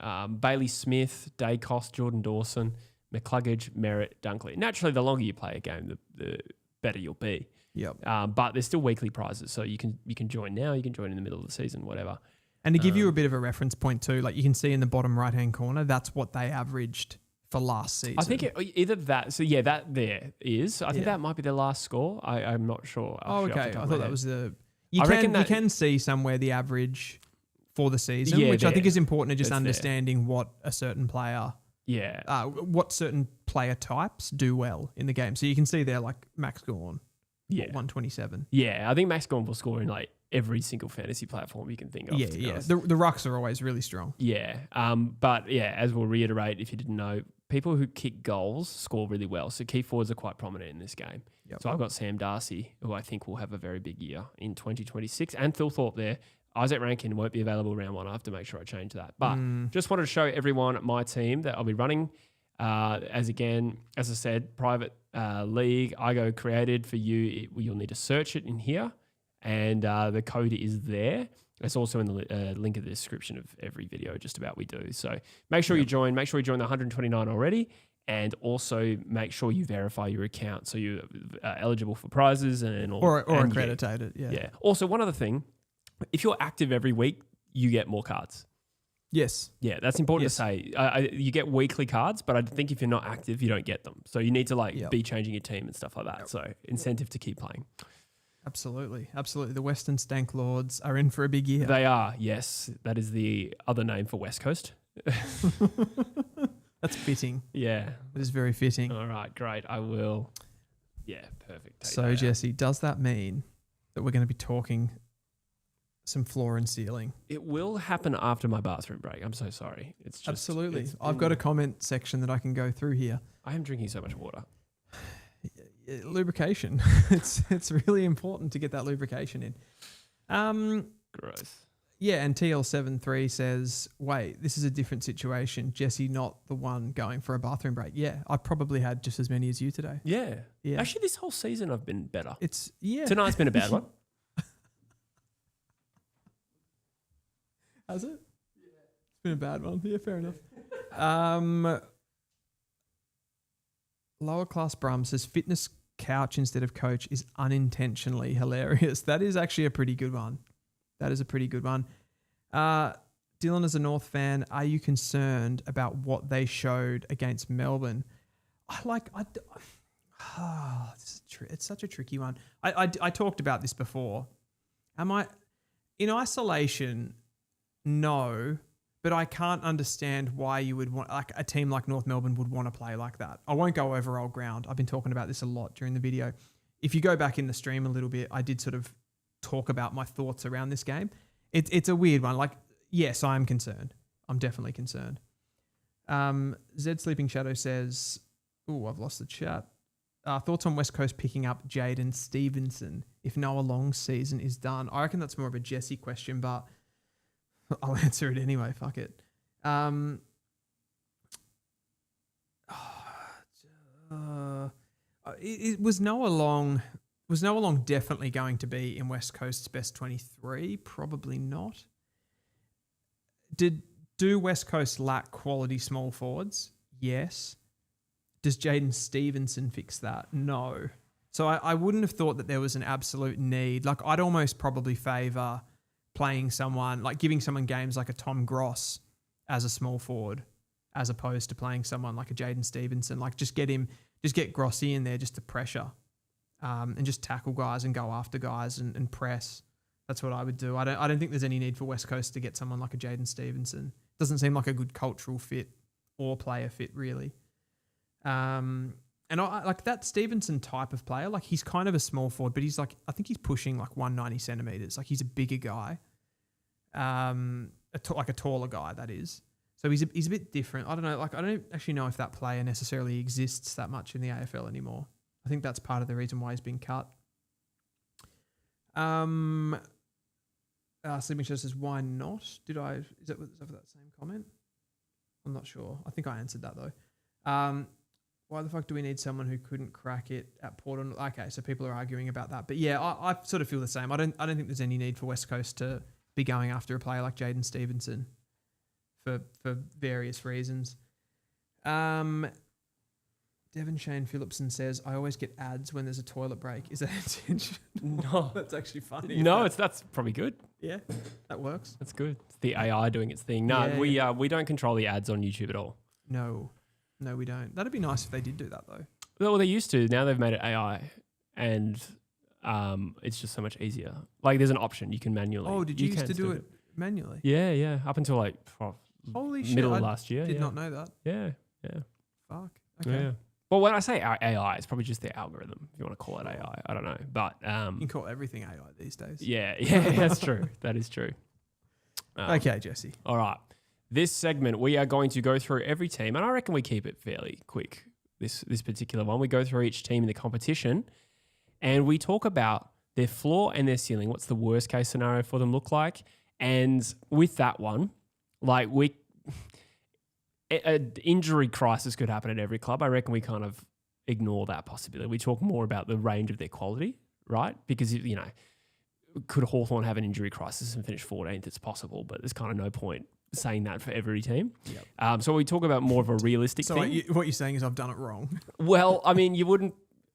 Bailey Smith, Dacos, Jordan Dawson, McCluggage, Merritt, Dunkley. Naturally, the longer you play a game, the better you'll be. Yep. But there's still weekly prizes. So you can join now. You can join in the middle of the season, whatever. And to give you a bit of a reference point too, like you can see in the bottom right-hand corner, that's what they averaged for last season. I think either that. So yeah, that there is. I think that might be their last score. I'm not sure. Oh, okay. I thought that was the. You can see somewhere the average for the season, which I think is important to just understanding what a certain player. Yeah. What certain player types do well in the game. So you can see there like Max Gawn. Yeah. 127. Yeah, I think Max Gawn will score in like every single fantasy platform you can think of. Yeah. The rucks are always really strong. Yeah. But yeah, as we'll reiterate, if you didn't know, people who kick goals score really well. So key forwards are quite prominent in this game. Yep. So I've got Sam Darcy, who I think will have a very big year in 2026, and Phil Thorpe there. Isaac Rankin won't be available round one. I have to make sure I change that. But just wanted to show everyone my team that I'll be running. As I said, private league. I go created for you. You'll need to search it in here. And the code is there. It's also in the link in the description of every video, just about we do. So make sure you join. Make sure you join the 129 already. And also make sure you verify your account so you're eligible for prizes or accredited. Yeah. Also, one other thing. If you're active every week, you get more cards. Yes. Yeah, that's important to say. You get weekly cards, but I think if you're not active, you don't get them. So you need to be changing your team and stuff like that. Yep. So incentive to keep playing. Absolutely. The Western Stank Lords are in for a big year. They are, yes. That is the other name for West Coast. That's fitting. Yeah. It is very fitting. All right, great. I will. Yeah, perfect. So, Jesse, does that mean that we're going to be talking some floor and ceiling? It will happen after my bathroom break. I'm so sorry. It's just absolutely. I've got a comment section that I can go through here. I am drinking so much water. Lubrication. It's really important to get that lubrication in. Gross. Yeah, and TL73 says, wait, this is a different situation. Jesse, not the one going for a bathroom break. Yeah, I probably had just as many as you today. Yeah. Actually, this whole season I've been better. Tonight's been a bad one. Has it? Yeah. It's been a bad one. Yeah, fair enough. Lower class Brum says fitness couch instead of coach is unintentionally hilarious. That is actually a pretty good one. That is a pretty good one. Dylan, as a North fan, are you concerned about what they showed against Melbourne? It's such a tricky one. I talked about this before. Am I in isolation? No, but I can't understand why you would want, like a team like North Melbourne would want to play like that. I won't go over old ground. I've been talking about this a lot during the video. If you go back in the stream a little bit, I did sort of talk about my thoughts around this game. It's a weird one. Like, yes, I am concerned. I'm definitely concerned. Zed Sleeping Shadow says, I've lost the chat. thoughts on West Coast picking up Jaden Stevenson if Noah Long's season is done? I reckon that's more of a Jesse question, but I'll answer it anyway. Fuck it. Was Noah Long definitely going to be in West Coast's best 23? Probably not. Do West Coast lack quality small forwards? Yes. Does Jaden Stevenson fix that? No. So I wouldn't have thought that there was an absolute need. Like, I'd almost probably favour playing someone, like giving someone games like a Tom Gross as a small forward, as opposed to playing someone like a Jaden Stevenson. Like, just get Grossy in there just to pressure, and just tackle guys and go after guys and press. That's what I would do. I don't think there's any need for West Coast to get someone like a Jaden Stevenson. Doesn't seem like a good cultural fit or player fit, really. And I like that Stevenson type of player. Like, he's kind of a small forward, but he's like, I think he's pushing like 190 centimeters. Like, he's a bigger guy, like a taller guy, that is. So he's a bit different. I don't know. Like, I don't actually know if that player necessarily exists that much in the AFL anymore. I think that's part of the reason why he's been cut. Sleeping Show says, why not? Is that for that same comment? I'm not sure. I think I answered that though. Why the fuck do we need someone who couldn't crack it at Port? Okay, so people are arguing about that. But yeah, I sort of feel the same. I don't think there's any need for West Coast to be going after a player like Jaden Stevenson for various reasons. Devon Shane Phillipson says, I always get ads when there's a toilet break. Is that intentional? No. That's actually funny. No, that's probably good. Yeah, that works. That's good. It's the AI doing its thing. No, Yeah. we don't control the ads on YouTube at all. No, we don't. That'd be nice if they did do that though. Well, they used to. Now they've made it AI, and it's just so much easier. Like, there's an option you can manually. Oh, did you used to do it manually? Yeah. Up until like Holy shit! middle of I last year. did not know that. Yeah. Fuck. Okay. Yeah. Well, when I say AI, it's probably just the algorithm, if you want to call it AI. I don't know. But You can call everything AI these days. yeah, that's true. That is true. Okay, Jesse. All right. This segment, we are going to go through every team, and I reckon we keep it fairly quick, this particular one. We go through each team in the competition, and we talk about their floor and their ceiling. What's the worst case scenario for them look like? And with that one, like an injury crisis could happen at every club. I reckon we kind of ignore that possibility. We talk more about the range of their quality, right? Because, could Hawthorn have an injury crisis and finish 14th? It's possible, but there's kind of no point saying that for every team. Yep. So we talk about more of a realistic thing. So what you're saying is I've done it wrong. Well, I mean, you wouldn't,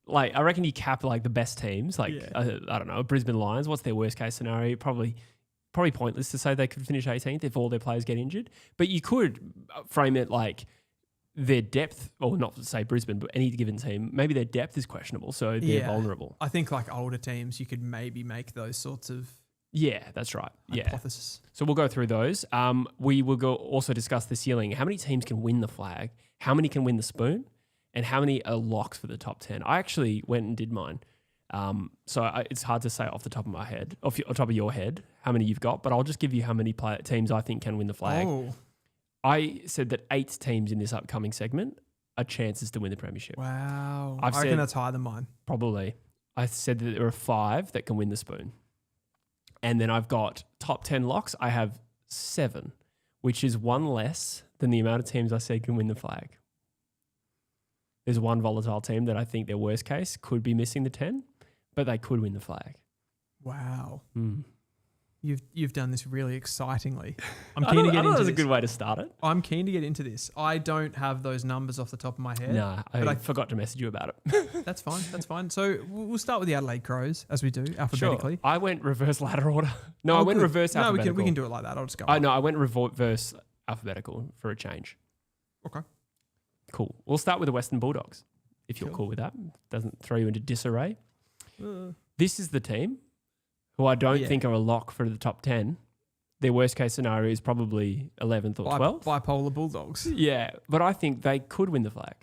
I reckon you cap like the best teams, I don't know, Brisbane Lions. What's their worst case scenario? Probably pointless to say they could finish 18th if all their players get injured. But you could frame it like their depth, or not to say Brisbane, but any given team, maybe their depth is questionable, so they're vulnerable. I think like older teams, you could maybe make those sorts of that's right. hypothesis. So we'll go through those. We will also discuss the ceiling. How many teams can win the flag? How many can win the spoon? And how many are locks for the top 10? I actually went and did mine. It's hard to say off the top of my head, off the top of your head, how many you've got, but I'll just give you how many teams I think can win the flag. Oh. I said that 8 teams in this upcoming segment are chances to win the premiership. Wow. I reckon that's higher than mine. Probably. I said that there are 5 that can win the spoon. And then I've got top 10 locks. I have 7, which is 1 less than the amount of teams I said can win the flag. There's one volatile team that I think their worst case could be missing the 10, but they could win the flag. Wow. Mm. You've done this really excitingly. I'm I keen to thought get into that was this. a good way to start it. I'm keen to get into this. I don't have those numbers off the top of my head. Nah, I forgot to message you about it. That's fine. So we'll start with the Adelaide Crows, as we do, alphabetically. Sure. I went reverse ladder order. No, I went reverse alphabetical. No, we can do it like that. I'll just go. I went reverse alphabetical for a change. Okay. Cool. We'll start with the Western Bulldogs, if you're cool with that. Doesn't throw you into disarray. This is the team who I don't think are a lock for the top 10. Their worst case scenario is probably 11th or 12th. Bipolar Bulldogs. Yeah, but I think they could win the flag.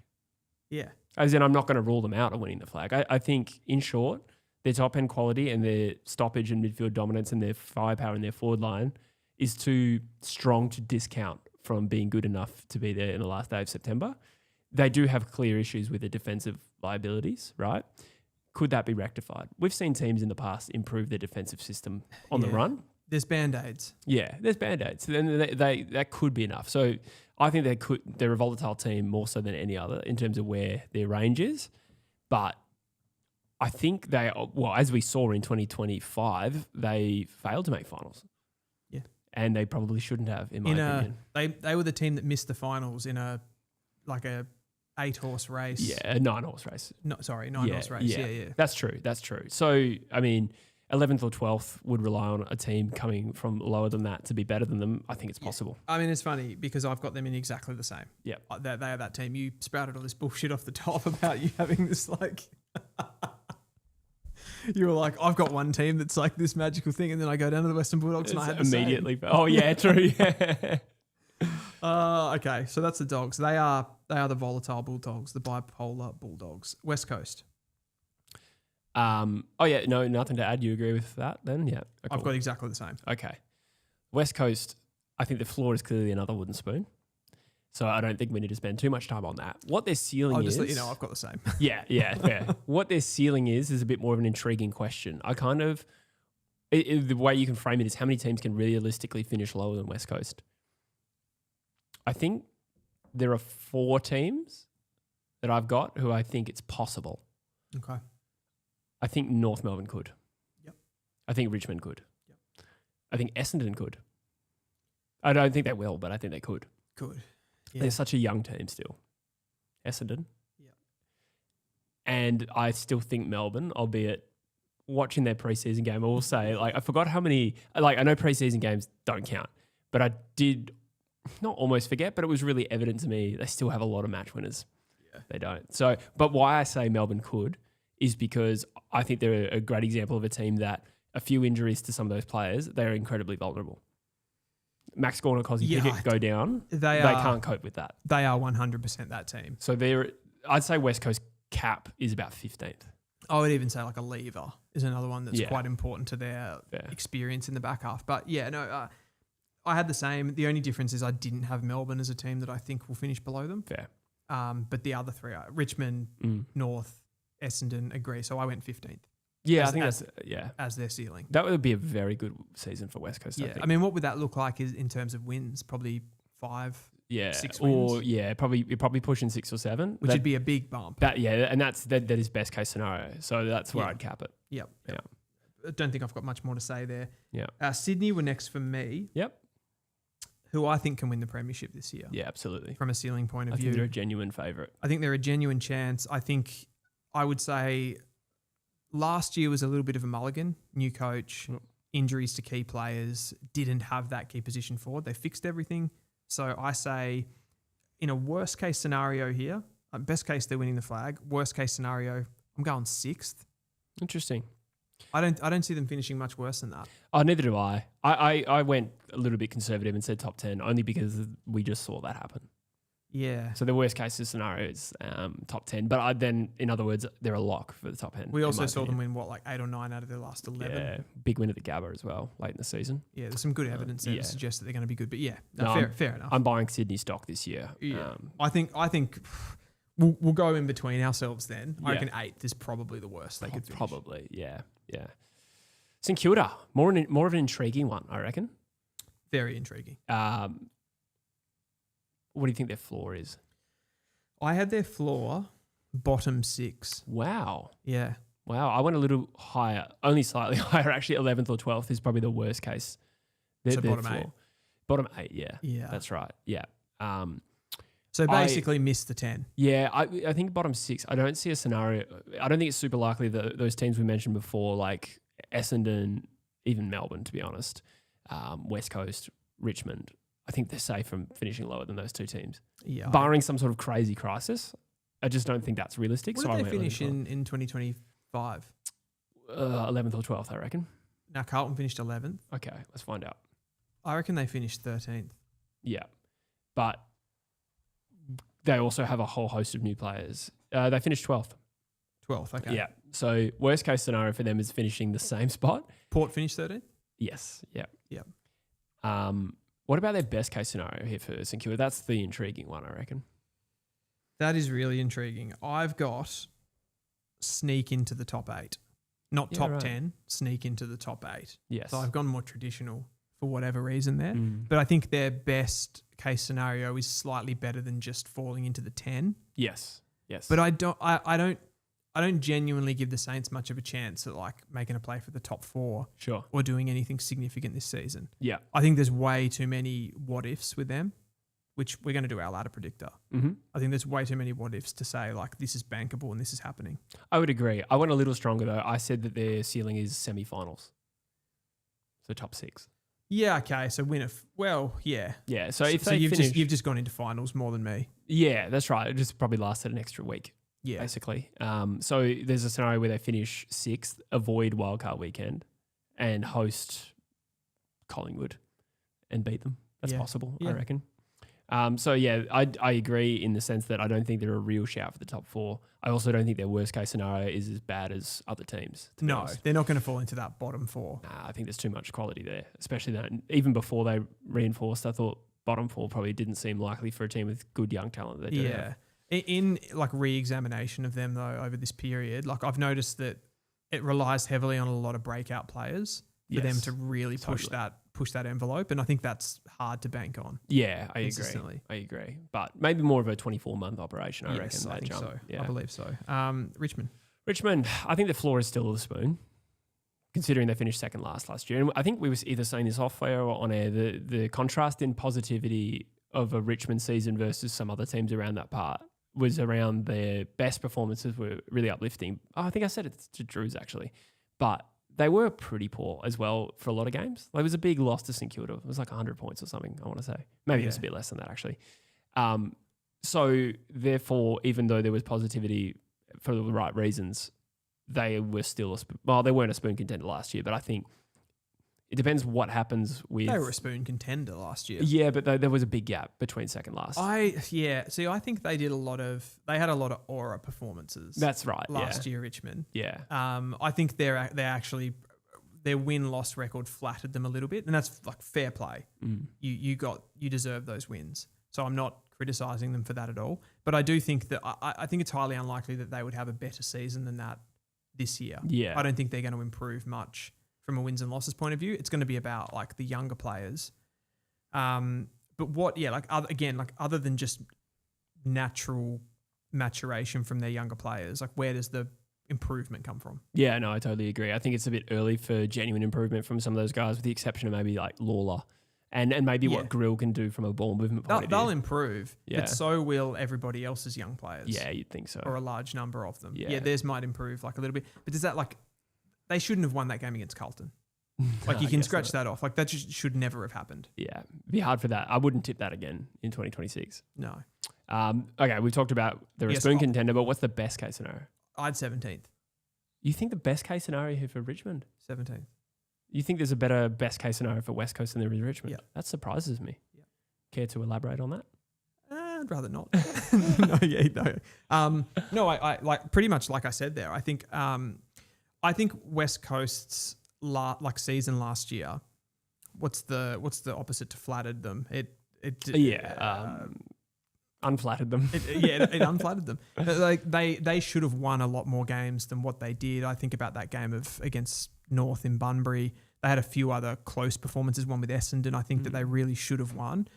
Yeah. As in, I'm not going to rule them out of winning the flag. I think, in short, their top end quality and their stoppage and midfield dominance and their firepower in their forward line is too strong to discount from being good enough to be there in the last day of September. they do have clear issues with the defensive liabilities, right? Could that be rectified? We've seen teams in the past improve their defensive system on the run. There's Band-Aids. Yeah, there's Band-Aids. Then that could be enough. So I think they're a volatile team more so than any other in terms of where their range is. But I think as we saw in 2025, they failed to make finals. Yeah. And they probably shouldn't have, in my opinion. They were the team that missed the finals in a 8-horse race. Yeah, a 9-horse race. 9-horse race. Yeah. That's true. So, I mean, 11th or 12th would rely on a team coming from lower than that to be better than them. I think it's possible. I mean, it's funny because I've got them in exactly the same. Yeah. They are that team. You sprouted all this bullshit off the top about you having this you were like, I've got one team that's like this magical thing, and then I go down to the Western Bulldogs and I had the immediately. Same. Oh yeah, true. Yeah. Okay, so that's the Dogs. They are the volatile Bulldogs, the bipolar Bulldogs. West Coast. Oh yeah, no, nothing to add. You agree with that then? Yeah. Okay. I've got exactly the same. Okay. West Coast, I think the floor is clearly another wooden spoon. So I don't think we need to spend too much time on that. What their ceiling is... I'll just let you know I've got the same. Yeah, fair. What their ceiling is a bit more of an intriguing question. I kind of... the way you can frame it is how many teams can realistically finish lower than West Coast. I think there are 4 teams that I've got who I think it's possible. Okay. I think North Melbourne could. Yep. I think Richmond could. Yep. I think Essendon could. I don't think they will, but I think they could. Could. Yeah. They're such a young team still. Essendon. Yeah. And I still think Melbourne, albeit watching their preseason game, I will say, I forgot how many, I know preseason games don't count, but I did not almost forget, but it was really evident to me they still have a lot of match winners. Yeah. They don't. So, but why I say Melbourne could is because I think they're a great example of a team that a few injuries to some of those players, they're incredibly vulnerable. Max Gawn and Cosy Pickett go down, they can't cope with that. They are 100% that team. So I'd say West Coast cap is about 15th. I would even say like a lever is another one that's quite important to their experience in the back half. But I had the same. The only difference is I didn't have Melbourne as a team that I think will finish below them. Fair. But the other 3 are Richmond, North, Essendon, agree. So I went 15th. Yeah, as, I think as, that's as their ceiling. That would be a very good season for West Coast. Yeah, I mean, what would that look like in terms of wins? Probably 5, 6 wins. Or you're probably pushing 6 or 7, which would be a big bump. That is best case scenario. So that's where I'd cap it. Yep. I don't think I've got much more to say there. Yeah. Sydney were next for me. Yep. Who I think can win the premiership this year. Yeah, absolutely. From a ceiling point of view, I think they're a genuine favourite. I think they're a genuine chance. I would say last year was a little bit of a mulligan. New coach, injuries to key players, didn't have that key position forward. They fixed everything. So I say in a worst case scenario here, best case they're winning the flag. Worst case scenario, I'm going 6th. Interesting. I don't see them finishing much worse than that. Oh, neither do I. I went a little bit conservative and said top 10 only because we just saw that happen. Yeah. So the worst case scenario is top 10. But then, in other words, they're a lock for the top 10. We also saw them win, 8 or 9 out of their last 11? Yeah. Big win at the Gabba as well, late in the season. Yeah, there's some good evidence there to suggest that they're going to be good. But fair enough. I'm buying Sydney stock this year. Yeah. I think we'll go in between ourselves then. I reckon 8th is probably the worst they could finish. Probably, yeah. St Kilda, more of an intriguing one, I reckon. Very intriguing. What do you think their floor is? I had their floor bottom 6. Wow. Yeah. Wow. I went a little higher, only slightly higher. Actually, 11th or 12th is probably the worst case. So bottom floor. 8. Bottom 8, yeah. Yeah. That's right. Yeah. So basically missed the 10. Yeah, I think bottom 6. I don't see a scenario. I don't think it's super likely that those teams we mentioned before, like Essendon, even Melbourne, to be honest, West Coast, Richmond, I think they're safe from finishing lower than those 2 teams. Yeah. Barring some sort of crazy crisis. I just don't think that's realistic. What did they finish in 2025? 11th or 12th, I reckon. Now, Carlton finished 11th. Okay, let's find out. I reckon they finished 13th. Yeah. But they also have a whole host of new players. They finished 12th. 12th, okay. Yeah. So worst case scenario for them is finishing the same spot. Port finished 13th? Yes. Yeah. Yeah. What about their best case scenario here for St Kilda? That's the intriguing one, I reckon. That is really intriguing. I've got sneak into the top 8. Not top 10, sneak into the top 8. Yes. So I've gone more traditional for whatever reason there. Mm. But I think their best case scenario is slightly better than just falling into the 10. Yes. But I don't genuinely give the Saints much of a chance at like making a play for the top 4 or doing anything significant this season. Yeah. I think there's way too many what ifs with them, which we're going to do our ladder predictor. Mm-hmm. I think there's way too many what ifs to say like this is bankable and this is happening. I would agree. I went a little stronger though. I said that their ceiling is semi-finals. So top 6. Yeah, okay. So yeah. Yeah. So if they finish, you've just gone into finals more than me. Yeah, that's right. It just probably lasted an extra week. Yeah. Basically. So there's a scenario where they finish 6th, avoid wildcard weekend, and host Collingwood and beat them. That's possible, I reckon. So yeah, I agree in the sense that I don't think they're a real shout for the top 4. I also don't think their worst case scenario is as bad as other teams. No, they're not going to fall into that bottom 4. Nah, I think there's too much quality there, especially that even before they reinforced, I thought bottom 4 probably didn't seem likely for a team with good young talent. That they do have. In like re-examination of them though over this period, like I've noticed that it relies heavily on a lot of breakout players for them to really push that envelope, and I think that's hard to bank on. Yeah, I agree. But maybe more of a 24-month operation, I reckon. I think so. Yeah. I believe so. Richmond, I think the floor is still the spoon, considering they finished second last year. And I think we was either saying this off air or on air, the contrast in positivity of a Richmond season versus some other teams around that part was around their best performances were really uplifting. Oh, I think I said it to Drew's actually, but they were pretty poor as well for a lot of games. Like, it was a big loss to St Kilda. It was like 100 points or something, I want to say. Maybe it was a bit less than that actually. So therefore, even though there was positivity for the right reasons, they were still they weren't a spoon contender last year, but I think it depends what happens with... They were a spoon contender last year. Yeah, but there was a big gap between second last. I think they had a lot of aura performances. That's right. Last year, Richmond. Yeah. I think their win-loss record flattered them a little bit, and that's like fair play. Mm. You deserve those wins. So I'm not criticising them for that at all. But I do think that I think it's highly unlikely that they would have a better season than that this year. Yeah. I don't think they're going to improve much from a wins and losses point of view. It's going to be about like the younger players. But other than just natural maturation from their younger players, like where does the improvement come from? Yeah, no, I totally agree. I think it's a bit early for genuine improvement from some of those guys, with the exception of maybe like Lawler and maybe what Grill can do from a ball movement point of view. They'll improve, but so will everybody else's young players. Yeah, you'd think so. Or a large number of them. Yeah, theirs might improve like a little bit. But does that like... They shouldn't have won that game against Carlton. Like, you can scratch that off. Like, that just should never have happened. Yeah, it'd be hard for that. I wouldn't tip that again in 2026. No. Okay, we've talked about they're a spoon contender, but what's the best case scenario? I'd 17th. You think the best case scenario here for Richmond? 17th. You think there's a better best case scenario for West Coast than there is Richmond? Yeah. That surprises me. Yeah. Care to elaborate on that? I'd rather not. No, I like pretty much like I said there. I think West Coast's season last year. What's the opposite to flattered them? Unflattered them. It unflattered them. Like they should have won a lot more games than what they did. I think about that game against North in Bunbury. They had a few other close performances. One with Essendon. I think that they really should have won.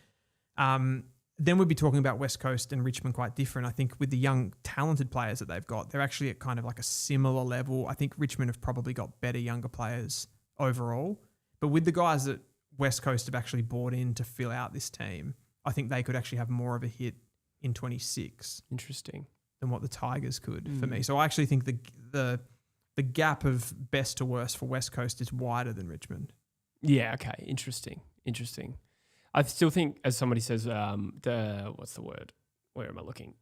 Then we'd be talking about West Coast and Richmond quite different. I think with the young, talented players that they've got, they're actually at kind of like a similar level. I think Richmond have probably got better younger players overall. But with the guys that West Coast have actually brought in to fill out this team, I think they could actually have more of a hit in 26. Interesting. Than what the Tigers could for me. So I actually think the gap of best to worst for West Coast is wider than Richmond. Yeah, okay. Interesting. I still think, as somebody says, what's the word? Where am I looking?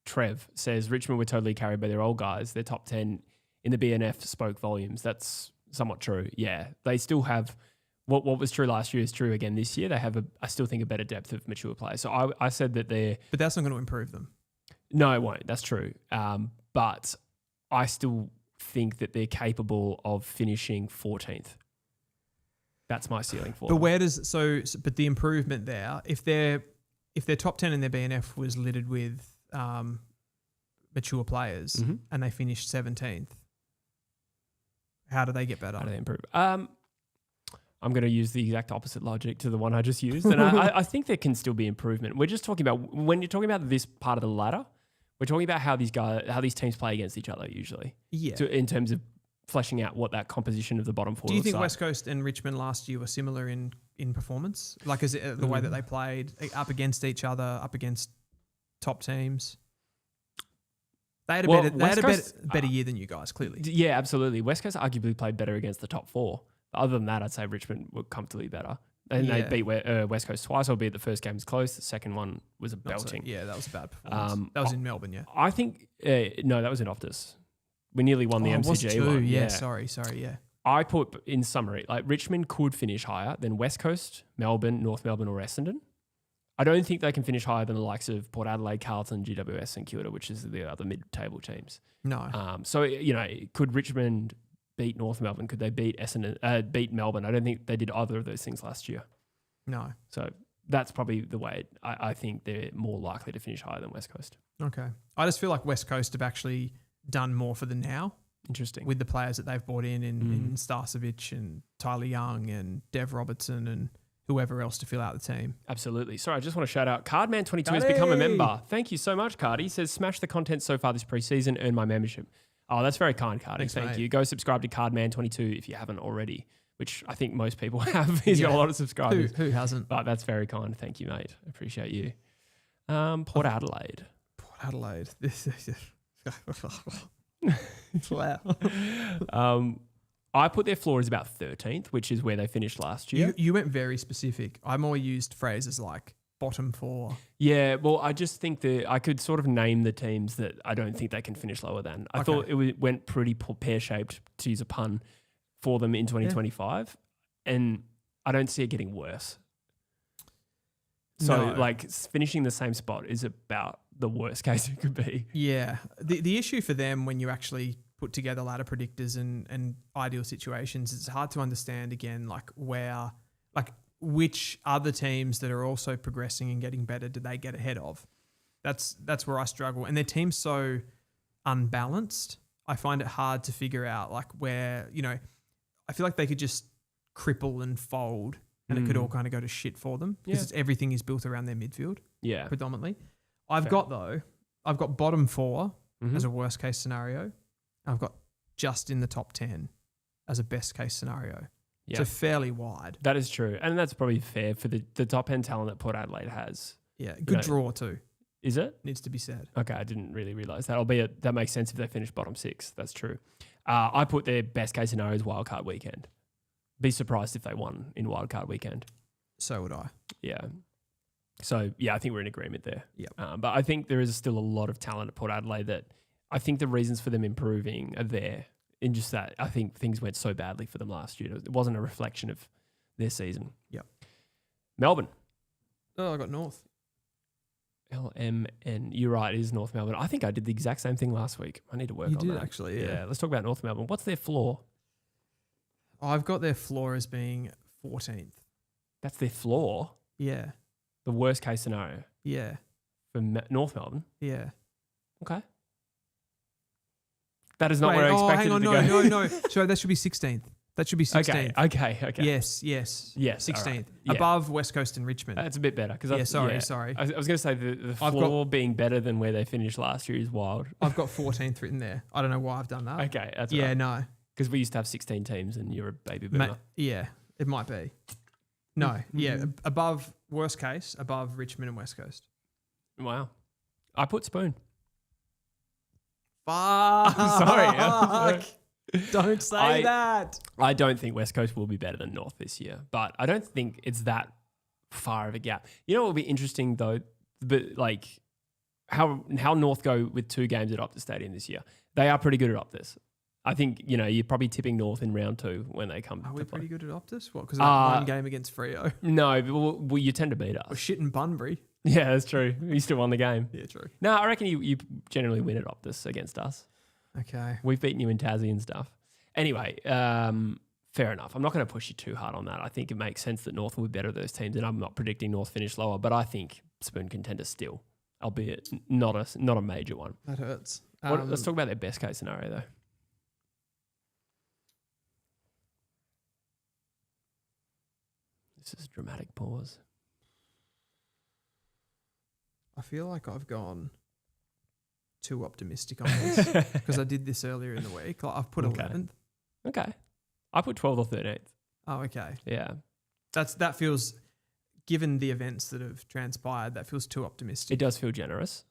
Trev says Richmond were totally carried by their old guys. Their top 10 in the BNF spoke volumes. That's somewhat true. Yeah, they still have what was true last year is true again this year. They have I still think a better depth of mature players. So I said that but that's not going to improve them. No, it won't. That's true. But I still think that they're capable of finishing 14th. That's my ceiling for them. But but the improvement there, if their top 10 in their BNF was littered with mature players, Mm-hmm. and they finished 17th. How do they get better? How do they improve? I'm going to use the exact opposite logic to the one I just used. And I think there can still be improvement. We're just talking about, when you're talking about this part of the ladder, we're talking about how these teams play against each other usually. Yeah. In terms of fleshing out what that composition of the bottom four Do you looks think like. West Coast and Richmond last year were similar in performance? Like, is it the way that they played up against each other, up against top teams? They had a better year than you guys, clearly. Yeah, absolutely. West Coast arguably played better against the top four. But other than that, I'd say Richmond were comfortably better. And they beat West Coast twice, albeit the first game was close. The second one was a belting. Yeah, that was a bad performance. That was in Melbourne, yeah. I think, no, that was in Optus. We nearly won the MCG one. Yeah, sorry, yeah. I put, in summary, like Richmond could finish higher than West Coast, Melbourne, North Melbourne or Essendon. I don't think they can finish higher than the likes of Port Adelaide, Carlton, GWS and Kilda, which is the other mid-table teams. No. So, could Richmond beat North Melbourne? Could they beat Essendon, beat Melbourne? I don't think they did either of those things last year. No. So that's probably the way I think they're more likely to finish higher than West Coast. Okay. I just feel like West Coast have actually done more for the now. Interesting. With the players that they've brought in Starcevic and Tyler Young and Dev Robertson and whoever else to fill out the team. Absolutely. Sorry, I just want to shout out Cardman22 has become a member. Thank you so much, Cardi. He says, smash the content so far this preseason, earn my membership. Oh, that's very kind, Cardi. Thank you. Go subscribe to Cardman22 if you haven't already, which I think most people have. He's got a lot of subscribers. Who hasn't? But that's very kind. Thank you, mate. Appreciate you. Port Adelaide. Port Adelaide. Wow. I put their floor as about 13th, which is where they finished last year. You went very specific. I more used phrases like bottom four. Yeah, well, I just think that I could sort of name the teams that I don't think they can finish lower than. I thought it went pretty pear-shaped, to use a pun, for them in 2025, and I don't see it getting worse. So, finishing the same spot is about the worst case it could be. Yeah. The issue for them when you actually put together ladder predictors and ideal situations, it's hard to understand again, which other teams that are also progressing and getting better do they get ahead of? That's where I struggle. And their team's so unbalanced. I find it hard to figure out where, I feel like they could just cripple and fold and it could all kind of go to shit for them because everything is built around their midfield predominantly. I've got bottom four as a worst case scenario. I've got just in the top 10 as a best case scenario. Yeah. So fairly wide. That is true. And that's probably fair for the top end talent that Port Adelaide has. Yeah. Good draw too. Is it? Needs to be said. Okay. I didn't really realise that. Albeit that makes sense if they finish bottom six. That's true. I put their best case scenario as wildcard weekend. Be surprised if they won in wildcard weekend. So would I. Yeah. So, I think we're in agreement there. Yeah. But I think there is still a lot of talent at Port Adelaide that I think the reasons for them improving are there. In just that, I think things went so badly for them last year. It wasn't a reflection of their season. Yep. Melbourne. Oh, I got North. LMN. You're right, it is North Melbourne. I think I did the exact same thing last week. I need to work on that. You did actually, yeah. Let's talk about North Melbourne. What's their floor? I've got their floor as being 14th. That's their floor? Yeah. The worst case scenario? Yeah. For North Melbourne? Yeah. Okay. That is not where I expected it to go. No. Sorry, that should be 16th. That should be 16th. Okay. Yes. 16th. Right. Yeah. Above West Coast and Richmond. That's a bit better. Sorry. I was going to say the floor being better than where they finished last year is wild. I've got 14th written there. I don't know why I've done that. Okay. That's right. No. Because we used to have 16 teams and you're a baby boomer. It might be. No. Above, worst case, above Richmond and West Coast. Wow. I put Spoon. Fuck. I'm sorry. Don't say that. I don't think West Coast will be better than North this year, but I don't think it's that far of a gap. You know what will be interesting though, but how North go with 2 games at Optus Stadium this year. They are pretty good at Optus. I think, you're probably tipping North in round 2 when they come. Are we pretty good at Optus? What? Because of that one game against Freo? No, well, you tend to beat us. We're shit in Bunbury. Yeah, that's true. You still won the game. Yeah, true. No, I reckon you generally win at Optus against us. Okay. We've beaten you in Tassie and stuff. Anyway, fair enough. I'm not going to push you too hard on that. I think it makes sense that North will be better at those teams, and I'm not predicting North finish lower, but I think Spoon contender still. albeit not a major one. That hurts. Let's talk about their best case scenario, though. This is a dramatic pause. I feel like I've gone too optimistic on this because I did this earlier in the week. Like I've put 11th. Okay. I put 12th or 13th. Oh, okay. Yeah. That feels, given the events that have transpired, that feels too optimistic. It does feel generous,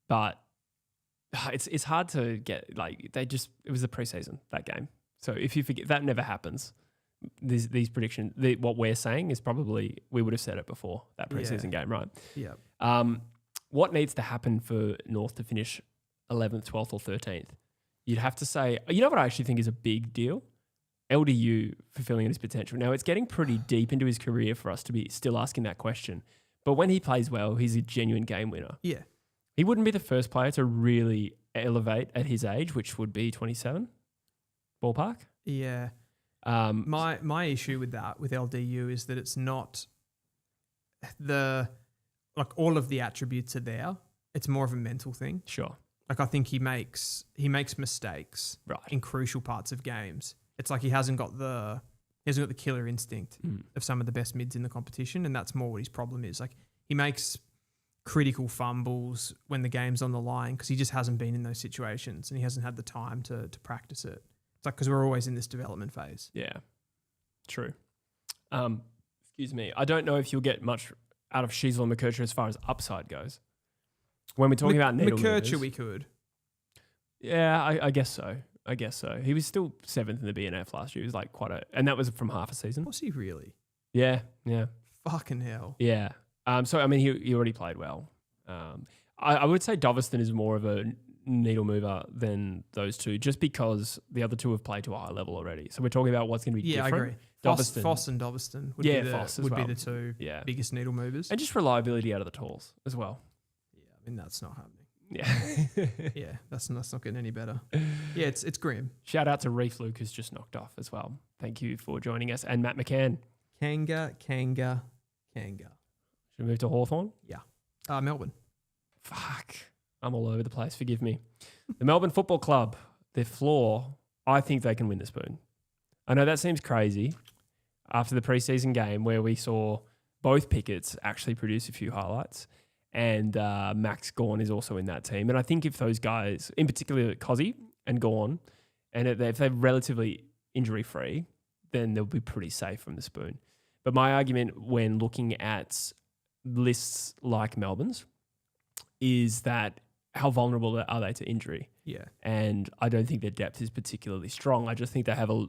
but it's hard to get, like, it was the preseason, that game. So if you forget, that never happens. These predictions, what we're saying is probably, we would have said it before that preseason game, right? Yeah. What needs to happen for North to finish 11th, 12th or 13th? You'd have to say, you know what I actually think is a big deal? LDU fulfilling his potential. Now, it's getting pretty deep into his career for us to be still asking that question. But when he plays well, he's a genuine game winner. Yeah. He wouldn't be the first player to really elevate at his age, which would be 27, ballpark. Yeah. My issue with that, with LDU, is that it's not all of the attributes are there. It's more of a mental thing. Sure. Like I think he makes mistakes in crucial parts of games. It's like he hasn't got the killer instinct of some of the best mids in the competition, and that's more what his problem is. Like he makes critical fumbles when the game's on the line because he just hasn't been in those situations and he hasn't had the time to practice it. It's like because we're always in this development phase. Yeah, true. Excuse me. I don't know if you'll get much out of Sheasel and McKercher as far as upside goes. When we're talking about needle movers, McKercher, we could. Yeah, I guess so. He was still 7th in the BNF last year. He was like and that was from half a season. Was he really? Yeah. Fucking hell. Yeah. So I mean, he already played well. I would say Doveston is more of a needle mover than those two, just because the other two have played to a high level already. So we're talking about what's going to be different. I agree. Foss and Doveston would be the two biggest needle movers. And just reliability out of the tools as well. Yeah, I mean, that's not happening. Yeah. Yeah, that's not getting any better. Yeah, it's grim. Shout out to Reef Luke, who's just knocked off as well. Thank you for joining us. And Matt McCann. Kanga. Should we move to Hawthorn? Yeah. Melbourne. Fuck. I'm all over the place. Forgive me. The Melbourne Football Club, their floor, I think they can win the spoon. I know that seems crazy after the preseason game where we saw both Picketts actually produce a few highlights, and Max Gawn is also in that team. And I think if those guys, in particular Cozzy and Gawn, and if they're relatively injury-free, then they'll be pretty safe from the spoon. But my argument when looking at lists like Melbourne's is that how vulnerable are they to injury? Yeah. And I don't think their depth is particularly strong. I just think they have a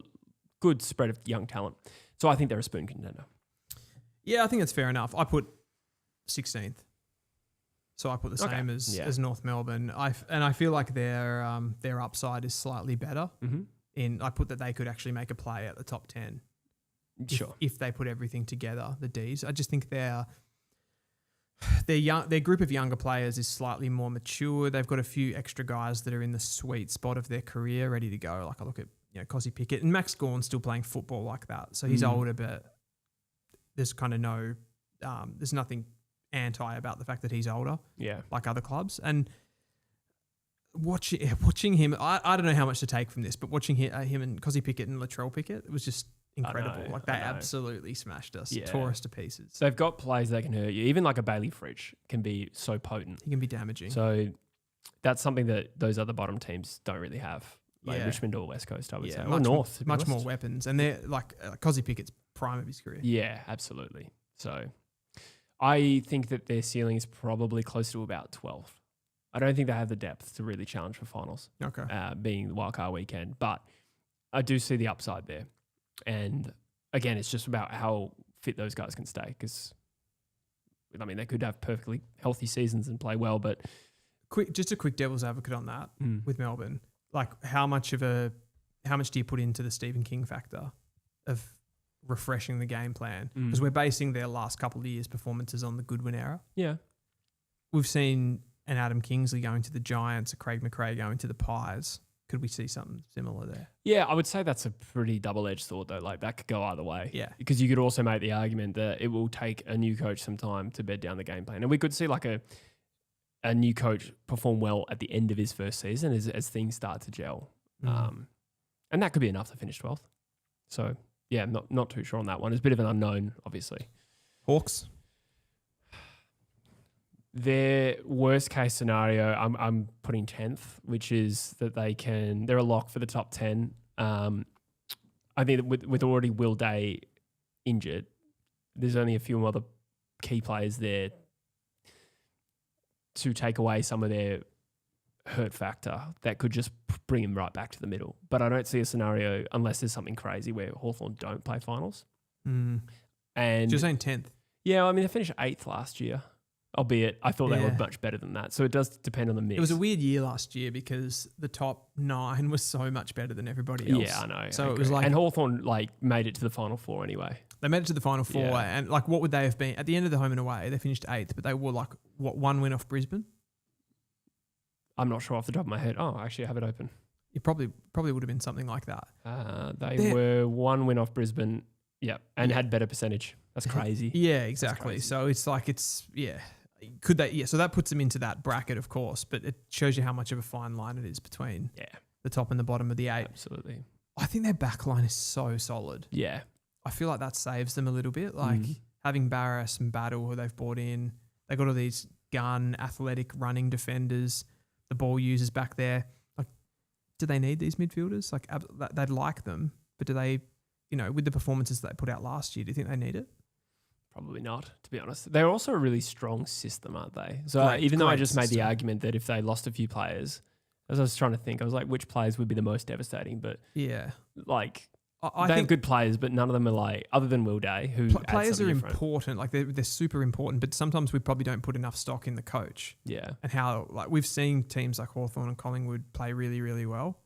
good spread of young talent. So I think they're a spoon contender. Yeah, I think that's fair enough. I put 16th. So I put the same as North Melbourne. I feel like their upside is slightly better. Mm-hmm. I put that they could actually make a play at the top 10. Sure. If they put everything together, the Ds. I just think their group of younger players is slightly more mature. They've got a few extra guys that are in the sweet spot of their career, ready to go. Like I look at Cozzy Pickett and Max Gawn still playing football like that. So he's older, but there's kind of there's nothing anti about the fact that he's older. Yeah, like other clubs. And watching him, I don't know how much to take from this, but watching him and Cozzy Pickett and Latrell Pickett, it was just incredible. Like they absolutely smashed us, tore us to pieces. So they've got plays that can hurt you. Even like a Bailey Fridge can be so potent. He can be damaging. So that's something that those other bottom teams don't really have. Like Richmond or West Coast, I would say. Or North. Much more weapons. And they're like Cozzy Pickett's prime of his career. Yeah, absolutely. So I think that their ceiling is probably close to about 12. I don't think they have the depth to really challenge for finals. Okay. Being the wildcard weekend. But I do see the upside there. And again, it's just about how fit those guys can stay. Because, I mean, they could have perfectly healthy seasons and play well, but... Just a quick devil's advocate on that with Melbourne. Like, how much do you put into the Stephen King factor of refreshing the game plan? Because we're basing their last couple of years' performances on the Goodwin era. Yeah. We've seen an Adam Kingsley going to the Giants, a Craig McRae going to the Pies. Could we see something similar there? Yeah, I would say that's a pretty double-edged sword, though. Like, that could go either way. Yeah. Because you could also make the argument that it will take a new coach some time to bed down the game plan. And we could see like a new coach perform well at the end of his first season as things start to gel. And that could be enough to finish 12th. So, yeah, not too sure on that one. It's a bit of an unknown, obviously. Hawks? Their worst case scenario, I'm putting 10th, which is that they're a lock for the top 10. I think that with already Will Day injured, there's only a few other key players there to take away some of their hurt factor that could just bring him right back to the middle. But I don't see a scenario unless there's something crazy where Hawthorn don't play finals. And you're saying 10th? Yeah, I mean, they finished 8th last year, albeit I thought they were much better than that. So it does depend on the mix. It was a weird year last year because the top 9 was so much better than everybody else. Yeah, I know. So it was like... And Hawthorn made it to the Final Four anyway. They made it to the Final Four, and what would they have been? At the end of the home and away, they finished 8th, but they were one win off Brisbane? I'm not sure off the top of my head. Oh, actually, I have it open. It probably would have been something like that. They were one win off Brisbane, and had better percentage. That's crazy. Yeah, exactly. Crazy. So it's like could they? Yeah, so that puts them into that bracket, of course, but it shows you how much of a fine line it is between the top and the bottom of the 8. Absolutely. I think their back line is so solid. Yeah. I feel like that saves them a little bit. Like having Barras and Battle, who they've brought in, they got all these gun, athletic, running defenders, the ball users back there. Like, do they need these midfielders? Like, they'd like them, but do they, with the performances that they put out last year, do you think they need it? Probably not, to be honest. They're also a really strong system, aren't they? So even though I just made the argument that if they lost a few players, as I was trying to think, I was like, which players would be the most devastating? But they have good players, but none of them are other than Will Day, who players are important. Like they're super important, but sometimes we probably don't put enough stock in the coach. Yeah. And how we've seen teams like Hawthorn and Collingwood play really, really well.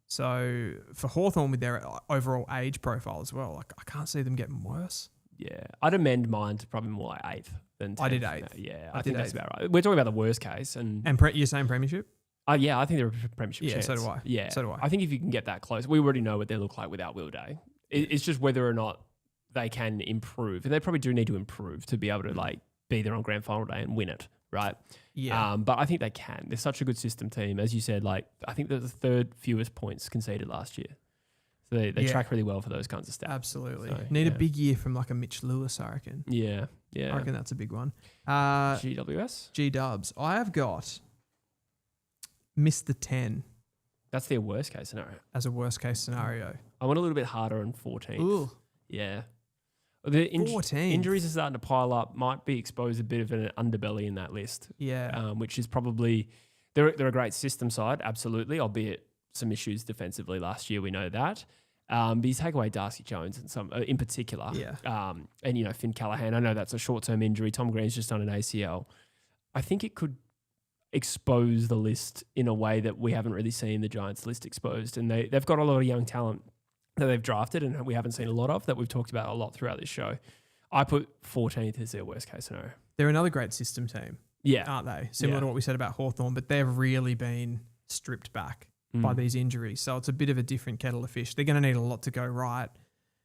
So for Hawthorn with their overall age profile as well, I can't see them getting worse. Yeah. I'd amend mine to probably more like 8th than 10th. I did 8th. Yeah, I think that's about right. We're talking about the worst case. And you're saying premiership? Yeah, I think they're a premiership chance. So do I. Yeah, so do I. I think if you can get that close, we already know what they look like without Will Day. It's just whether or not they can improve, and they probably do need to improve to be able to be there on grand final day and win it, right? Yeah. But I think they can. They're such a good system team, as you said. I think they're the 3rd fewest points conceded last year, so they track really well for those kinds of stats. Absolutely. So, need a big year from a Mitch Lewis, I reckon. Yeah. I reckon that's a big one. GWS? G-dubs. I have got missed the 10. That's their worst case scenario. As a worst case scenario. I went a little bit harder on 14th. Ooh. Yeah. The 14th. Injuries are starting to pile up. Might be exposed a bit of an underbelly in that list. Yeah. Which is probably they're a great system side, absolutely, albeit some issues defensively last year. We know that. But you take away Darcy Jones and some in particular. Yeah. And Finn Callaghan. I know that's a short-term injury. Tom Green's just done an ACL. I think it could expose the list in a way that we haven't really seen the Giants list exposed. And they've got a lot of young talent that they've drafted and we haven't seen a lot of that we've talked about a lot throughout this show. I put 14th as their worst case scenario. They're another great system team. Yeah. Aren't they? Similar to what we said about Hawthorn, but they've really been stripped back by these injuries. So it's a bit of a different kettle of fish. They're going to need a lot to go right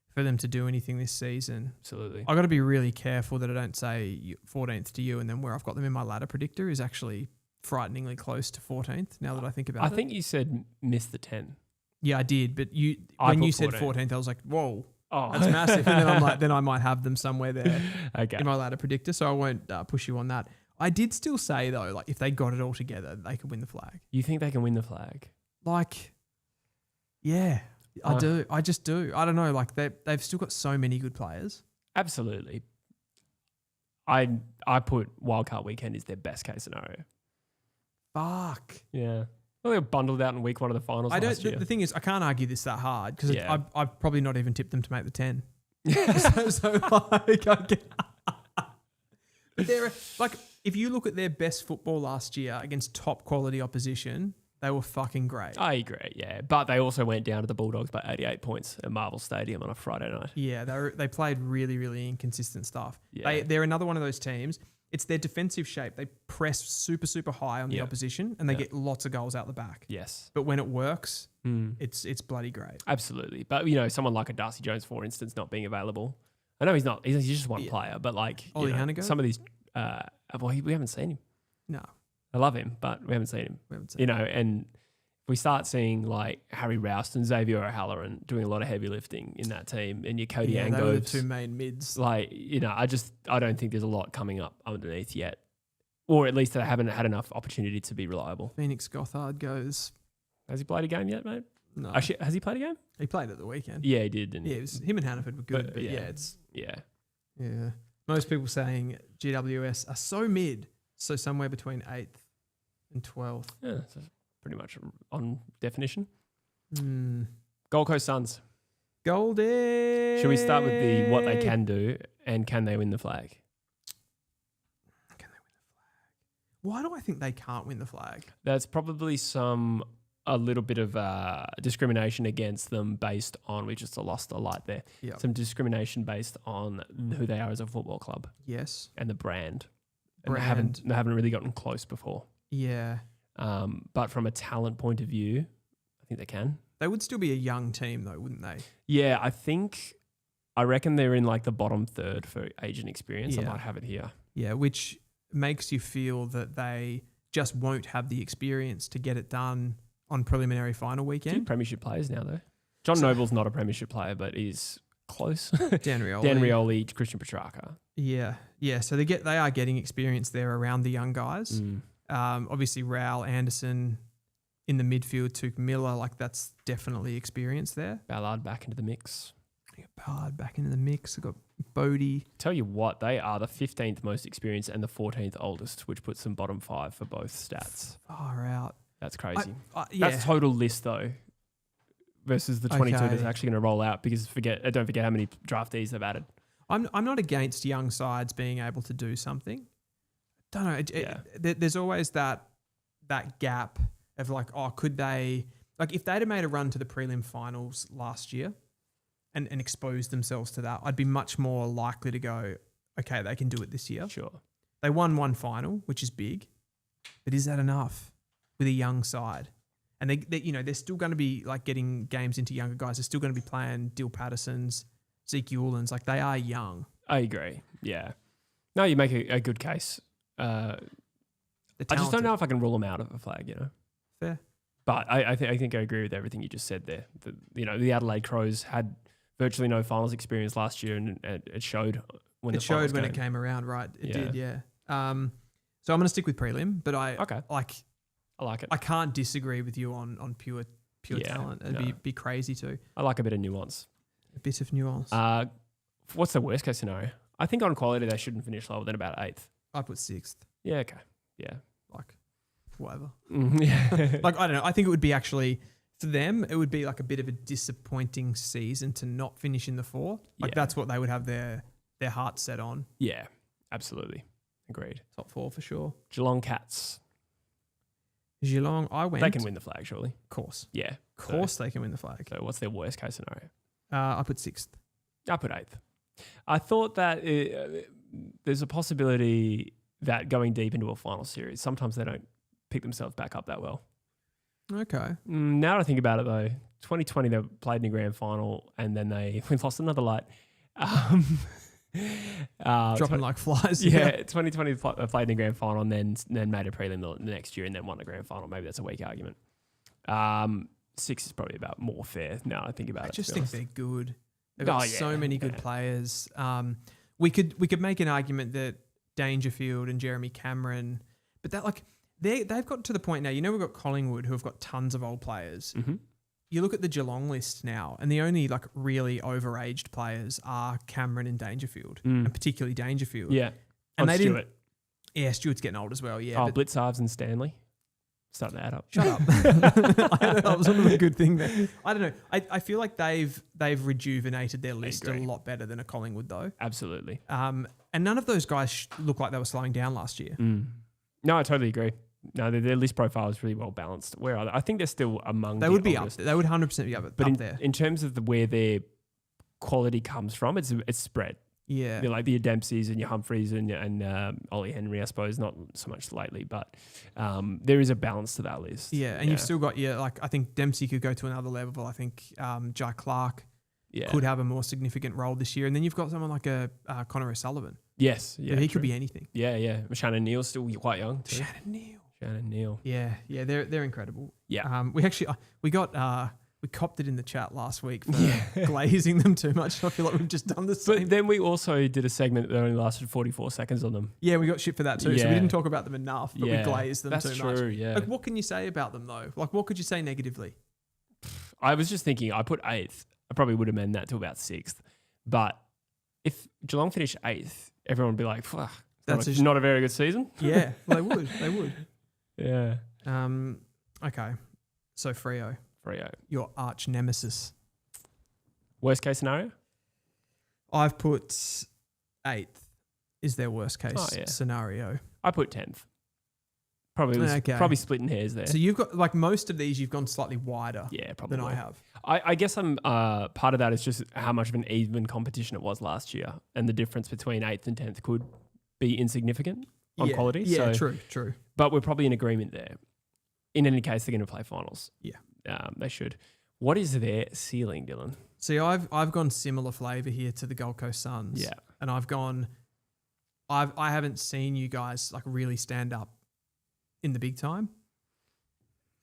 for them to do anything this season. Absolutely. I've got to be really careful that I don't say 14th to you and then where I've got them in my ladder predictor is actually frighteningly close to 14th now that I think about it. I think you said miss the 10. Yeah, I did. But when you said 14th, I was like, whoa, that's massive. And then I'm like, then I might have them somewhere there in my ladder predictor. So I won't push you on that. I did still say though, if they got it all together, they could win the flag. You think they can win the flag? Yeah, I do. I just do. I don't know. They've still got so many good players. Absolutely. I put wildcard weekend is their best case scenario. Fuck. Yeah. Well, they were bundled out in week 1 of the finals last year. The thing is, I can't argue this that hard because I've probably not even tipped them to make the 10. But they're if you look at their best football last year against top quality opposition, they were fucking great. I agree, yeah. But they also went down to the Bulldogs by 88 points at Marvel Stadium on a Friday night. Yeah, they played really, really inconsistent stuff. Yeah. They're another one of those teams. It's their defensive shape. They press super, super high on the opposition and they get lots of goals out the back. Yes. But when it works, it's bloody great. Absolutely. But, someone like a Darcy Jones, for instance, not being available. I know he's not. He's just one player. But, Ollie Hannigan? some of these... we haven't seen him. No. I love him, but we haven't seen him. And we start seeing like Harry Roust and Xavier O'Halloran doing a lot of heavy lifting in that team, and your Cody Angovs. They were the two main mids. Like, I don't think there's a lot coming up underneath yet. Or at least they haven't had enough opportunity to be reliable. Phoenix Gothard goes. Has he played a game yet, mate? No. Actually, has he played a game? He played at the weekend. Yeah, he did. Didn't he? Yeah, him and Hannaford were good. But Yeah. Most people saying GWS are so mid, so somewhere between 8th and 12th. Yeah, so pretty much on definition. Mm. Gold Coast Suns. Goldie. Should we start with the what they can do and can they win the flag? Why do I think they can't win the flag? That's probably a little bit of discrimination against them based on, we just lost the light there. Yep. Some discrimination based on who they are as a football club. Yes. And the brand. And they haven't really gotten close before. Yeah. But from a talent point of view, I think they can. They would still be a young team though, wouldn't they? Yeah, I reckon they're in like the bottom third for age and experience. Yeah. I might have it here. Yeah, which makes you feel that they just won't have the experience to get it done on preliminary final weekend. Two premiership players now though. John Noble's not a premiership player, but he's close. Dan Rioli, Christian Petrarca. Yeah. So they are getting experience there around the young guys. Obviously Raul, Anderson in the midfield, Tuke Miller, like that's definitely experience there. Ballard back into the mix. Ballard back into the mix. I've got Bodie. Tell you what, they are the 15th most experienced and the 14th oldest, which puts them bottom 5 for both stats. Far out. That's crazy. Yeah. That's total list though, versus the 22 that's actually going to roll out because don't forget how many draftees they've added. I'm not against young sides being able to do something. Don't know. There's always that gap of like, could they, like if they'd have made a run to the prelim finals last year and exposed themselves to that, I'd be much more likely to go, okay, they can do it this year. Sure. They won one final, which is big, but is that enough with a young side? And they're still going to be like getting games into younger guys. They're still going to be playing Dill Pattersons, Zeke Ewlands. Like they are young. I agree. Yeah. No, you make a good case. I just don't know if I can rule them out of a flag, Fair. But I think I agree with everything you just said there. The Adelaide Crows had virtually no finals experience last year, and it showed when it came around, right? It did, yeah. So I'm going to stick with prelim, but I like it. I can't disagree with you on pure talent. It'd be crazy too. I like a bit of nuance. A bit of nuance. What's the worst case scenario? I think on quality they shouldn't finish lower than about 8th. I put 6th. Yeah. Okay. Yeah. Like whatever. Yeah. Like I don't know. I think it would be actually for them. It would be like a bit of a disappointing season to not finish in the 4. Like that's what they would have their heart set on. Yeah. Absolutely. Agreed. Top 4 for sure. Geelong Cats. Geelong, They can win the flag, surely. Of course. Yeah. Of course they can win the flag. So what's their worst case scenario? I put 6th. I put 8th. I thought that there's a possibility that going deep into a final series, sometimes they don't pick themselves back up that well. Okay. Now that I think about it though, 2020 they played in a grand final and then we lost another light. Dropping like flies. Yeah, 2020 played in a grand final and then made a prelim the next year and then won a grand final. Maybe that's a weak argument. 6 is probably about more fair now I think about it. I just think they're good. They've got so many good players. We could make an argument that Dangerfield and Jeremy Cameron, but that like they've got to the point now. We've got Collingwood who have got tons of old players. Mm-hmm. You look at the Geelong list now, and the only like really overaged players are Cameron and Dangerfield, and particularly Dangerfield. Yeah, and they Stewart. Yeah, Stewart's getting old as well. Yeah, Blitzarves and Stanley. Starting to add up. Shut up. That was sort of a good thing there. I don't know. I feel like they've rejuvenated their list a lot better than a Collingwood though. Absolutely. And none of those guys look like they were slowing down last year. No, I totally agree. No, their list profile is really well balanced. Where are they? I think they're still among. They would be up. They would 100% be up there. In terms of where their quality comes from, it's spread. Yeah, they're like the Dempseys and your Humphreys and Ollie Henry, I suppose, not so much lately, but there is a balance to that list. Yeah, and you've still got I think Dempsey could go to another level. I think Jai Clark could have a more significant role this year, and then you've got someone like a Connor O'Sullivan. Yes, he could be anything. Yeah. Shannon Neal's still quite young too. Shannon Neal. Shannon Neal. Yeah, they're incredible. Yeah. We copped it in the chat last week for glazing them too much. I feel like we've just done the same. But then we also did a segment that only lasted 44 seconds on them. Yeah, we got shit for that too. So Yeah. we didn't talk about them enough, but we glazed them That's too much. true, yeah. Like, what can you say about them though? Like, what could you say negatively? I was just thinking, I put 8th. I probably would amend that to about 6th. But if Geelong finished 8th, everyone would be like, fuck, that's not a very good season. Yeah, well, they would. They would. Yeah. Okay. So Freo, your arch nemesis. Worst case scenario? I've put 8th is their worst case scenario. I put 10th. Probably splitting hairs there. So you've got, like, most of these, you've gone slightly wider probably than I have. I guess I'm part of that is just how much of an even competition it was last year, and the difference between 8th and 10th could be insignificant on quality. Yeah, so, true. But we're probably in agreement there. In any case, they're going to play finals. Yeah. They should. What is their ceiling, Dylan? See, I've gone similar flavour here to the Gold Coast Suns. Yeah. And I haven't seen you guys, like, really stand up in the big time.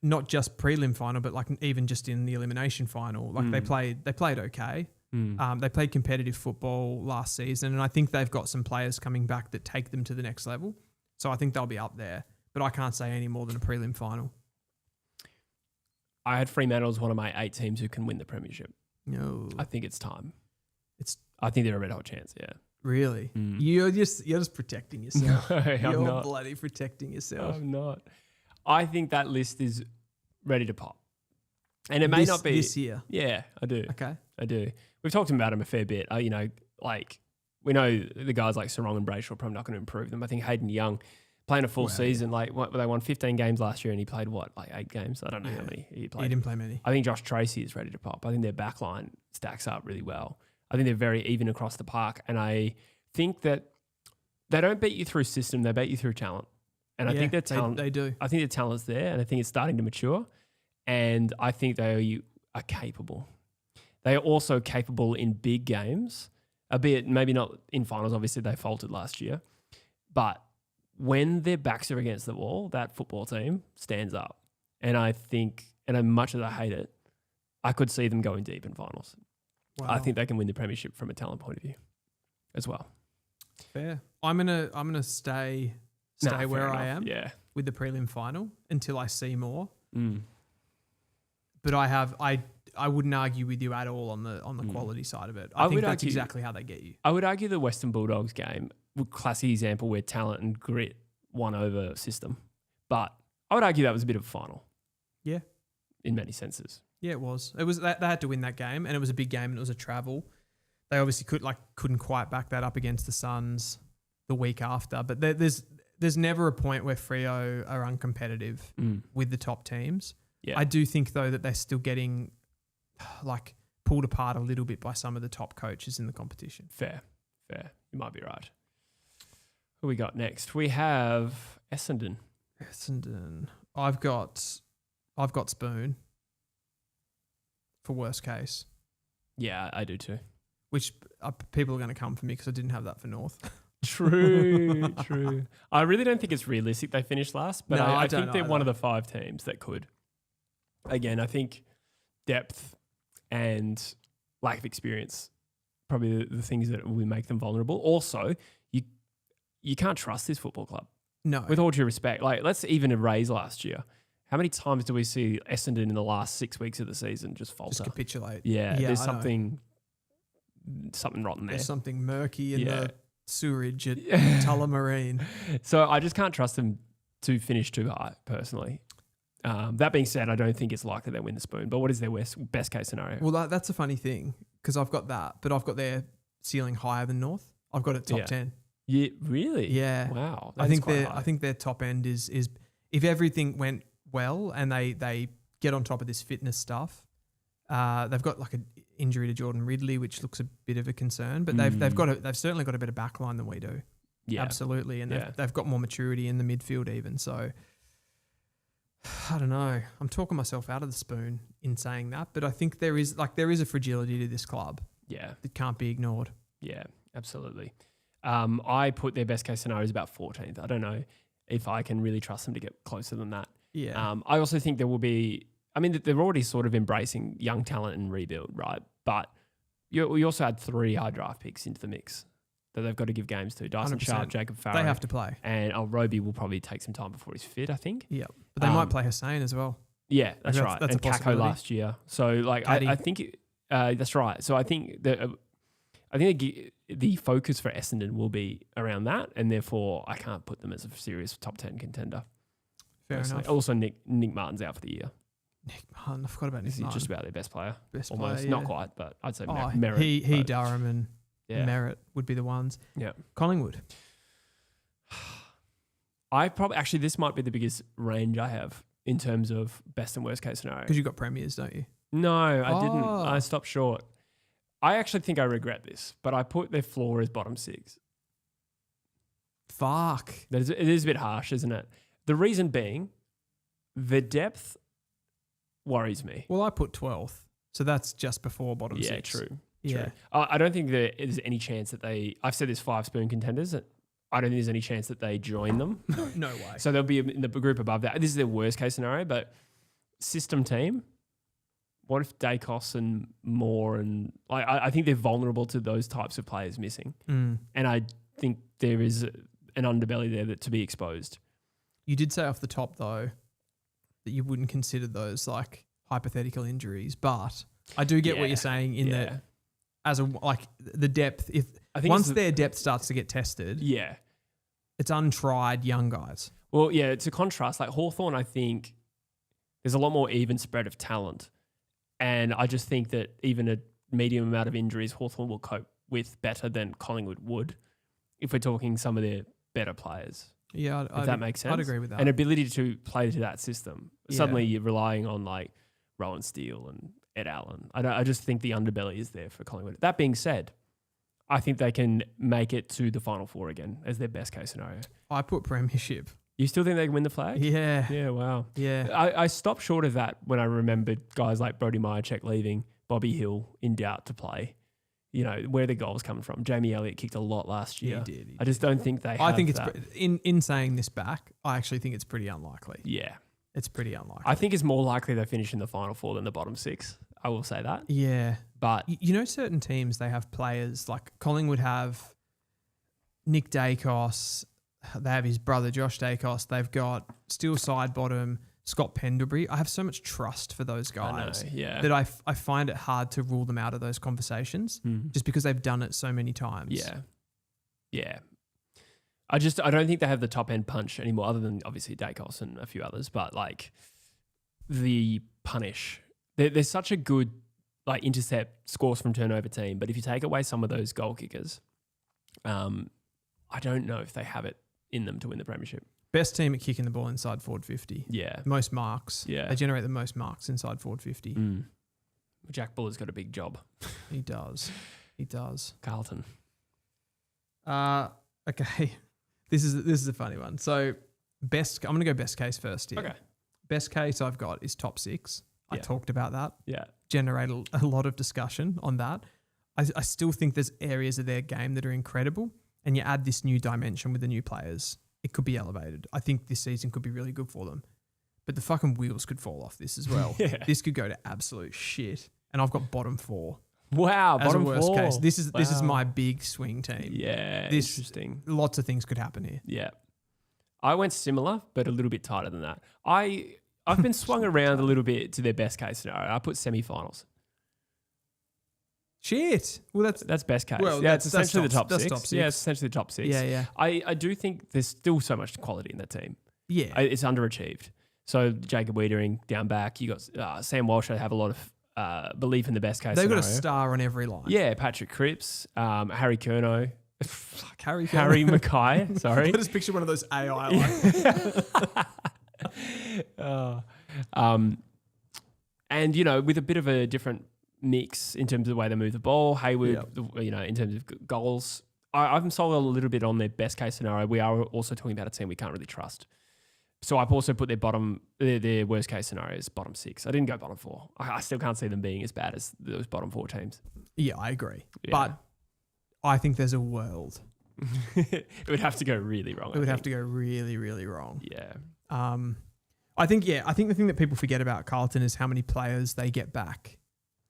Not just prelim final, but, like, even just in the elimination final. Like, they played okay. They played competitive football last season, and I think they've got some players coming back that take them to the next level. So I think they'll be up there, but I can't say any more than a prelim final. I had Fremantle as one of my 8 teams who can win the premiership. No, I think it's time. I think they're a red hot chance. Yeah. Really? You're just protecting yourself. No, you're not. bloody protecting yourself. I'm not. I think that list is ready to pop, and it may not be this year. Yeah, I do. Okay, I do. We've talked about them a fair bit. We know the guys like Sarong and Brayshaw are probably not going to improve them. I think Hayden Young playing a full season, they won 15 games last year and he played 8 games? I don't know how many he played. He didn't play many. I think Josh Tracy is ready to pop. I think their back line stacks up really well. I think they're very even across the park, and I think that they don't beat you through system, they beat you through talent. And I think their talent, they do. I think their talent's there, and I think it's starting to mature, and I think they are capable. They are also capable in big games, albeit maybe not in finals. Obviously, they faltered last year. But when their backs are against the wall, that football team stands up. And I think, and as much as I hate it, I could see them going deep in finals. Wow. I think they can win the premiership from a talent point of view as well. Fair. I'm gonna stay where I am with the prelim final until I see more. But I wouldn't argue with you at all on the quality side of it. I think that's exactly how they get you. I would argue the Western Bulldogs game, classic example where talent and grit won over system. But I would argue that was a bit of a final. Yeah. In many senses. Yeah, it was. It was they had to win that game, and it was a big game, and it was a travel. They obviously couldn't quite back that up against the Suns the week after. But there's never a point where Freo are uncompetitive with the top teams. Yeah. I do think though that they're still getting pulled apart a little bit by some of the top coaches in the competition. Fair. You might be right. Who we got next? We have Essendon. I've got Spoon for worst case. Yeah, I do too. Which people are going to come for me because I didn't have that for North. True. I really don't think it's realistic they finished last, but I think they're one of the 5 teams that could. Again, I think depth and lack of experience probably the things that will make them vulnerable. Also, you can't trust this football club. No. With all due respect. Let's even erase last year. How many times do we see Essendon in the last 6 weeks of the season just falter? Just capitulate. Yeah, there's something rotten there. There's something murky in the sewerage at Tullamarine. So I just can't trust them to finish too high, personally. That being said, I don't think it's likely they win the Spoon. But what is their best case scenario? Well, that's a funny thing because I've got that, but I've got their ceiling higher than North. I've got it top 10. Yeah, really? Yeah. Wow. I think their top end is if everything went well and they get on top of this fitness stuff. They've got an injury to Jordan Ridley, which looks a bit of a concern, but they've certainly got a better backline than we do. Yeah, absolutely, and they've got more maturity in the midfield even. So I don't know. I'm talking myself out of the Spoon in saying that, but I think there is a fragility to this club. Yeah, that can't be ignored. Yeah, absolutely. I put their best case scenario is about 14th. I don't know. if I can really trust them to get closer than that. Yeah. I also think there will be, I mean, they're already sort of embracing young talent and rebuild, right? But we also had 3 high draft picks into the mix that they've got to give games to. Dyson 100%. Sharp, Jacob Farrow. They have to play. And Roby will probably take some time before he's fit, I think. Yeah. But they might play Hussein as well. Yeah, that's right. That's and a Kako last year. So, like, I think that's right. So I think that the focus for Essendon will be around that, and therefore I can't put them as a serious top 10 contender. Fair enough. Also, Nick Martin's out for the year. Nick Martin, I forgot about Nick He's Martin. just about their best player. Best almost. player, yeah. Not quite, but I'd say Oh, Merritt. He Durham and Yeah. Merritt would be the ones. Yeah. Collingwood. Actually, this might be the biggest range I have in terms of best and worst case scenario. Because you've got premiers, don't you? No, I didn't. Oh. I stopped short. I actually think I regret this, but I put their floor as bottom 6. Fuck. It is a bit harsh, isn't it? The reason being, the depth worries me. Well, I put 12th. So that's just before bottom 6. Yeah, true. Yeah. True. I don't think there is any chance that I've said there's 5 spoon contenders. I don't think there's any chance that they join them. No way. So they'll be in the group above that. This is their worst case scenario, but system team, what if Dacos and Moore and I think they're vulnerable to those types of players missing. And I think there is an underbelly there to be exposed. You did say off the top, though, that you wouldn't consider those like hypothetical injuries, but I do get what you're saying in that as the depth, once their depth starts to get tested, it's untried young guys. Well, yeah, it's a contrast. Like Hawthorn, I think there's a lot more even spread of talent. And I just think that even a medium amount of injuries, Hawthorn will cope with better than Collingwood would if we're talking some of their better players. Yeah, if that makes sense. I'd agree with that. An ability to play to that system. Yeah. Suddenly you're relying on like Rowan Steele and Ed Allen. I just think the underbelly is there for Collingwood. That being said, I think they can make it to the Final Four again as their best case scenario. I put premiership. You still think they can win the flag? Yeah. Yeah, wow. Yeah. I stopped short of that when I remembered guys like Brody Myercheck leaving, Bobby Hill in doubt to play. You know, where the goals coming from. Jamie Elliott kicked a lot last year. He did. I just don't think they have I think it's that. in saying this back, I actually think it's pretty unlikely. Yeah. It's pretty unlikely. I think it's more likely they finish in the Final Four than the bottom 6. I will say that. Yeah. But you know, certain teams, they have players like Collingwood have Nick Dacos. They have his brother, Josh Dacos. They've got Steele Sidebottom, Scott Pendlebury. I have so much trust for those guys that I find it hard to rule them out of those conversations just because they've done it so many times. Yeah. Yeah. I don't think they have the top end punch anymore, other than obviously Dacos and a few others, but like the punish. They're such a good like intercept, scores from turnover team, but if you take away some of those goal kickers, I don't know if they have it in them to win the premiership. Best team at kicking the ball inside forward 50. Yeah. Most marks. Yeah. They generate the most marks inside forward 50. Jack Buller's got a big job. He does. He does. Carlton. Okay. This is a funny one. So I'm going to go best case first here. Okay. Best case I've got is top 6. I talked about that. Yeah. Generate a lot of discussion on that. I still think there's areas of their game that are incredible, and you add this new dimension with the new players, it could be elevated. I think this season could be really good for them. But the fucking wheels could fall off this as well. Yeah. This could go to absolute shit. And I've got bottom 4. Wow, as bottom a worst 4. This is my big swing team. Yeah, interesting. Lots of things could happen here. Yeah. I went similar, but a little bit tighter than that. I've been swung around a little bit to their best case scenario. I put semi-finals. Shit. Well, that's best case. Well, yeah, it's essentially the top that's 6. top 6. Yeah, it's essentially the top 6. Yeah, yeah. I do think there's still so much quality in that team. Yeah. It's underachieved. So Jacob Wiedering down back. You got Sam Walsh. They have a lot of belief in the best case They've scenario. got a star on every line. Yeah, Patrick Cripps, Harry Curnow. Fuck, Harry Mackay, sorry. I just picture one of those AI and, you know, with a bit of a different mix in terms of the way they move the ball, Hayward, you know, in terms of goals. I'm sold a little bit on their best case scenario. We are also talking about a team we can't really trust. So I've also put their worst case scenario as bottom 6. I didn't go bottom 4. I still can't see them being as bad as those bottom 4 teams. Yeah, I agree. Yeah. But I think there's a world It would have to go really wrong. It would have to go really, really wrong. Yeah. I think the thing that people forget about Carlton is how many players they get back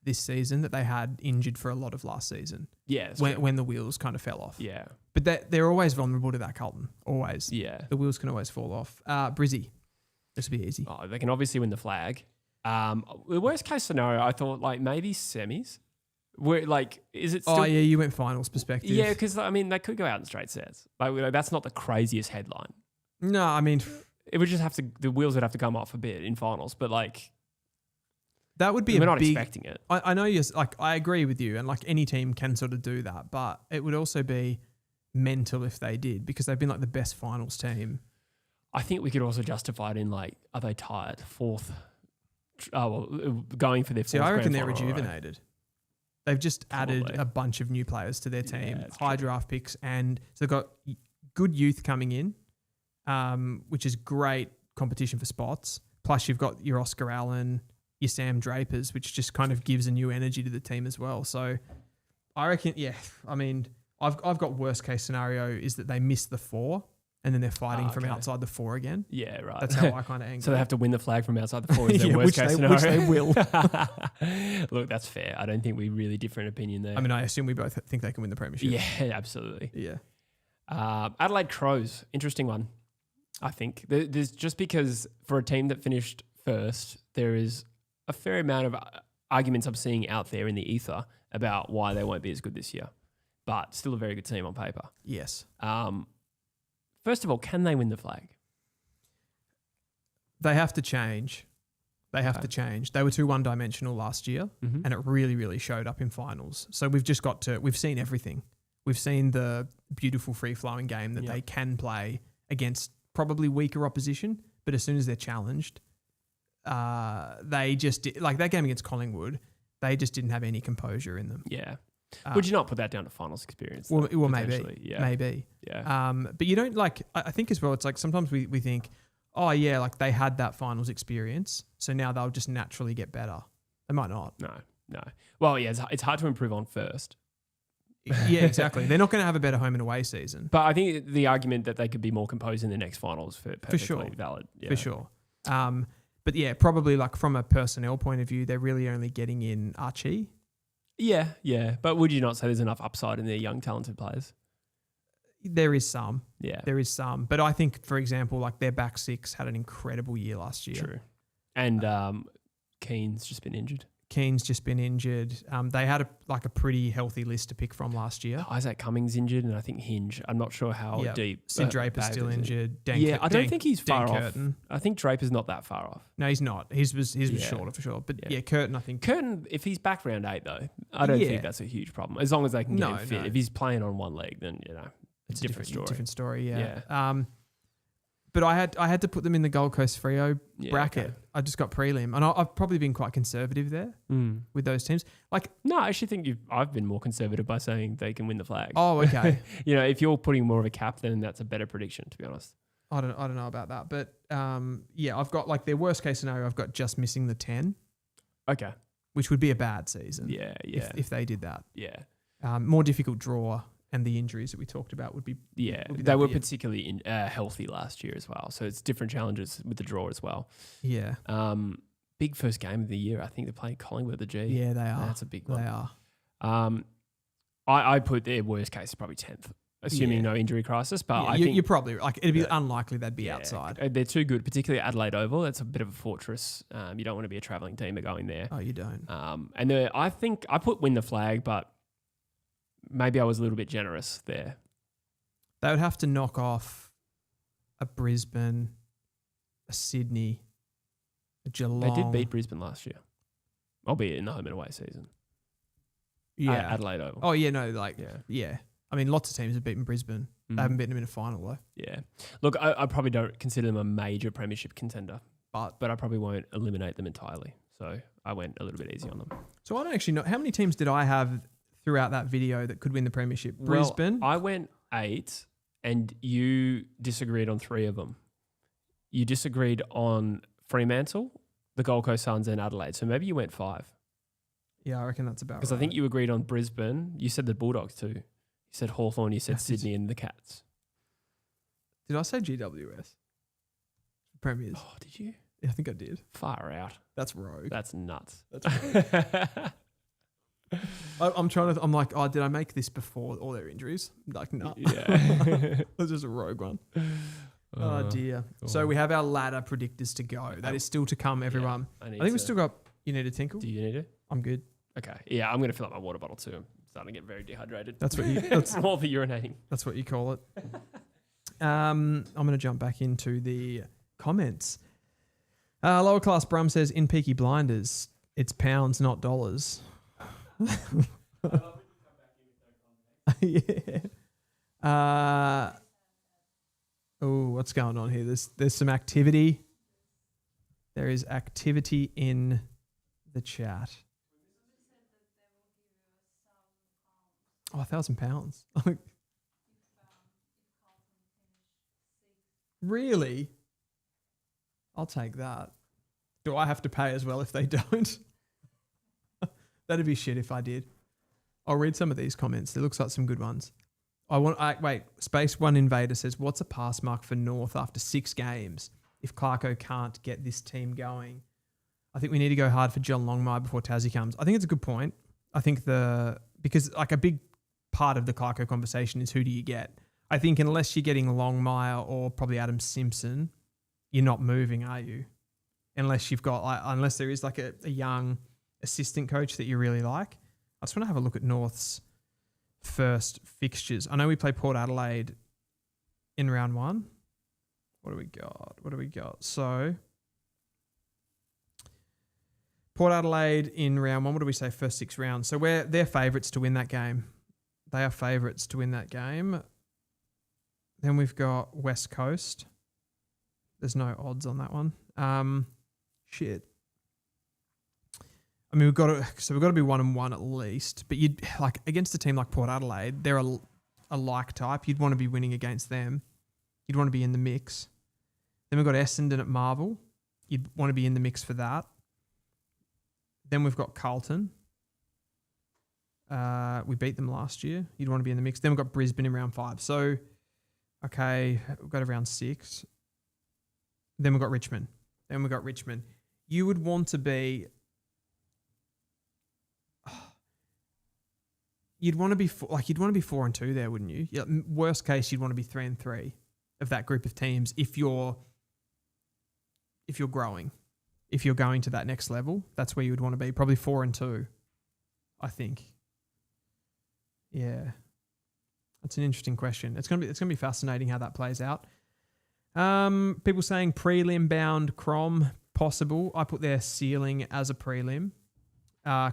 this season that they had injured for a lot of last season. Yeah. When the wheels kind of fell off. Yeah. But they're always vulnerable to that, Carlton. Always. Yeah. The wheels can always fall off. Brizzy. This will be easy. Oh, they can obviously win the flag. The worst case scenario, I thought like maybe semis. Where like, is it still? Oh yeah, you went finals perspective. Yeah, because I mean they could go out in straight sets. Like that's not the craziest headline. No, I mean It would just have to. The wheels would have to come off a bit in finals, but like that would be we're a not big, expecting it. I know you're like I agree with you, and like any team can sort of do that, but it would also be mental if they did because they've been like the best finals team. I think we could also justify it in like, are they tired fourth? Going for their fourth. See, I reckon grand they're final, rejuvenated. They've just added Probably. a bunch of new players to their team, Yeah, that's high true. draft picks, and so they've got good youth coming in, which is great competition for spots. Plus, you've got your Oscar Allen, your Sam Drapers, which just kind of gives a new energy to the team as well. So, I reckon, yeah. I mean, I've got worst case scenario is that they miss the 4, and then they're fighting from okay. outside the 4 again. Yeah, right. That's how I kind of angle. So they have to win the flag from outside the 4 is their Yeah, worst case scenario. which they will. Look, that's fair. I don't think we really differ in opinion there. I mean, I assume we both think they can win the premiership. yeah, absolutely. Yeah. Adelaide Crows, interesting one. I think there's just because for a team that finished first, there is a fair amount of arguments I'm seeing out there in the ether about why they won't be as good this year, but still a very good team on paper. Yes. First of all, can they win the flag? They have to change. They have to change. They were too one-dimensional last year, Mm-hmm. and it really, really showed up in finals. So we've seen everything. We've seen the beautiful free-flowing game that they can play against probably weaker opposition, but as soon as they're challenged, they just like that game against Collingwood. They just didn't have any composure in them. Yeah. Would you not put that down to finals experience? Well, though, well potentially? maybe. Yeah. But you don't like. I think as well. It's like sometimes we think, oh yeah, like they had that finals experience, so now they'll just naturally get better. They might not. No. Well, yeah, it's hard to improve on first. Yeah, exactly. They're not going to have a better home and away season. But I think the argument that they could be more composed in the next finals for perfectly sure. valid. Yeah. For sure. But yeah, probably like from a personnel point of view, they're really only getting in Archie. Yeah. But would you not say there's enough upside in their young, talented players? There is some. Yeah. There is some. But I think, for example, like their back six had an incredible year last year. True. And Keane's just been injured. Keane's just been injured. They had a pretty healthy list to pick from last year. Isaac Cummings injured, and I think Hinge. I'm not sure how deep. Sid Draper's Dave still is in. injured. I don't think he's far off. Curtin. I think Draper's not that far off. No, he's not. His was shorter for sure. But yeah, Curtin, I think. Curtin, if he's back round 8 though, I don't think that's a huge problem. As long as they can get him fit. No. If he's playing on one leg, then it's a different story. Different story, yeah. But I had to put them in the Gold Coast Freo bracket. Okay. I just got prelim, and I've probably been quite conservative there with those teams. Like, no, I actually think I've been more conservative by saying they can win the flag. oh, okay. If you're putting more of a cap, then that's a better prediction, to be honest. I don't know about that, but I've got like their worst case scenario. I've got just missing the 10, Okay. which would be a bad season. Yeah. If they did that, Yeah. more difficult draw, and the injuries that we talked about would be They were particularly healthy last year as well, so it's different challenges with the draw as well. Yeah. Big first game of the year. I think they're playing Collingwood at the G. Yeah, they are. That's a big one. They are. I put their worst case probably 10th, assuming no injury crisis. But I think you're probably like it'd be unlikely they'd be outside. They're too good, particularly Adelaide Oval. That's a bit of a fortress. You don't want to be a travelling team going there. Oh, you don't. And I think I put win the flag, but maybe I was a little bit generous there. They would have to knock off a Brisbane, a Sydney, a Geelong. They did beat Brisbane last year, albeit in the home and away season. Yeah. Adelaide Oval. Oh, yeah, no, yeah. I mean, lots of teams have beaten Brisbane. They haven't beaten them in a final, though. Yeah. Look, I probably don't consider them a major premiership contender, But I probably won't eliminate them entirely. So I went a little bit easy on them. So I don't actually know. How many teams did I have throughout that video that could win the premiership? Brisbane? Well, I went 8 and you disagreed on 3 of them. You disagreed on Fremantle, the Gold Coast Suns and Adelaide. So maybe you went 5. Yeah, I reckon that's about right. Because I think you agreed on Brisbane. You said the Bulldogs too. You said Hawthorn, you said Yes, Sydney and the Cats. Did I say GWS? Premiers. Oh, did you? Yeah, I think I did. Far out. That's rogue. That's nuts. That's rogue. I'm like, oh, did I make this before all their injuries? Like, no. Yeah. That's just a rogue one. Oh, dear. So we have our ladder predictors to go. That is still to come, everyone. I I think we still got, you need a tinkle? Do you need it? I'm good. Okay. Yeah, I'm going to fill up my water bottle too. I'm starting to get very dehydrated. That's what you, From all the urinating. that's what you call it. I'm going to jump back into the comments. Lower class Brum says, in Peaky Blinders, it's pounds, not dollars. Yeah. Oh, what's going on here? There's some activity. There is activity in the chat. Oh, £1,000. Really? I'll take that. Do I have to pay as well if they don't? That'd be shit if I did. I'll read some of these comments. There looks like some good ones. Wait, Space One Invader says, what's a pass mark for North after 6 games if Clarko can't get this team going? I think we need to go hard for John Longmire before Tassie comes. I think it's a good point. I think because like a big part of the Clarko conversation is who do you get? I think unless you're getting Longmire or probably Adam Simpson, you're not moving, are you? Unless you've got, unless there is like a young assistant coach that you really like. I just want to have a look at North's first fixtures. I know we play Port Adelaide in round 1. What do we got? So Port Adelaide in round 1. What do we say? First 6 rounds. So they're favourites to win that game. They are favourites to win that game. Then we've got West Coast. There's no odds on that one. Shit. I mean, we've got to be 1-1 at least. But you'd like against a team like Port Adelaide, they're a like type. You'd want to be winning against them. You'd want to be in the mix. Then we've got Essendon at Marvel. You'd want to be in the mix for that. Then we've got Carlton. We beat them last year. You'd want to be in the mix. Then we've got Brisbane in round 5. So, okay, we've got to round 6. Then we've got Richmond. You would want to be... You'd want to be 4-2 there, wouldn't you? Yeah, worst case, you'd want to be 3-3 of that group of teams if you're growing. If you're going to that next level, that's where you would want to be. Probably 4-2, I think. Yeah. That's an interesting question. It's gonna be fascinating how that plays out. People saying prelim bound Crom possible. I put their ceiling as a prelim.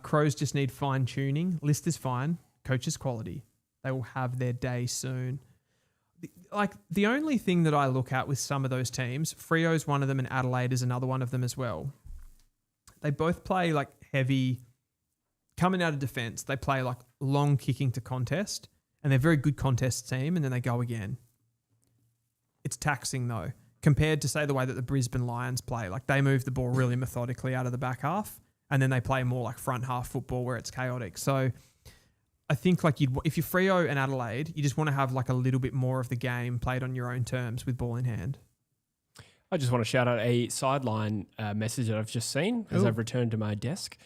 Crows just need fine tuning. List is fine. Coaches quality. They will have their day soon. The only thing that I look at with some of those teams, Freo's one of them and Adelaide is another one of them as well. They both play like heavy, coming out of defence. They play like long kicking to contest and they're a very good contest team and then they go again. It's taxing though, compared to say the way that the Brisbane Lions play. Like they move the ball really methodically out of the back half and then they play more like front half football where it's chaotic. So I think like if you're Freo and Adelaide, you just want to have like a little bit more of the game played on your own terms with ball in hand. I just want to shout out a sideline message that I've just seen as I've returned to my desk.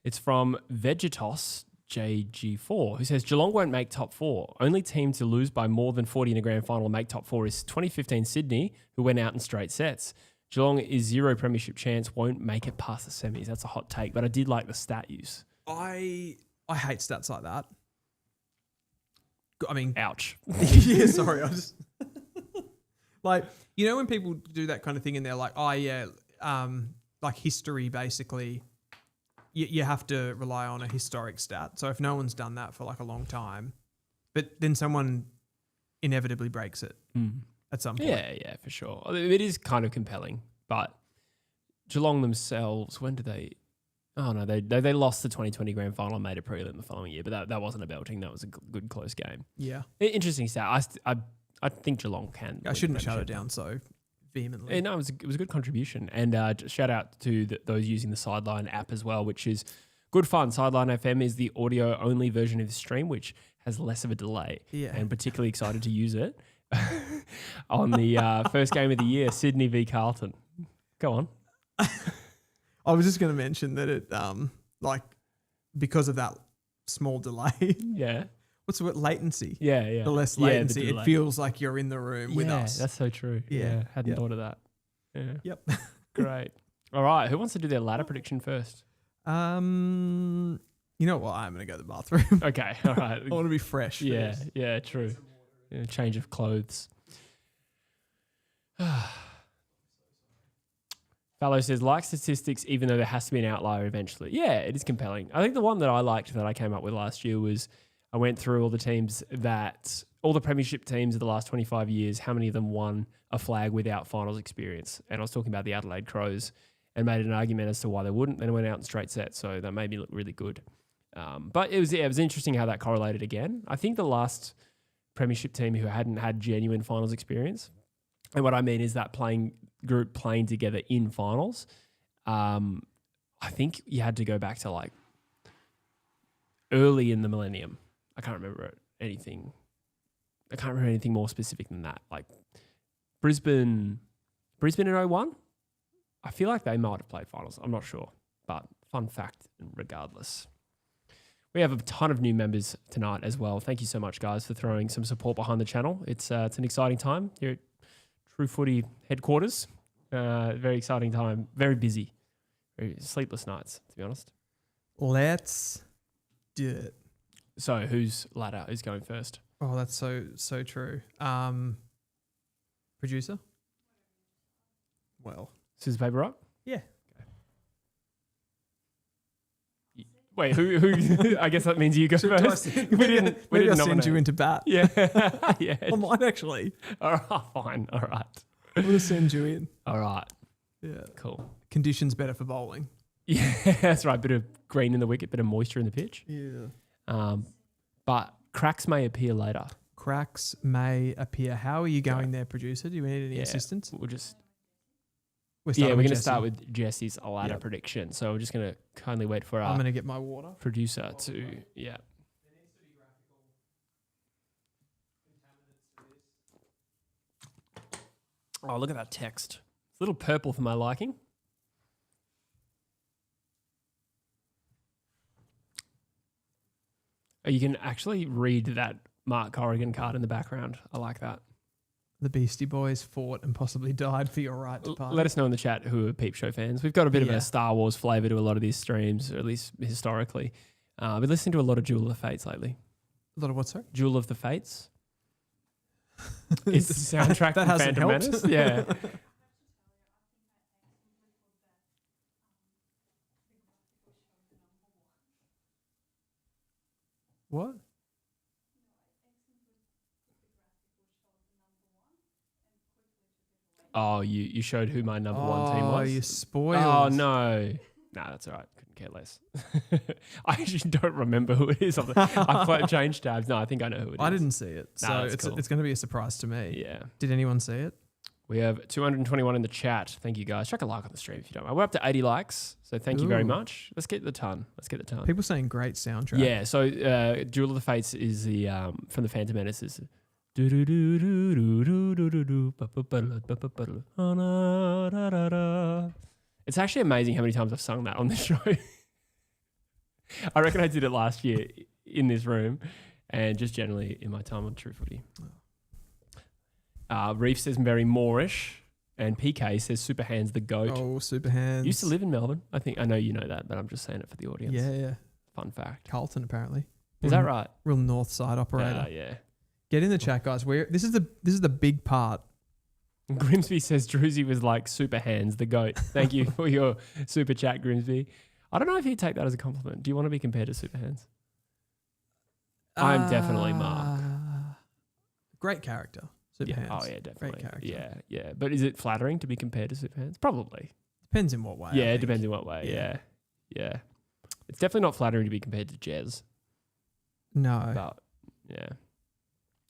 It's from Vegetos JG4, who says Geelong won't make top 4. Only team to lose by more than 40 in a grand final and make top 4 is 2015 Sydney, who went out in straight sets. Geelong is 0 premiership chance, won't make it past the semis. That's a hot take, but I did like the stat use. I hate stats like that. I mean... Ouch. Yeah, sorry. I just... like, you know when people do that kind of thing and they're like, oh, yeah, like history, basically, you have to rely on a historic stat. So if no one's done that for like a long time, but then someone inevitably breaks it at some point. Yeah, for sure. It is kind of compelling, but Geelong themselves, when did they... Oh, no, they lost the 2020 grand final and made a prelim the following year, but that wasn't a belting. That was a good close game. Yeah. Interesting stat. I think Geelong can. I shouldn't have shut it down so vehemently. No, it was a good contribution. And shout out to those using the Sideline app as well, which is good fun. Sideline FM is the audio-only version of the stream, which has less of a delay. Yeah. And particularly excited to use it on the first game of the year, Sydney v Carlton. Go on. I was just going to mention that it, because of that small delay. Yeah. What's the word? Latency. Yeah. The less latency, it feels like you're in the room with us. That's so true. Yeah. Hadn't thought of that. Yeah. Yep. Great. All right. Who wants to do their ladder prediction first? You know what? I'm going to go to the bathroom. Okay. All right. I want to be fresh. for Yeah. this. Yeah. True. Yeah, change of clothes. Fallow says, like statistics, even though there has to be an outlier eventually. Yeah, it is compelling. I think the one that I liked that I came up with last year was I went through all the teams all the premiership teams of the last 25 years, how many of them won a flag without finals experience. And I was talking about the Adelaide Crows and made an argument as to why they wouldn't. Then it went out in straight set, so that made me look really good. But it was interesting how that correlated again. I think the last premiership team who hadn't had genuine finals experience, and what I mean is that group playing together in finals, I think you had to go back to like early in the millennium. I can't remember anything more specific than that. Like Brisbane in 01, I feel like they might have played finals. I'm not sure, but fun fact regardless. We have a ton of new members tonight as well. Thank you so much, guys, for throwing some support behind the channel. It's an exciting time here at True Footy headquarters. Very exciting time. Very busy. Very sleepless nights, to be honest. Let's do it. So whose ladder is going first? Oh, that's so true. Producer? Well. Scissors, paper, rock? Yeah. Wait, who? I guess that means you go first. Maybe I'll send you into bat. Yeah. Yeah. I might actually. All right, fine. All right. I'm going to send you in. All right. Yeah. Cool. Conditions better for bowling. Yeah, that's right. Bit of green in the wicket, bit of moisture in the pitch. Yeah. But cracks may appear later. Cracks may appear. How are you going there, producer? Do you need any assistance? We'll just... We're going to start with Jesse's ladder prediction. So we're just going to kindly wait for I'm going to get my water. Producer to... Yeah. Oh, look at that text. It's a little purple for my liking. Oh, you can actually read that Mark Corrigan card in the background. I like that. The Beastie Boys fought and possibly died for your right to party. Let us know in the chat who are Peep Show fans. We've got a bit of a Star Wars flavour to a lot of these streams, or at least historically. I've been listening to a lot of Jewel of the Fates lately. A lot of what, sorry? Jewel of the Fates. It's the soundtrack that from hasn't Phantom helped. Menace. Yeah. What? Oh, you showed who my number one team was? Oh, you spoiled. Oh, no. Nah, that's all right. Couldn't care less. I actually don't remember who it is. I've changed tabs. No, I think I know who it is. I didn't see it. Nah, So it's going to be a surprise to me. Yeah. Did anyone see it? We have 221 in the chat. Thank you, guys. Chuck a like on the stream if you don't mind. We're up to 80 likes, so thank you very much. Let's get the ton. People saying great soundtrack. Yeah, so Jewel of the Fates is the from the Phantom Menace. It's actually amazing how many times I've sung that on this show. I reckon I did it last year in this room and just generally in my time on True Footy. Reef says very Moorish, and PK says Super Hands the GOAT. Oh, Super Hands. Used to live in Melbourne. I know you know that, but I'm just saying it for the audience. Yeah. Fun fact. Carlton, apparently. Is that right? Real north side operator. Yeah. Get in the chat, guys. This is the big part. Grimsby says Druzy was like Super Hands the GOAT. Thank you for your super chat, Grimsby. I don't know if he'd take that as a compliment. Do you want to be compared to Super Hands? I'm definitely Mark. Great character. Super Hands. Oh, yeah, definitely. Great character. Yeah. But is it flattering to be compared to Super Hands? Probably. Depends in what way. Yeah, it depends in what way. Yeah. It's definitely not flattering to be compared to Jez. No. But, yeah.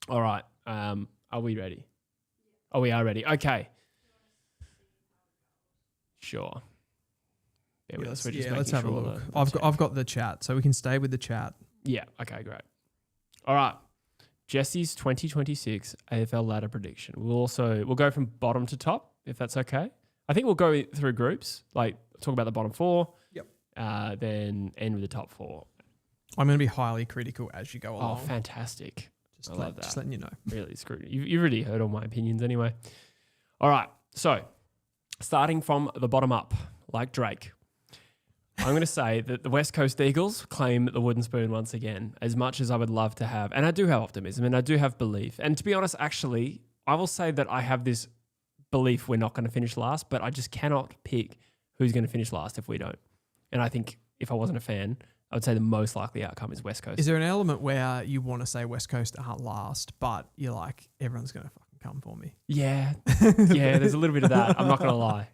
All right. Are we ready? Oh, we are ready. Okay. Sure. Let's have a look. I've got the chat, so we can stay with the chat. Yeah. Okay, great. All right. Jesse's 2026 AFL ladder prediction. We'll go from bottom to top, if that's okay. I think we'll go through groups, like talk about the bottom four. Yep. Then end with the top four. I'm going to be highly critical as you go along. Oh, fantastic. I love that. Just letting you know. Really screwed. You've already heard all my opinions anyway. All right. So starting from the bottom up, like Drake, I'm going to say that the West Coast Eagles claim the wooden spoon once again, as much as I would love to have. And I do have optimism and I do have belief. And to be honest, actually, I will say that I have this belief we're not going to finish last, but I just cannot pick who's going to finish last if we don't. And I think if I wasn't a fan, I would say the most likely outcome is West Coast. Is there an element where you want to say West Coast aren't last, but you're like, everyone's going to fucking come for me? Yeah. Yeah, there's a little bit of that. I'm not going to lie.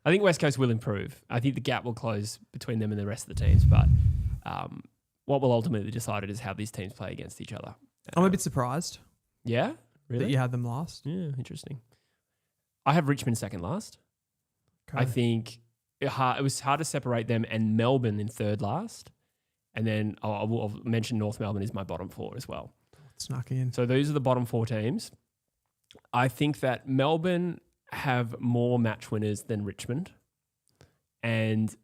I think West Coast will improve. I think the gap will close between them and the rest of the teams, but what will ultimately decide it is how these teams play against each other. I'm a bit surprised Yeah? Really? that you had them last. Yeah, interesting. I have Richmond second last. Okay. I think it was hard to separate them and Melbourne in third last. And then I'll mention North Melbourne is my bottom four as well. Snuck in. So those are the bottom four teams. I think that Melbourne have more match winners than Richmond. And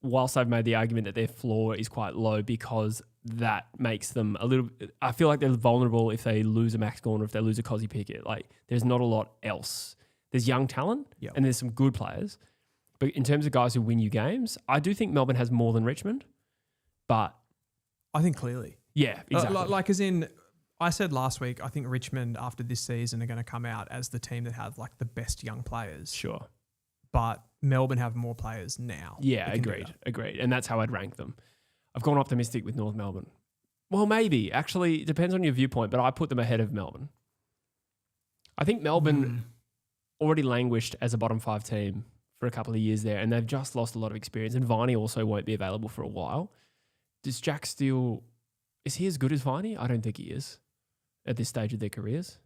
whilst I've made the argument that their floor is quite low because that makes them a little... I feel like they're vulnerable if they lose a Max Gawn or if they lose a Cozzy Pickett. Like, there's not a lot else. There's young talent and there's some good players. But in terms of guys who win you games, I do think Melbourne has more than Richmond. But... I think clearly. Yeah, exactly. Like as in... I said last week, I think Richmond after this season are going to come out as the team that have like the best young players. Sure. But Melbourne have more players now. Yeah, agreed. And that's how I'd rank them. I've gone optimistic with North Melbourne. Well, maybe. Actually, it depends on your viewpoint, but I put them ahead of Melbourne. I think Melbourne already languished as a bottom five team for a couple of years there, and they've just lost a lot of experience. And Viney also won't be available for a while. Does Jack Steele... Is he as good as Viney? I don't think he is at this stage of their careers.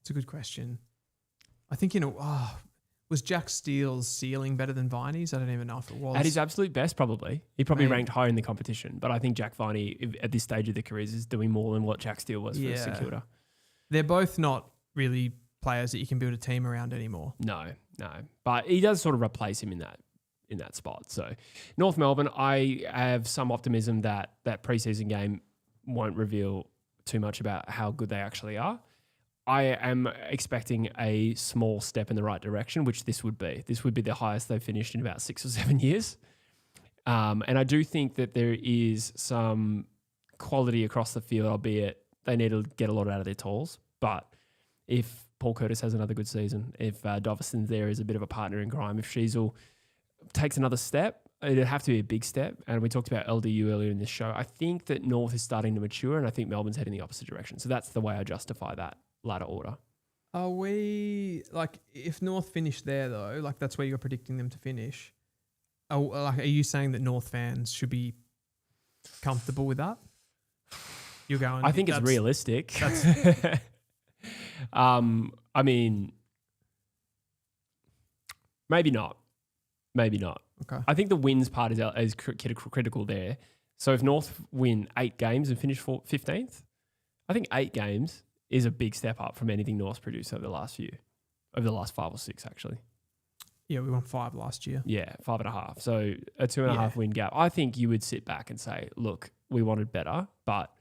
It's a good question. I think, was Jack Steele's ceiling better than Viney's? I don't even know if it was. At his absolute best, probably. He probably ranked higher in the competition, but I think Jack Viney at this stage of their careers is doing more than what Jack Steele was for St Kilda. They're both not really players that you can build a team around anymore. No. But he does sort of replace him in that spot. So North Melbourne, I have some optimism that preseason game won't reveal too much about how good they actually are. I am expecting a small step in the right direction, which this would be. This would be the highest they've finished in about 6 or 7 years. And I do think that there is some quality across the field, albeit they need to get a lot out of their tools. But if Paul Curtis has another good season, if Doveson's there as a bit of a partner in crime, if Sheasel takes another step, it'd have to be a big step. And we talked about LDU earlier in this show. I think that North is starting to mature and I think Melbourne's heading the opposite direction. So that's the way I justify that ladder order. Are we, like, if North finish there though, like that's where you're predicting them to finish, are you saying that North fans should be comfortable with that? You're going... I think it's realistic. I mean, maybe not. Okay. I think the wins part is critical there. So if North win 8 games and finish 15th, I think 8 games is a big step up from anything North's produced over the last 5 or 6 actually. Yeah, we won 5 last year. Yeah, 5.5. So a 2.5 win gap. I think you would sit back and say, look, we wanted better. But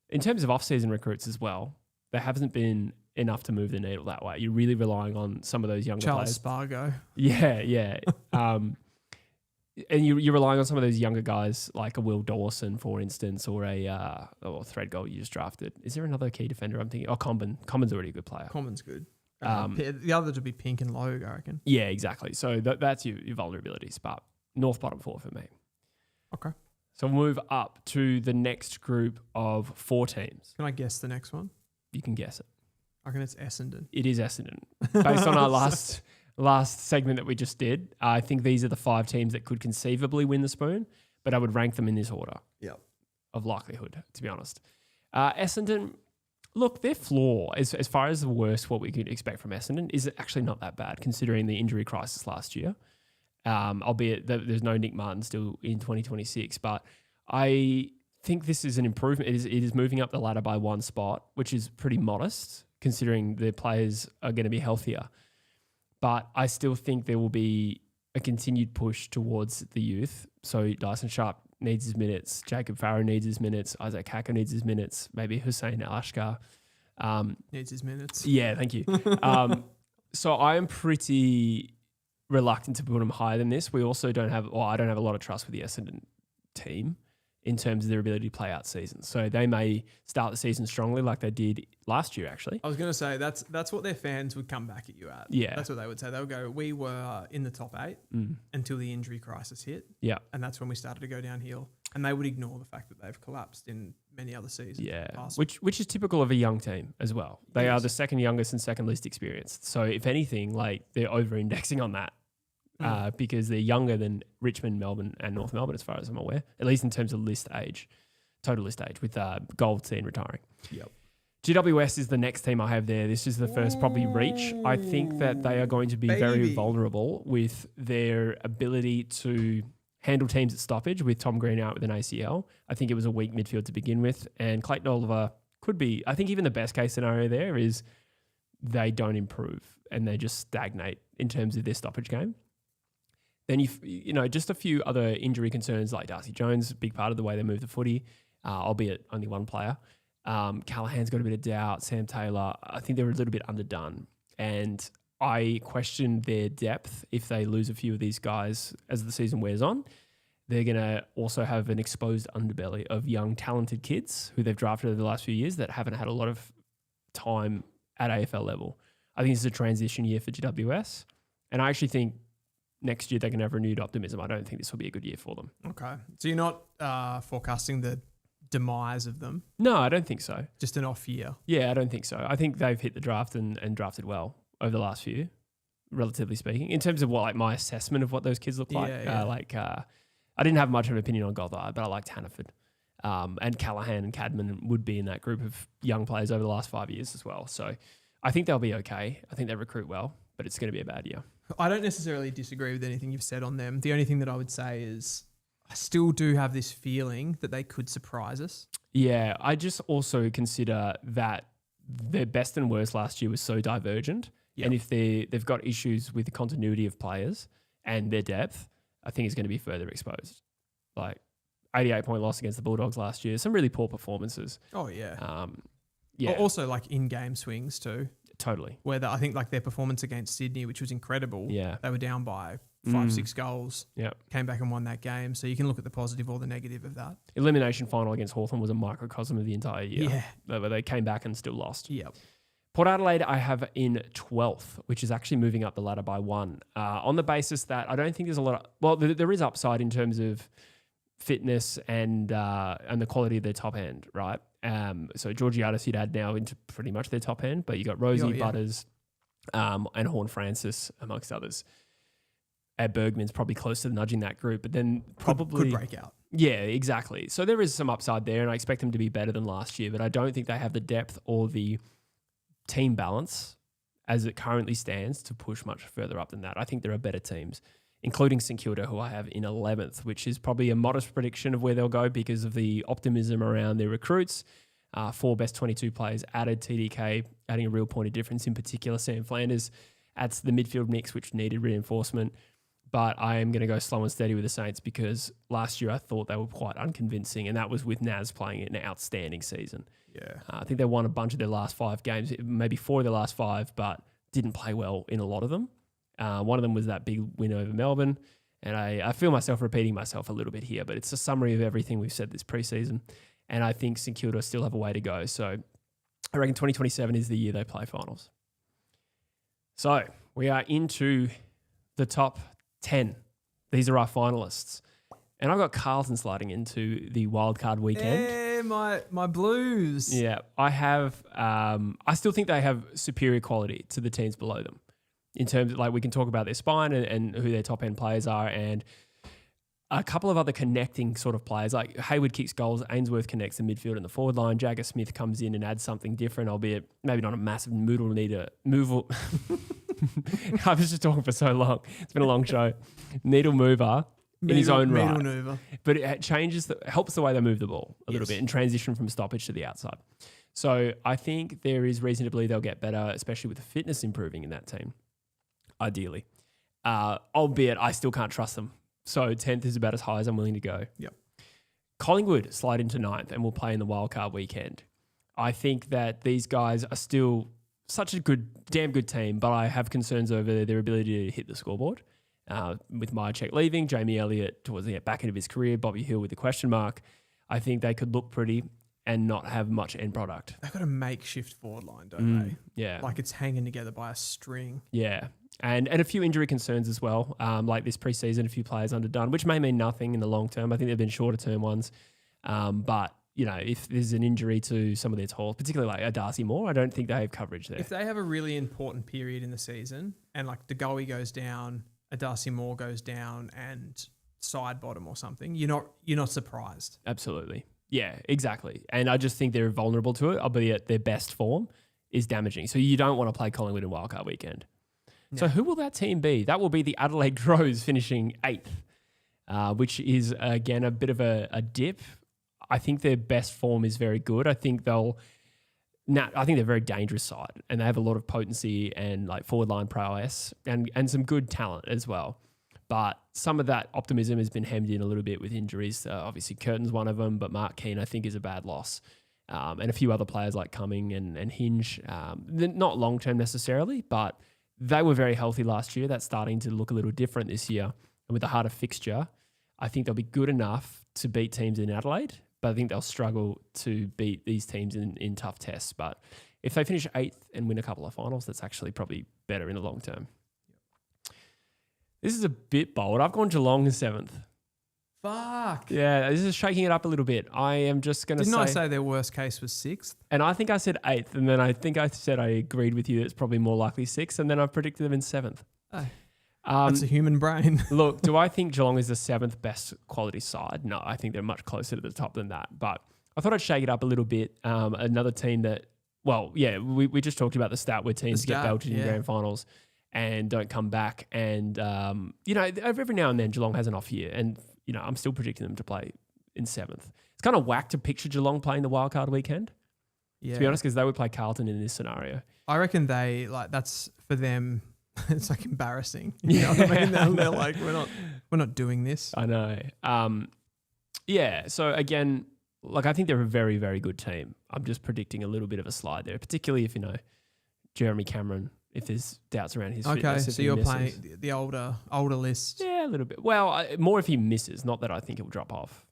in terms of off-season recruits as well, there hasn't been enough to move the needle that way. You're really relying on some of those younger Charles players. Spargo. Yeah. And you're relying on some of those younger guys like a Will Dawson, for instance, or a Threadgold you just drafted. Is there another key defender I'm thinking? Oh, Comben. Comben's already a good player. Comben's good. The others would be Pink and Logue, I reckon. Yeah, exactly. So that's your vulnerabilities. But North bottom 4 for me. Okay. So we'll move up to the next group of 4 teams. Can I guess the next one? You can guess it. I reckon it's Essendon. It is Essendon. Based on our last segment that we just did, I think these are the 5 teams that could conceivably win the spoon, but I would rank them in this order of likelihood, to be honest. Essendon, look, their floor, as far as the worst what we could expect from Essendon, is actually not that bad, considering the injury crisis last year. Albeit there's no Nick Martin still in 2026, but I think this is an improvement. It is moving up the ladder by one spot, which is pretty modest considering the players are going to be healthier. But I still think there will be a continued push towards the youth. So Dyson Sharp needs his minutes. Jacob Farrow needs his minutes. Isaac Haka needs his minutes. Maybe Hussein Ashkar. Needs his minutes. Yeah, thank you. So I am pretty reluctant to put him higher than this. We also don't have, or I don't have a lot of trust with the Essendon team in terms of their ability to play out seasons. So they may start the season strongly like they did last year, actually. I was going to say, that's what their fans would come back at you at. Yeah. That's what they would say. They would go, we were in the top 8 until the injury crisis hit. Yeah. And that's when we started to go downhill. And they would ignore the fact that they've collapsed in many other seasons. Yeah, which is typical of a young team as well. They are the second youngest and second least experienced. So if anything, like they're over-indexing on that because they're younger than Richmond, Melbourne and North Melbourne as far as I'm aware, at least in terms of total list age with Goldstein retiring. Yep. GWS is the next team I have there. This is the first probably reach. I think that they are going to be very vulnerable with their ability to handle teams at stoppage with Tom Green out with an ACL. I think it was a weak midfield to begin with. And Clayton Oliver could be, I think even the best case scenario there is they don't improve and they just stagnate in terms of their stoppage game. Then, you know, just a few other injury concerns like Darcy Jones, a big part of the way they move the footy, albeit only one player. Callahan's got a bit of doubt. Sam Taylor, I think they're a little bit underdone. And I question their depth if they lose a few of these guys as the season wears on. They're going to also have an exposed underbelly of young, talented kids who they've drafted over the last few years that haven't had a lot of time at AFL level. I think this is a transition year for GWS. And I actually think next year they can have renewed optimism. I don't think this will be a good year for them. Okay. So you're not forecasting the demise of them? No, I don't think so. Just an off year? Yeah, I don't think so. I think they've hit the draft and drafted well over the last few, relatively speaking, in terms of what like my assessment of what those kids look like. Yeah. I didn't have much of an opinion on Gothard, but I liked Hannaford. And Callahan and Cadman would be in that group of young players over the last 5 years as well. So I think they'll be okay. I think they recruit well, but it's going to be a bad year. I don't necessarily disagree with anything you've said on them. The only thing that I would say is I still do have this feeling that they could surprise us. Yeah, I just also consider that their best and worst last year was so divergent. Yep. And if they've got issues with the continuity of players and their depth, I think it's going to be further exposed. Like 88-point loss against the Bulldogs last year, some really poor performances. Oh, yeah. Yeah. Also like in-game swings too. Totally. Where I think like their performance against Sydney, which was incredible. Yeah. They were down by 5-6 goals. Yeah. Came back and won that game. So you can look at the positive or the negative of that. Elimination final against Hawthorn was a microcosm of the entire year. Yeah. Where they came back and still lost. Yep. Port Adelaide I have in 12th, which is actually moving up the ladder by one. On the basis that I don't think there's a lot of... Well, there is upside in terms of fitness and the quality of their top end, right? So Georgiades you'd add now into pretty much their top end, but you got Rosie, Butters, and Horn Francis, amongst others. Ed Bergman's probably close to nudging that group, but then probably... Could break out. Yeah, exactly. So there is some upside there, and I expect them to be better than last year, but I don't think they have the depth or the team balance as it currently stands to push much further up than that. I think there are better teams, including St Kilda, who I have in 11th, which is probably a modest prediction of where they'll go because of the optimism around their recruits. 4 best 22 players added, TDK adding a real point of difference, in particular Sam Flanders adds to the midfield mix, which needed reinforcement. But I am going to go slow and steady with the Saints because last year I thought they were quite unconvincing, and that was with Naz playing an outstanding season. Yeah. I think they won a bunch of their last 5 games, maybe 4 of their last 5, but didn't play well in a lot of them. One of them was that big win over Melbourne, and I feel myself repeating myself a little bit here, but it's a summary of everything we've said this preseason, and I think St Kilda still have a way to go. So I reckon 2027 is the year they play finals. So we are into the top 10. These are our finalists. And I've got Carlton sliding into the wildcard weekend. Yeah, my Blues. Yeah, I have. I still think they have superior quality to the teams below them. In terms of, like, we can talk about their spine and who their top end players are, and a couple of other connecting sort of players. Like Hayward kicks goals, Ainsworth connects the midfield and the forward line. Jagger Smith comes in and adds something different, albeit maybe not a massive mover. I was just talking for so long. It's been a long show. Needle mover. in his own right. Maneuver. But it helps the way they move the ball a little Yes. bit and transition from stoppage to the outside. So I think there is reason to believe they'll get better, especially with the fitness improving in that team, ideally. Albeit I still can't trust them. So 10th is about as high as I'm willing to go. Yep. Collingwood slide into 9th and will play in the wildcard weekend. I think that these guys are still such a damn good team, but I have concerns over their ability to hit the scoreboard. With Myercheck leaving, Jamie Elliott towards the back end of his career, Bobby Hill with a question mark. I think they could look pretty and not have much end product. They've got a makeshift forward line, don't they? Yeah. Like it's hanging together by a string. Yeah. And a few injury concerns as well. Like this preseason, a few players underdone, which may mean nothing in the long term. I think they've been shorter term ones. But, you know, if there's an injury to some of their tall, particularly like a Darcy Moore, I don't think they have coverage there. If they have a really important period in the season and like DeGoey goes down, a Darcy Moore goes down and side bottom or something, you're not surprised. Absolutely. Yeah, exactly. And I just think they're vulnerable to it, albeit their best form is damaging. So you don't want to play Collingwood in wildcard weekend. No. So who will that team be? That will be the Adelaide Crows finishing 8th, which is, again, a bit of a dip. I think their best form is very good. I think they're a very dangerous side and they have a lot of potency and like forward line prowess and some good talent as well. But some of that optimism has been hemmed in a little bit with injuries. Obviously, Curtin's one of them, but Mark Keane, I think, is a bad loss. And a few other players like Cumming and Hinge, not long-term necessarily, but they were very healthy last year. That's starting to look a little different this year. And with a harder fixture, I think they'll be good enough to beat teams in Adelaide, but I think they'll struggle to beat these teams in tough tests. But if they finish 8th and win a couple of finals, that's actually probably better in the long term. This is a bit bold. I've gone Geelong in 7th. Fuck. Yeah, this is shaking it up a little bit. I am just going to say... Didn't I say their worst case was 6th? And I think I said 8th, and then I think I said I agreed with you that it's probably more likely 6th, and then I predicted them in 7th. Oh, that's a human brain. Look, do I think Geelong is the 7th best quality side? No, I think they're much closer to the top than that. But I thought I'd shake it up a little bit. Another team that... Well, yeah, we just talked about the stat where teams get belted in grand finals and don't come back. And, every now and then Geelong has an off year. And, I'm still predicting them to play in 7th. It's kind of whack to picture Geelong playing the wildcard weekend, to be honest, because they would play Carlton in this scenario. I reckon that's for them, it's like embarrassing. You know what I mean? They're like, we're not doing this. I know. So again, like I think they're a very, very good team. I'm just predicting a little bit of a slide there, particularly if, Jeremy Cameron, if there's doubts around his fitness. Okay, so you're playing the older list. Yeah, a little bit. Well, more if he misses, not that I think he'll drop off.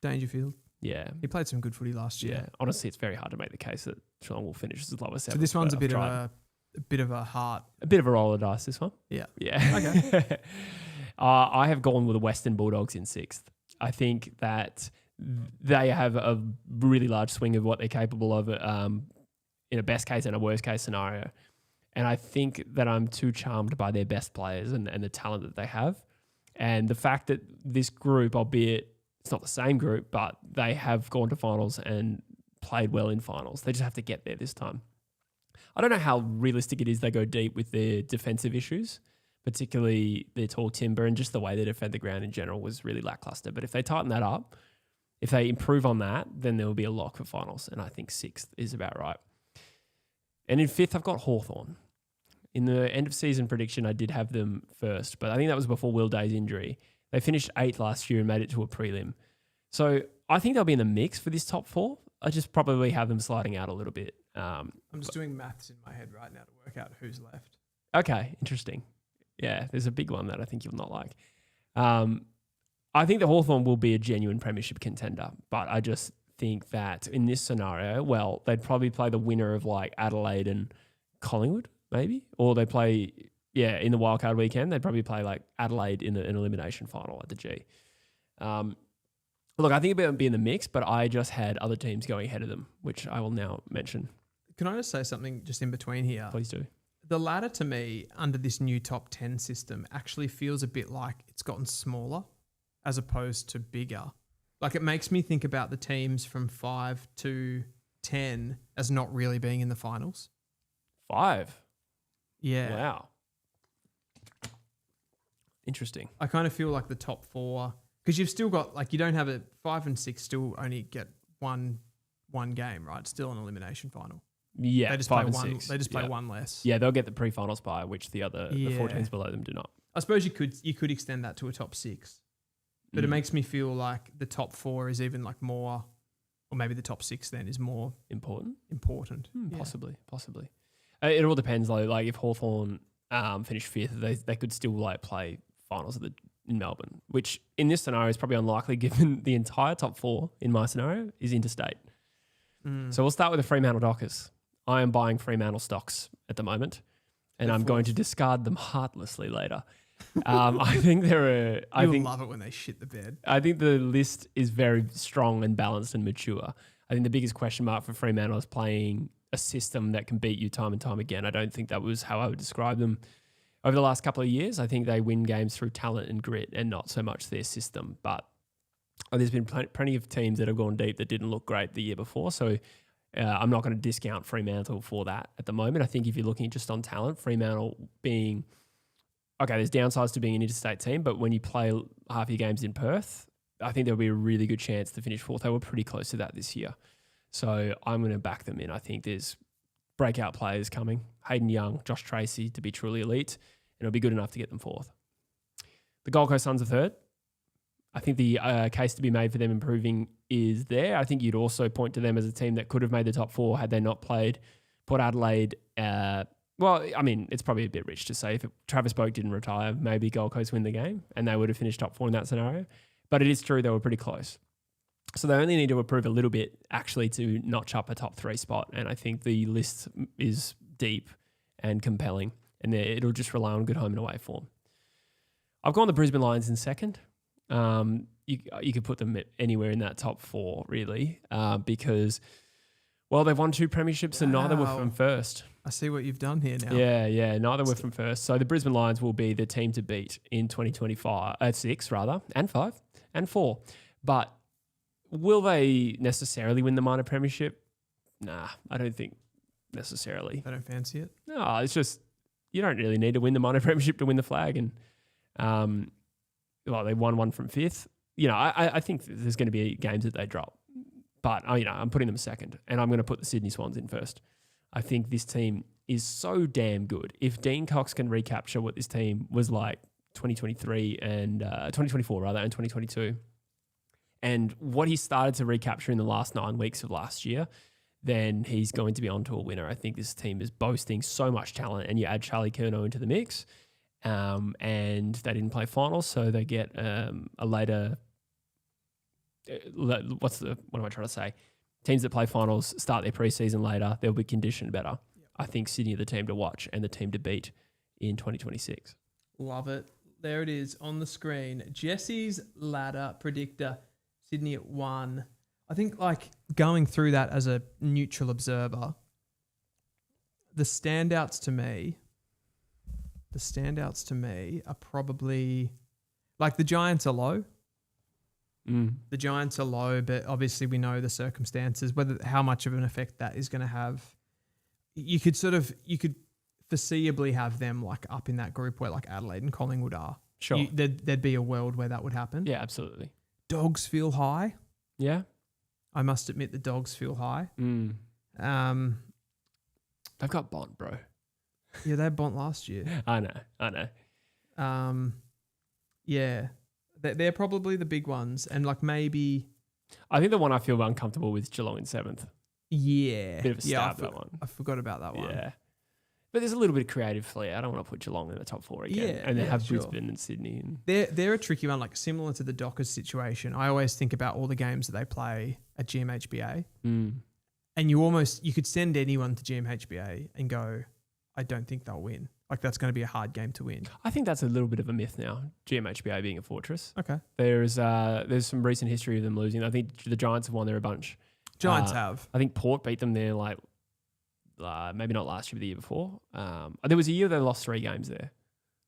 Dangerfield. Yeah. He played some good footy last year. Yeah. Honestly, it's very hard to make the case that Geelong will finish as low as 7th. So this one's a bit of a heart. A bit of a roll of dice, this one. Yeah. Yeah. Okay. I have gone with the Western Bulldogs in 6th. I think that they have a really large swing of what they're capable of in a best case and a worst case scenario. And I think that I'm too charmed by their best players and the talent that they have. And the fact that this group, albeit it's not the same group, but they have gone to finals and played well in finals. They just have to get there this time. I don't know how realistic it is they go deep with their defensive issues, particularly their tall timber and just the way they defend the ground in general was really lackluster. But if they tighten that up, if they improve on that, then there will be a lock for finals. And I think 6th is about right. And in 5th, I've got Hawthorn. In the end of season prediction, I did have them first, but I think that was before Will Day's injury. They finished 8th last year and made it to a prelim. So I think they'll be in the mix for this top 4. I just probably have them sliding out a little bit. I'm just doing maths in my head right now to work out who's left. Okay, interesting. Yeah, there's a big one that I think you'll not like. I think the Hawthorn will be a genuine premiership contender, but I just think that in this scenario, well, they'd probably play the winner of like Adelaide and Collingwood, maybe, or they play, in the wildcard weekend, they'd probably play like Adelaide in an elimination final at the G. Look, I think it'll be in the mix, but I just had other teams going ahead of them, which I will now mention. Can I just say something just in between here? Please do. The ladder to me under this new top 10 system actually feels a bit like it's gotten smaller as opposed to bigger. Like it makes me think about the teams from 5 to 10 as not really being in the finals. 5? Yeah. Wow. Interesting. I kind of feel like the top 4, because you've still got, like, you don't have 5 and 6 still only get one game, right? Still an elimination final. Yeah, they just 5 play and one. 6. They just play one less. Yeah, they'll get the pre-finals bye, which the 4 teams below them do not. I suppose you could extend that to a top 6, but it makes me feel like the top 4 is even like more, or maybe the top 6 then is more important. Yeah. Possibly. It all depends though. Like if Hawthorn finish 5th, they could still like play finals in Melbourne, which in this scenario is probably unlikely given the entire top 4 in my scenario is interstate. So we'll start with the Fremantle Dockers. I am buying Fremantle stocks at the moment, and I'm going to discard them heartlessly later. I think You'll love it when they shit the bed. I think the list is very strong and balanced and mature. I think the biggest question mark for Fremantle is playing a system that can beat you time and time again. I don't think that was how I would describe them over the last couple of years. I think they win games through talent and grit and not so much their system. But there's been plenty of teams that have gone deep that didn't look great the year before. So I'm not going to discount Fremantle for that at the moment. I think if you're looking just on talent, Fremantle being, okay, there's downsides to being an interstate team, but when you play half your games in Perth, I think there'll be a really good chance to finish 4th. They were pretty close to that this year. So I'm going to back them in. I think there's breakout players coming. Hayden Young, Josh Tracy to be truly elite, and it'll be good enough to get them 4th. The Gold Coast Suns are 3rd. I think the case to be made for them improving is there. I think you'd also point to them as a team that could have made the top 4 had they not played Port Adelaide. Well, I mean, it's probably a bit rich to say if Travis Boak didn't retire, maybe Gold Coast win the game and they would have finished top 4 in that scenario. But it is true they were pretty close. So they only need to improve a little bit actually to notch up a top 3 spot. And I think the list is deep and compelling, and it'll just rely on good home and away form. I've gone the Brisbane Lions in 2nd. You could put them anywhere in that top 4, really, because, well, they've won 2 premierships and neither were from first. I see what you've done here now. Yeah, neither were from first. So the Brisbane Lions will be the team to beat in 6 rather, and 5 and 4. But will they necessarily win the minor premiership? Nah, I don't think necessarily. I don't fancy it. No, it's just you don't really need to win the minor premiership to win the flag, and well, they won 1 from 5th. You know, I think there's going to be games that they drop, but I'm putting them 2nd, and I'm going to put the Sydney Swans in 1st. I think this team is so damn good. If Dean Cox can recapture what this team was like 2023 and 2024 rather, and 2022, and what he started to recapture in the last 9 weeks of last year, then he's going to be onto a winner. I think this team is boasting so much talent, and you add Charlie Curnow into the mix. And they didn't play finals, so they get a later. What am I trying to say? Teams that play finals start their preseason later. They'll be conditioned better. Yep. I think Sydney are the team to watch and the team to beat in 2026. Love it. There it is on the screen. Jesse's ladder predictor, Sydney at 1. I think like going through that as a neutral observer, the standouts to me are probably like the Giants are low. The Giants are low, but obviously we know the circumstances, how much of an effect that is going to have. You could foreseeably have them like up in that group where like Adelaide and Collingwood are. Sure. There'd be a world where that would happen. Yeah, absolutely. Dogs feel high. Yeah. I must admit the Dogs feel high. They've got Bont, bro. Yeah, they had Bont last year. I know. Yeah. They're probably the big ones. And like maybe... I think the one I feel uncomfortable with is Geelong in 7th. Yeah. Bit of a stab, that one. I forgot about that one. Yeah. But there's a little bit of creative flair. I don't want to put Geelong in the top 4 again. Yeah, and then have sure. Brisbane and Sydney. And They're a tricky one, like similar to the Dockers situation. I always think about all the games that they play at GMHBA. And you could send anyone to GMHBA and go, I don't think they'll win. Like that's going to be a hard game to win. I think that's a little bit of a myth now, GMHBA being a fortress. Okay. There's some recent history of them losing. I think the Giants have won there a bunch. Giants have. I think Port beat them there like maybe not last year, but the year before. There was a year they lost 3 games there,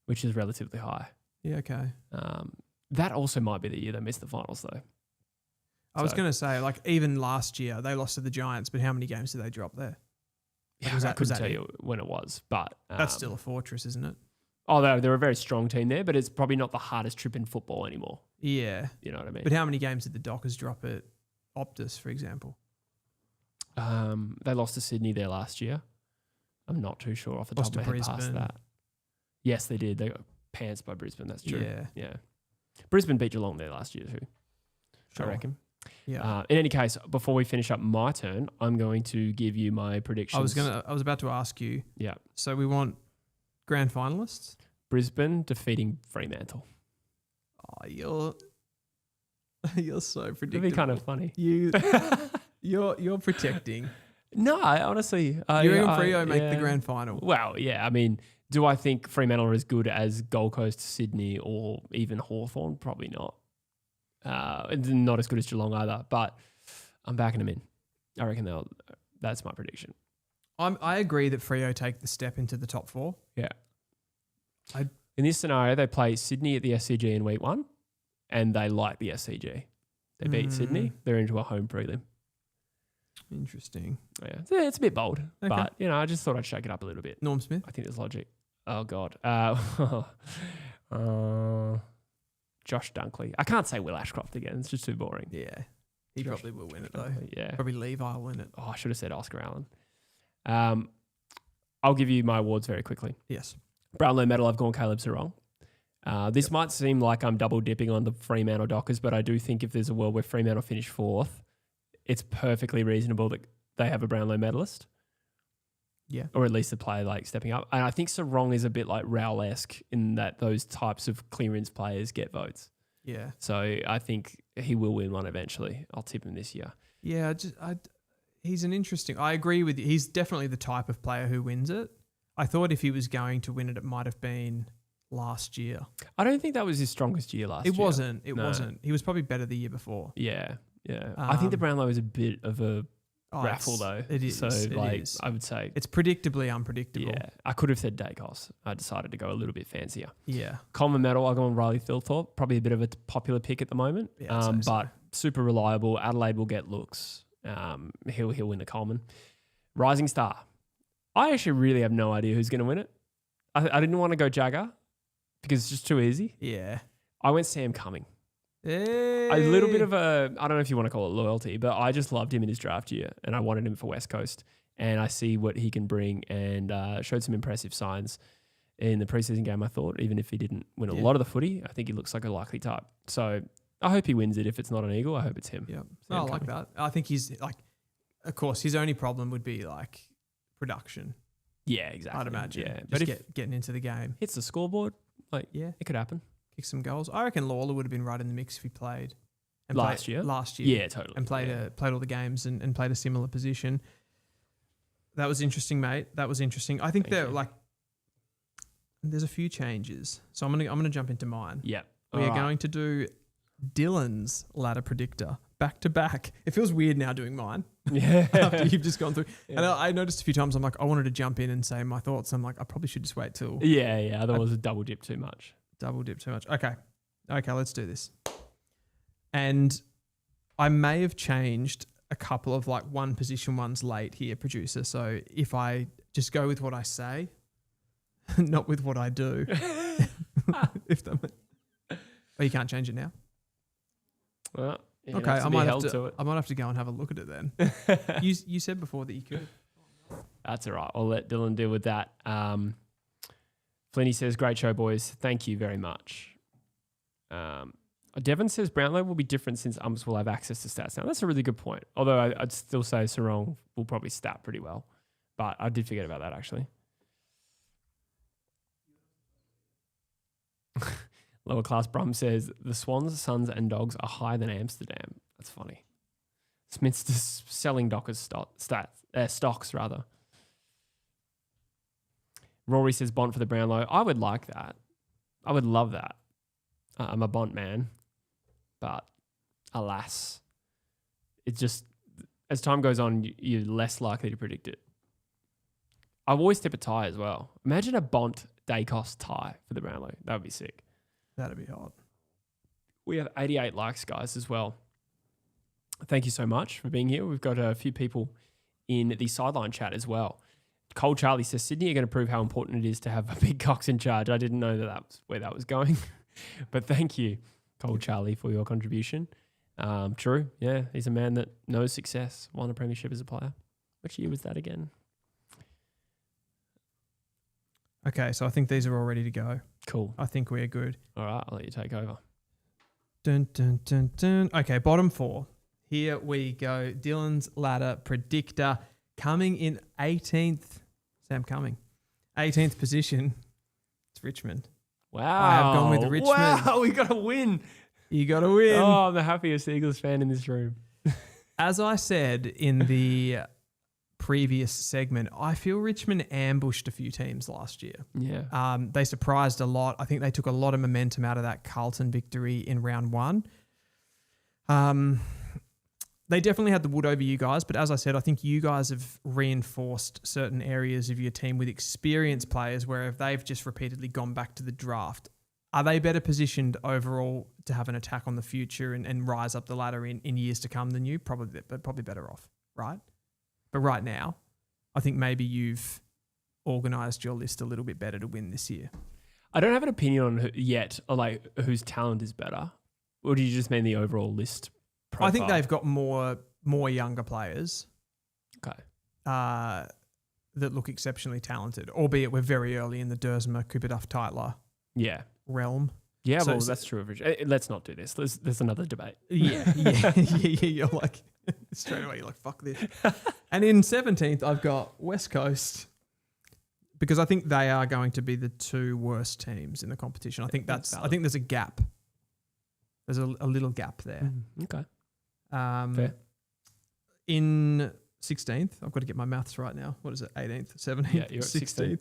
which is relatively high. Yeah, okay. That also might be the year they missed the finals though. I was going to say, like even last year they lost to the Giants, but how many games did they drop there? Yeah, I couldn't tell you when it was, but that's still a fortress, isn't it? Although they're a very strong team there, but it's probably not the hardest trip in football anymore. Yeah. You know what I mean? But how many games did the Dockers drop at Optus, for example? They lost to Sydney there last year. I'm not too sure off the top of my head past Brisbane. that. Yes, they did. They got pants by Brisbane. That's true. Yeah. Brisbane beat Geelong there last year too. Sure. I reckon. Yeah. In any case, before we finish up my turn, I'm going to give you my predictions. I was about to ask you. Yeah. So we want grand finalists. Brisbane defeating Fremantle. Oh, you're so predictable. It'd be kind of funny. You're protecting. No, honestly, You and Freo make the grand final. Well, yeah. I mean, do I think Fremantle are as good as Gold Coast, Sydney, or even Hawthorn? Probably not. Not as good as Geelong either. But I'm backing them in. I reckon that's my prediction. I agree that Freo take the step into the top 4. Yeah. In this scenario, they play Sydney at the SCG in week 1, and they like the SCG. They beat Sydney. They're into a home prelim. Interesting. Yeah, it's a bit bold, but I just thought I'd shake it up a little bit. Norm Smith. I think there's logic. Oh God, Josh Dunkley. I can't say Will Ashcroft again. It's just too boring. Yeah, he probably will win it though. Yeah, probably Levi will win it. Oh, I should have said Oscar Allen. I'll give you my awards very quickly. Yes. Brownlow medal. I've gone Caleb Sarong. This might seem like I'm double dipping on the Fremantle Dockers, but I do think if there's a world where Fremantle finish 4th, it's perfectly reasonable that they have a Brownlow medalist. Yeah. Or at least a player like stepping up. And I think Sarong is a bit like Rowell-esque in that those types of clearance players get votes. Yeah. So I think he will win one eventually. I'll tip him this year. Yeah, he's an interesting... I agree with you. He's definitely the type of player who wins it. I thought if he was going to win it, it might have been last year. I don't think that was his strongest year last year. It wasn't. He was probably better the year before. Yeah. I think the Brownlow is a bit of a raffle though. It is. So it I would say it's predictably unpredictable. Yeah. I could have said Dacos. I decided to go a little bit fancier. Yeah. Coleman medal, I'll go on Riley Thilthorpe. Probably a bit of a popular pick at the moment. Yeah, but super reliable. Adelaide will get looks. He'll win the Coleman. Rising Star. I actually really have no idea who's going to win it. I didn't want to go Jagger because it's just too easy. Yeah. I went Sam Cumming. Hey. A little bit of I don't know if you want to call it loyalty, but I just loved him in his draft year and I wanted him for West Coast. And I see what he can bring and showed some impressive signs in the preseason game, I thought, even if he didn't win a lot of the footy. I think he looks like a likely type. So I hope he wins it. If it's not an Eagle, I hope it's him. Yeah. I like that. I think he's like, of course, his only problem would be like production. Yeah, exactly. I'd imagine. Yeah. Just getting into the game. Hits the scoreboard, it could happen. Kick some goals. I reckon Lawler would have been right in the mix if he played. And Last year? Yeah, totally. And played all the games and played a similar position. That was interesting, mate. That was interesting. I think there's a few changes. So I'm gonna jump into mine. Yeah. We are going to do Dylan's ladder predictor back to back. It feels weird now doing mine. Yeah. After you've just gone through. Yeah. And I noticed a few times I'm like, I wanted to jump in and say my thoughts. I'm like, I probably should just wait till. Yeah. Otherwise, a double dip too much. Okay, let's do this. And I may have changed a couple of like one position ones late here, producer. So if I just go with what I say, not with what I do. You can't change it now. Well, okay, I might have to go and have a look at it then. You said before that you could. That's all right. I'll let Dylan deal with that. Flinny says, great show, boys. Thank you very much. Devon says Brownlow will be different since umps will have access to stats now. That's a really good point. Although I'd still say Sarong will probably stat pretty well. But I did forget about that, actually. Lower class Brum says, the Swans, Suns and Dogs are higher than Amsterdam. That's funny. Smith's just selling Dockers stocks, rather. Rory says Bont for the Brownlow. I would like that. I would love that. I'm a Bont man. But alas, it's just, as time goes on, you're less likely to predict it. I've always tip a tie as well. Imagine a Bont Dacos tie for the Brownlow. That would be sick. That'd be hot. We have 88 likes, guys, as well. Thank you so much for being here. We've got a few people in the sideline chat as well. Cole Charlie says, Sydney are going to prove how important it is to have a big Cox in charge. I didn't know that was where that was going. But thank you, Cole Charlie, for your contribution. True. Yeah, he's a man that knows success. Won a premiership as a player. Which year was that again? Okay, so I think these are all ready to go. Cool. I think we're good. All right, I'll let you take over. Dun, dun, dun, dun. Okay, bottom 4. Here we go. Dylan's ladder predictor coming in 18th. Sam Cumming. 18th position. It's Richmond. Wow. I have gone with Richmond. Wow, we got to win. You got to win. Oh, I'm the happiest Eagles fan in this room. As I said in the previous segment, I feel Richmond ambushed a few teams last year. Yeah. They surprised a lot. I think they took a lot of momentum out of that Carlton victory in round 1. They definitely had the wood over you guys, but as I said, I think you guys have reinforced certain areas of your team with experienced players where if they've just repeatedly gone back to the draft, are they better positioned overall to have an attack on the future and rise up the ladder in years to come than you? Probably better off, right? But right now, I think maybe you've organised your list a little bit better to win this year. I don't have an opinion on yet, like whose talent is better. Or do you just mean the overall list profile? I think they've got more younger players. Okay. That look exceptionally talented, albeit we're very early in the Dersma, Cooper Duff, Tytler realm. Yeah, So- well, that's true of Richmond. Let's not do this. There's another debate. Yeah. You're like, straight away, you're like, fuck this. And in 17th, I've got West Coast because I think they are going to be the 2 worst teams in the competition. I think I think there's a gap. There's a little gap there. Okay. Fair. In 16th, I've got to get my maths right now. What is it? 18th, 17th, Yeah, you're at 16th.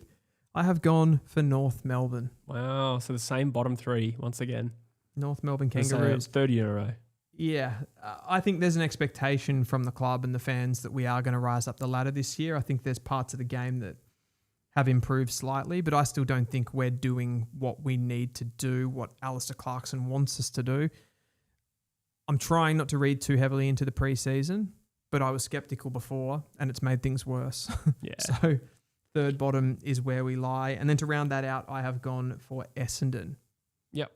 I have gone for North Melbourne. Wow. So the same bottom 3 once again. North Melbourne It's Kangaroos. 30 in a row. Yeah, I think there's an expectation from the club and the fans that we are going to rise up the ladder this year. I think there's parts of the game that have improved slightly, but I still don't think we're doing what we need to do, what Alistair Clarkson wants us to do. I'm trying not to read too heavily into the preseason, but I was skeptical before and it's made things worse. Yeah. So 3rd bottom is where we lie. And then to round that out, I have gone for Essendon. Yep.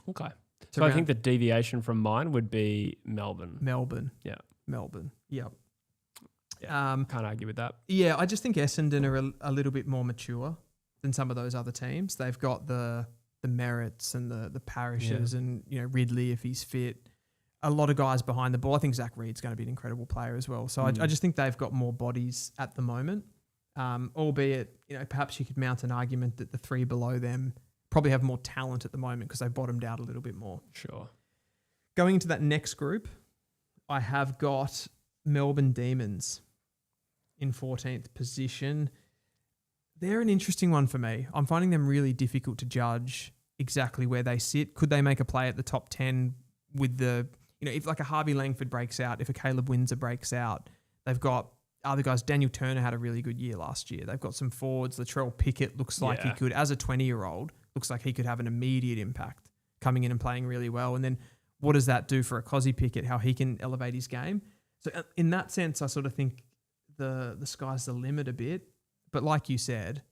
Okay. To So I round- think the deviation from mine would be Melbourne. Yeah. Melbourne. Yep. Can't argue with that. Yeah, I just think Essendon are a little bit more mature than some of those other teams. They've got the Merritts and the Parishes and Ridley if he's fit. A lot of guys behind the ball. I think Zach Reed's going to be an incredible player as well. So I just think they've got more bodies at the moment. Albeit, perhaps you could mount an argument that the 3 below them probably have more talent at the moment because they bottomed out a little bit more. Sure. Going into that next group, I have got Melbourne Demons in 14th position. They're an interesting one for me. I'm finding them really difficult to judge exactly where they sit. Could they make a play at the top 10 with if like a Harvey Langford breaks out, if a Caleb Windsor breaks out, they've got other guys. Daniel Turner had a really good year last year. They've got some forwards. Latrell Pickett looks like he could, as a 20-year-old, looks like he could have an immediate impact coming in and playing really well. And then what does that do for a Cozzy Pickett, how he can elevate his game? So in that sense, I sort of think the sky's the limit a bit. But like you said,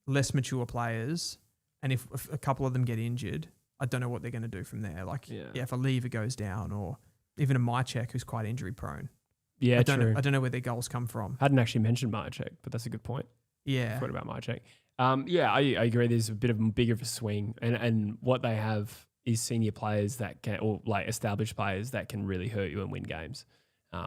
less mature players, and if a couple of them get injured, I don't know what they're going to do from there. If a Lever goes down or even a Mychek who's quite injury prone. Yeah, I true. don't know where their goals come from. Hadn't actually mentioned Mychek, but that's a good point. Yeah. I forgot about Mychek. I agree. There's a bit of a bigger of a swing, and what they have is senior players that can, or like established players that can really hurt you and win games,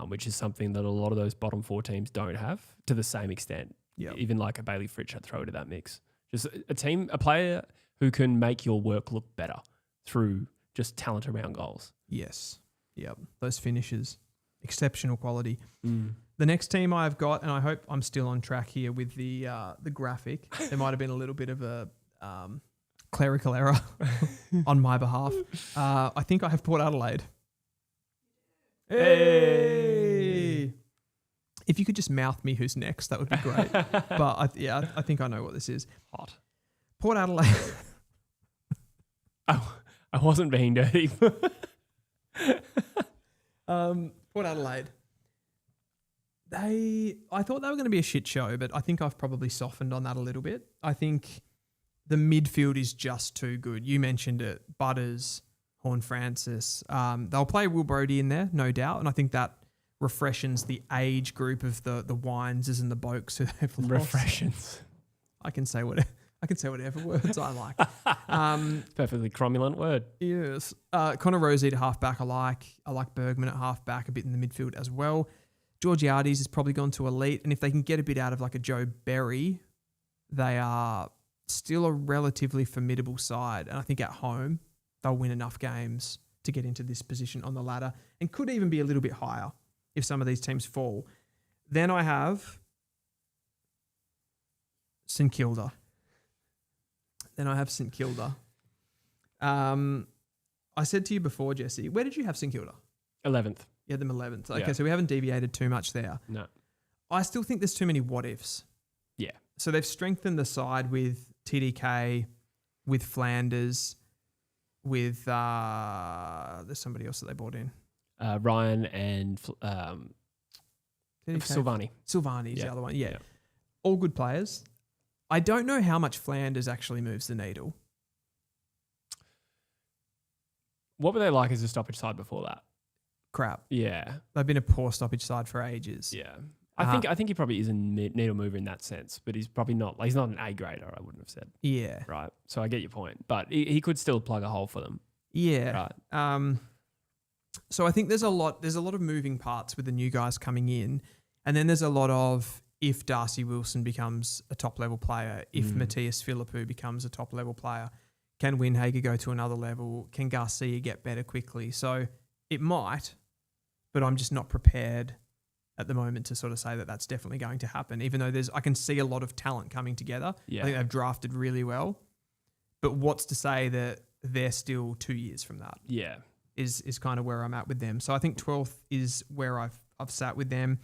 which is something that a lot of those bottom 4 teams don't have to the same extent. Yeah. Even like a Bailey Fritsch, I'd throw into that mix. Just a player who can make your work look better through just talent around goals. Yes. Yep. Those finishes, exceptional quality. The next team I've got, and I hope I'm still on track here with the graphic. There might have been a little bit of a clerical error on my behalf. I think I have Port Adelaide. Hey! If you could just mouth me who's next, that would be great. But I think I know what this is. Hot. Port Adelaide. I wasn't being dirty. Port Adelaide. I thought they were going to be a shit show, but I think I've probably softened on that a little bit. I think the midfield is just too good. You mentioned it, Butters, Horne-Francis. They'll play Will Brodie in there, no doubt, and I think that refreshes the age group of the Wineses and the Bokes who they've lost. Refreshes. I can say whatever words I like. Perfectly cromulent word. Yes. Connor Rosie at halfback I like. I like Bergman at halfback, a bit in the midfield as well. Georgiades has probably gone to elite, and if they can get a bit out of like a Joe Berry, they are still a relatively formidable side. And I think at home, they'll win enough games to get into this position on the ladder and could even be a little bit higher if some of these teams fall. Then I have St Kilda. I said to you before, Jesse, where did you have St Kilda? 11th. You had them 11th. Okay, Yeah. so we haven't deviated too much there. No. I still think there's too many what-ifs. Yeah. So they've strengthened the side with TDK, with Flanders, with there's somebody else that they brought in. Ryan and TDK. Silvani's the other one. Yeah. All good players. I don't know how much Flanders actually moves the needle. What were they like as a stoppage side before that? Crap. Yeah. They've been a poor stoppage side for ages. Yeah. I think he probably is a needle mover in that sense, but he's probably not. Like, he's not an A grader, I wouldn't have said. Yeah. Right. So I get your point, but he could still plug a hole for them. Yeah. Right. So I think there's a lot of moving parts with the new guys coming in, and then there's a lot of if Darcy Wilson becomes a top level player, if Matthias Philippou becomes a top level player, can Windhager go to another level? Can Garcia get better quickly? So it might, but I'm just not prepared at the moment to sort of say that that's definitely going to happen, even though I can see a lot of talent coming together. Yeah. I think they've drafted really well, but what's to say that they're still 2 years from that? Yeah. Is kind of where I'm at with them. So I think 12th is where I've sat with them.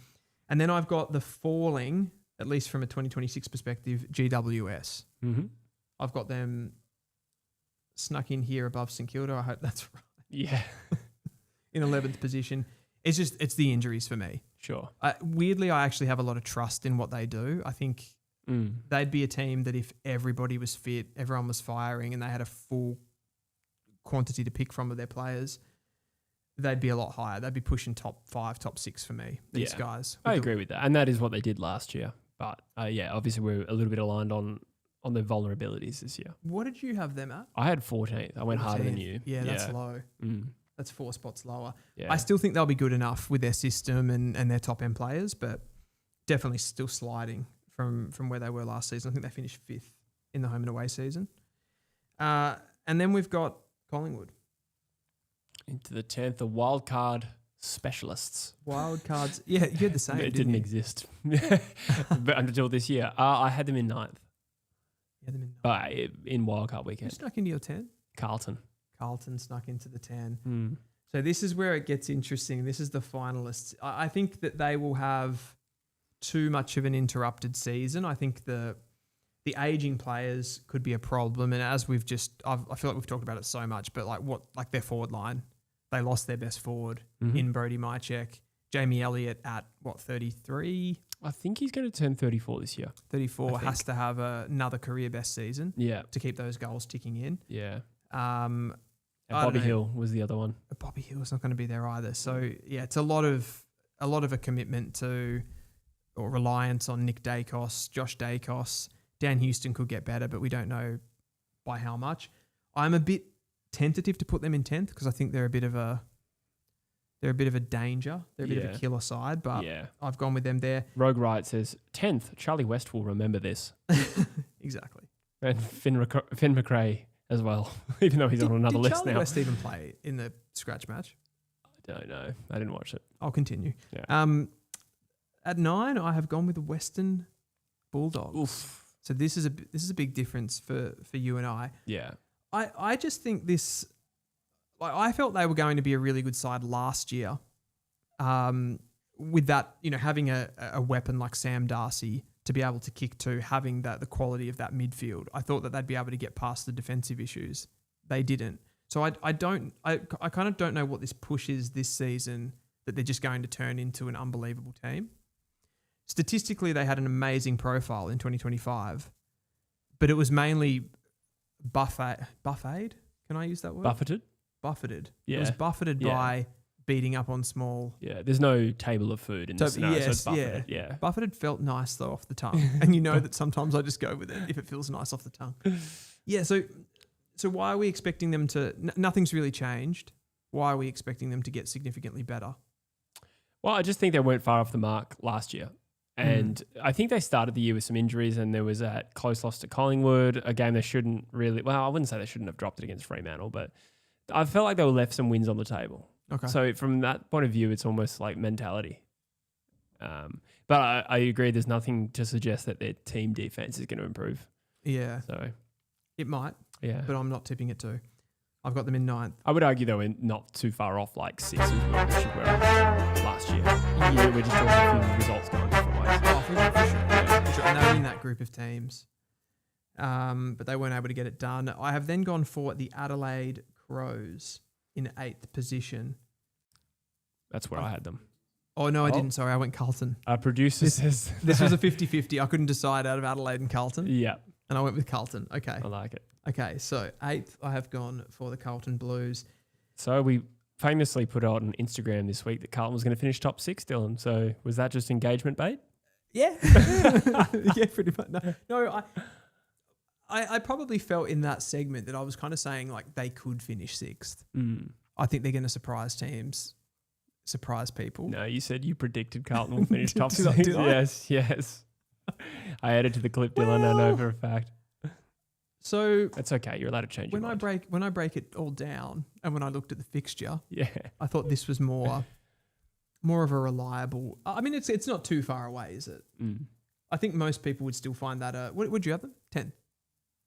And then I've got the falling, at least from a 2026 perspective, GWS. Mm-hmm. I've got them snuck in here above St Kilda. I hope that's right. Yeah. In 11th position. It's the injuries for me. Sure. Weirdly, I actually have a lot of trust in what they do. I think they'd be a team that if everybody was fit, everyone was firing, and they had a full quantity to pick from of their players, they'd be a lot higher. They'd be pushing top 5, top 6 for me, these guys. I agree with that. And that is what they did last year. But obviously we're a little bit aligned on their vulnerabilities this year. What did you have them at? I had 14th. I went harder than you. Yeah, that's low. That's 4 spots lower. Yeah. I still think they'll be good enough with their system and their top end players, but definitely still sliding from where they were last season. I think they finished 5th in the home and away season. And then we've got Collingwood. Into the 10th, the wild card specialists. Wild cards. Yeah, you had the same. It didn't didn't you? exist but until this year. I had them in 9th. You had them in. But in wildcard You weekend. snuck into your 10. Carlton. Carlton snuck into the 10. So this is where it gets interesting. This is the finalists. I think that they will have too much of an interrupted season. I think the aging players could be a problem. And as I feel like we've talked about it so much, but like their forward line, they lost their best forward in Brody Mychek. Jamie Elliott at 33? I think he's going to turn 34 this year. 34 has to have another career best season to keep those goals ticking in. Yeah. And Bobby Hill was the other one. Bobby Hill's not going to be there either. So yeah, it's a lot of a commitment to or reliance on Nick Dacos, Josh Dacos. Dan Houston could get better, but we don't know by how much. I'm a bit tentative to put them in 10th because I think they're a bit of a danger. They're a bit of a killer side, but I've gone with them there. Rogue Riot says 10th. Charlie West will remember this. Exactly. And Finn McRae as well, even though he's on another list Charlie now. West even play in the scratch match? I don't know. I didn't watch it. I'll continue. Yeah. At 9, I have gone with the Western Bulldogs. Oof. So this is a big difference for you and I. Yeah. I just think this. I felt they were going to be a really good side last year. With that, having a weapon like Sam Darcy to be able to kick to, having the quality of that midfield, I thought that they'd be able to get past the defensive issues. They didn't. So I kind of don't know what this push is this season that they're just going to turn into an unbelievable team. statistically they had an amazing profile in 2025, but it was mainly buffeted. Can I use that word? Buffeted. Yeah. It was buffeted by beating up on small. Yeah, there's no table of food in this scenario, so it's buffeted. Yeah. Buffeted felt nice though off the tongue. And you know that sometimes I just go with it if it feels nice off the tongue. Yeah, so why are we expecting them to... nothing's really changed. Why are we expecting them to get significantly better? Well, I just think they weren't far off the mark last year. And I think they started the year with some injuries, and there was that close loss to Collingwood, a game they shouldn't really... Well, I wouldn't say they shouldn't have dropped it against Fremantle, but I felt like they were left some wins on the table. Okay. So from that point of view, it's almost like mentality. But I agree, there's nothing to suggest that their team defense is going to improve. Yeah. So it might, yeah. but I'm not tipping it to. I've got them in 9th. I would argue, though, we're not too far off like 6 as well, which is where last year. Yeah, we're just talking a few results going different ways. Oh, for sure. And they were in that group of teams. But they weren't able to get it done. I have then gone for the Adelaide Crows in 8th position. That's where I had them. Oh, no, I didn't. Sorry, I went Carlton. Our producer says... This was a 50-50. I couldn't decide out of Adelaide and Carlton. Yeah. And I went with Carlton. Okay. I like it. Okay, so 8th, I have gone for the Carlton Blues. So we famously put out on Instagram this week that Carlton was going to finish top 6, Dylan. So was that just engagement bait? Yeah. Yeah, pretty much. No, I probably felt in that segment that I was kind of saying like they could finish 6th. I think they're going to surprise teams, surprise people. No, you said you predicted Carlton will finish top 6. Did I? Yes. I added to the clip, Dylan. I know for a fact. So that's okay. You're allowed to change your mind. When I break it all down, and when I looked at the fixture, yeah, I thought this was more of a reliable. I mean, it's not too far away, is it? I think most people would still find that. What would you have them? 10.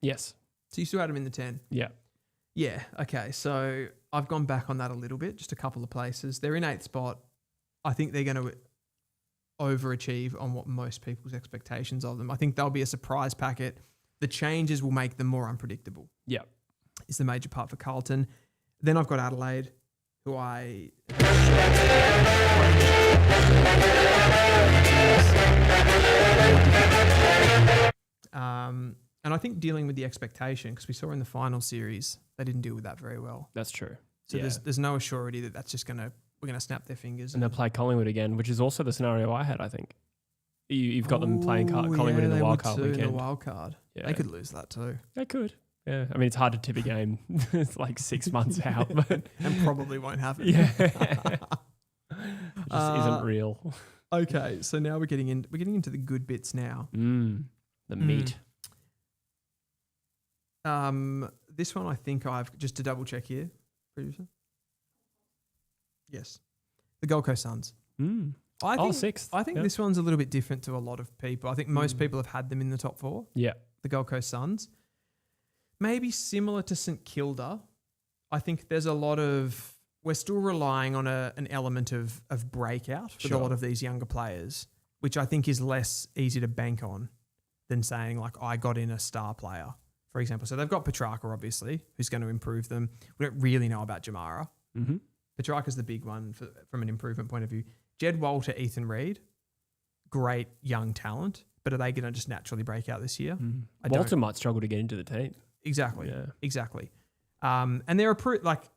Yes. So you still had them in the 10. Yeah. Yeah. Okay. So I've gone back on that a little bit, just a couple of places. They're in 8th spot. I think they're going to overachieve on what most people's expectations of them. I think they'll be a surprise packet. The changes will make them more unpredictable. Yeah. Is the major part for Carlton. Then I've got Adelaide, who I... and I think dealing with the expectation, because we saw in the final series, they didn't deal with that very well. That's true. So there's no assurity that that's just we're going to snap their fingers. And they'll play Collingwood again, which is also the scenario I had, I think. You've got them playing Collingwood in the wild card weekend. In the wild card. Yeah. They could lose that too. They could. Yeah. I mean, it's hard to tip a game. It's like 6 months out. But and probably won't happen. Yeah. It just isn't real. Okay. So now we're getting into the good bits now. The meat. This one I think I've, just to double check here, producer. Yes. The Gold Coast Suns. I think 6th. I think this one's a little bit different to a lot of people. I think most people have had them in the top 4. Yeah. The Gold Coast Suns. Maybe similar to St Kilda. I think there's a lot of... We're still relying on an element of breakout with a lot of these younger players, which I think is less easy to bank on than saying, like, I got in a star player, for example. So they've got Petrarca, obviously, who's going to improve them. We don't really know about Jamara. Petrarca's the big one from an improvement point of view. Jed Walter, Ethan Reid, great young talent, but are they going to just naturally break out this year? Walter might struggle to get into the team. Exactly. Yeah. Exactly. And they're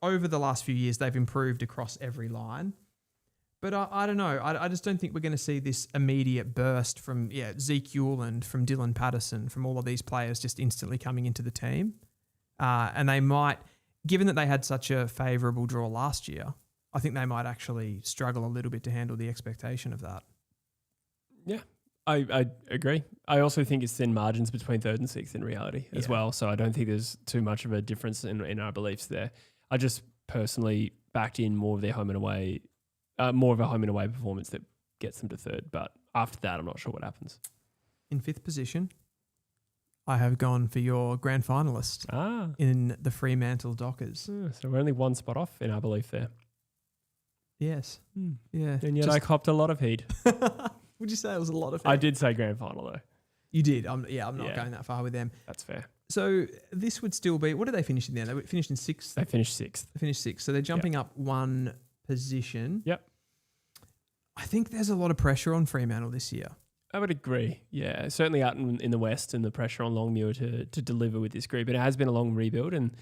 over the last few years, they've improved across every line. But I don't know. I just don't think we're going to see this immediate burst from Zeke Ewell, from Dylan Patterson, from all of these players just instantly coming into the team. And they might, given that they had such a favourable draw last year, I think they might actually struggle a little bit to handle the expectation of that. Yeah, I agree. I also think it's thin margins between 3rd and 6th in reality as well. So I don't think there's too much of a difference in our beliefs there. I just personally backed in more of their home and away, more of a home and away performance that gets them to 3rd. But after that, I'm not sure what happens. In 5th position, I have gone for your grand finalist in the Fremantle Dockers. So we're only one spot off in our belief there. Yes. Yeah. And yet I copped a lot of heat. Would you say it was a lot of heat? I did say grand final though. You did. I'm not going that far with them. That's fair. So this would still be, what did they finish in there? They finished in 6th. They finished 6th. They finished 6th. So they're jumping up one position. Yep. I think there's a lot of pressure on Fremantle this year. I would agree. Yeah, certainly out in the West and the pressure on Longmuir to deliver with this group. And it has been a long rebuild and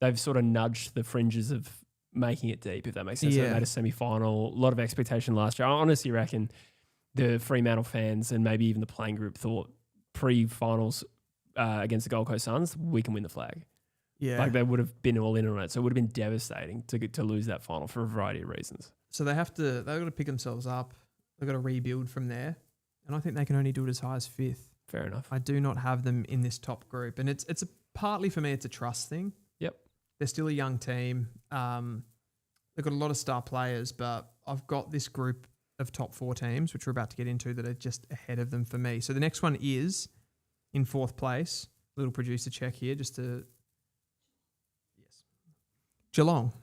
they've sort of nudged the fringes of making it deep, if that makes sense. So they made a semi-final, a lot of expectation last year. I honestly reckon the Fremantle fans and maybe even the playing group thought pre-finals against the Gold Coast Suns, we can win the flag. Yeah. Like they would have been all in on it. So it would have been devastating to lose that final for a variety of reasons. So they've got to pick themselves up. They've got to rebuild from there. And I think they can only do it as high as 5th. Fair enough. I do not have them in this top group. And it's partly for me, it's a trust thing. Yep. They're still a young team. They've got a lot of star players, but I've got this group of top 4 teams, which we're about to get into, that are just ahead of them for me. So the next one is in 4th place. Little producer check here just to... Yes. Geelong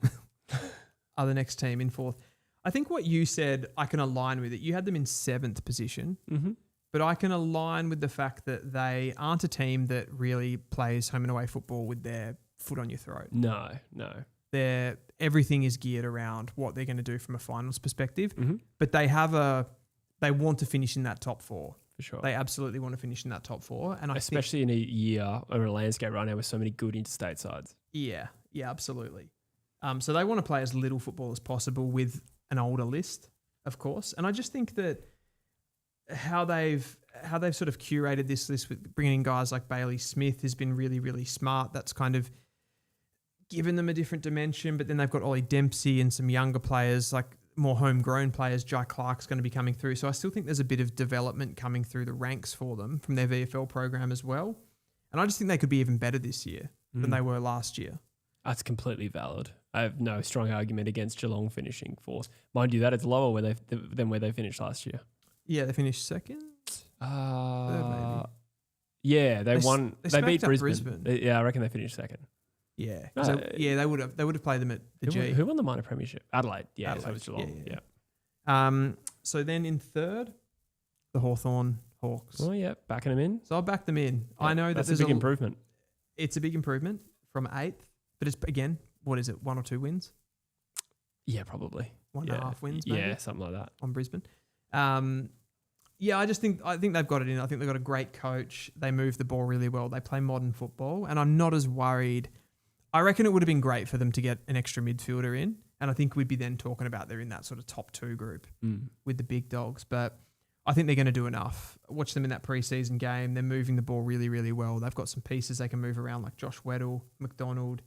are the next team in 4th. I think what you said, I can align with it. You had them in 7th position, but I can align with the fact that they aren't a team that really plays home and away football with their foot on your throat. No. Everything is geared around what they're going to do from a finals perspective, but they want to finish in that top 4. For sure. They absolutely want to finish in that top 4. And especially in a year or a landscape right now with so many good interstate sides. Yeah, absolutely. So they want to play as little football as possible with an older list, of course. And I just think that how they've sort of curated this list with bringing in guys like Bailey Smith has been really, really smart. That's kind of given them a different dimension. But then they've got Ollie Dempsey and some younger players, like more homegrown players. Jai Clark's going to be coming through. So I still think there's a bit of development coming through the ranks for them from their VFL program as well. And I just think they could be even better this year than they were last year. That's completely valid. I have no strong argument against Geelong finishing 4th. Mind you, that it's lower than where they finished last year. Yeah, they finished 2nd. Third, maybe. Yeah, they won. They beat up Brisbane. I reckon they finished 2nd. Yeah, they would have played them at the G. Who won the minor premiership? Adelaide. Yeah, Adelaide. So it was Geelong. Yeah. So then in 3rd, the Hawthorn Hawks. Oh yeah, backing them in. So I'll back them in. Yeah, I know that that's there's a big improvement. It's a big improvement from 8th, but it's again, what is it? 1 or 2 wins? Yeah, probably 1.5 wins. Maybe, yeah, something like that on Brisbane. I think they've got it in. I think they've got a great coach. They move the ball really well. They play modern football, and I'm not as worried. I reckon it would have been great for them to get an extra midfielder in, and I think we'd be then talking about they're in that sort of top 2 group with the big dogs. But I think they're going to do enough. Watch them in that preseason game. They're moving the ball really, really well. They've got some pieces they can move around, like Josh Weddle, McDonald.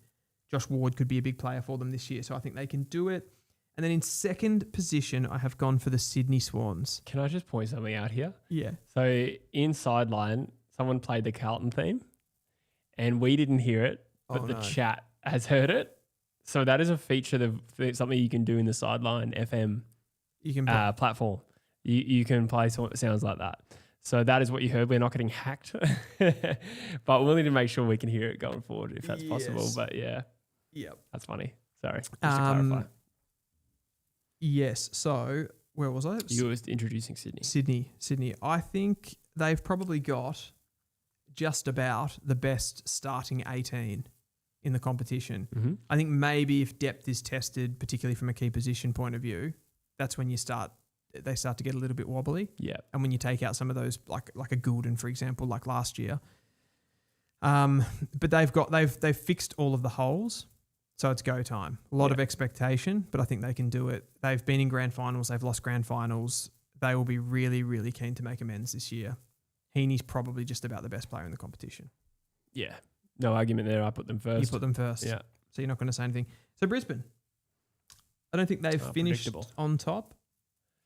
Josh Ward could be a big player for them this year, so I think they can do it. And then in 2nd position, I have gone for the Sydney Swans. Can I just point something out here? Yeah. So in Sideline, someone played the Carlton theme, and we didn't hear it, but the chat has heard it. So that is a feature of something you can do in the Sideline FM platform. You can play sounds like that. So that is what you heard. We're not getting hacked, but we'll need to make sure we can hear it going forward if that's possible. But yeah, that's funny. Sorry, just to clarify. Yes. So where was I? You were introducing Sydney. Sydney. I think they've probably got just about the best starting 18 in the competition. I think maybe if depth is tested, particularly from a key position point of view, that's when they start to get a little bit wobbly. Yeah. And when you take out some of those, like a Goulden, for example, like last year. But they've fixed all of the holes. So it's go time. A lot of expectation, but I think they can do it. They've been in grand finals. They've lost grand finals. They will be really, really keen to make amends this year. Heaney's probably just about the best player in the competition. Yeah. No argument there. I put them first. You put them first. Yeah. So you're not going to say anything. So Brisbane. I don't think they've finished on top.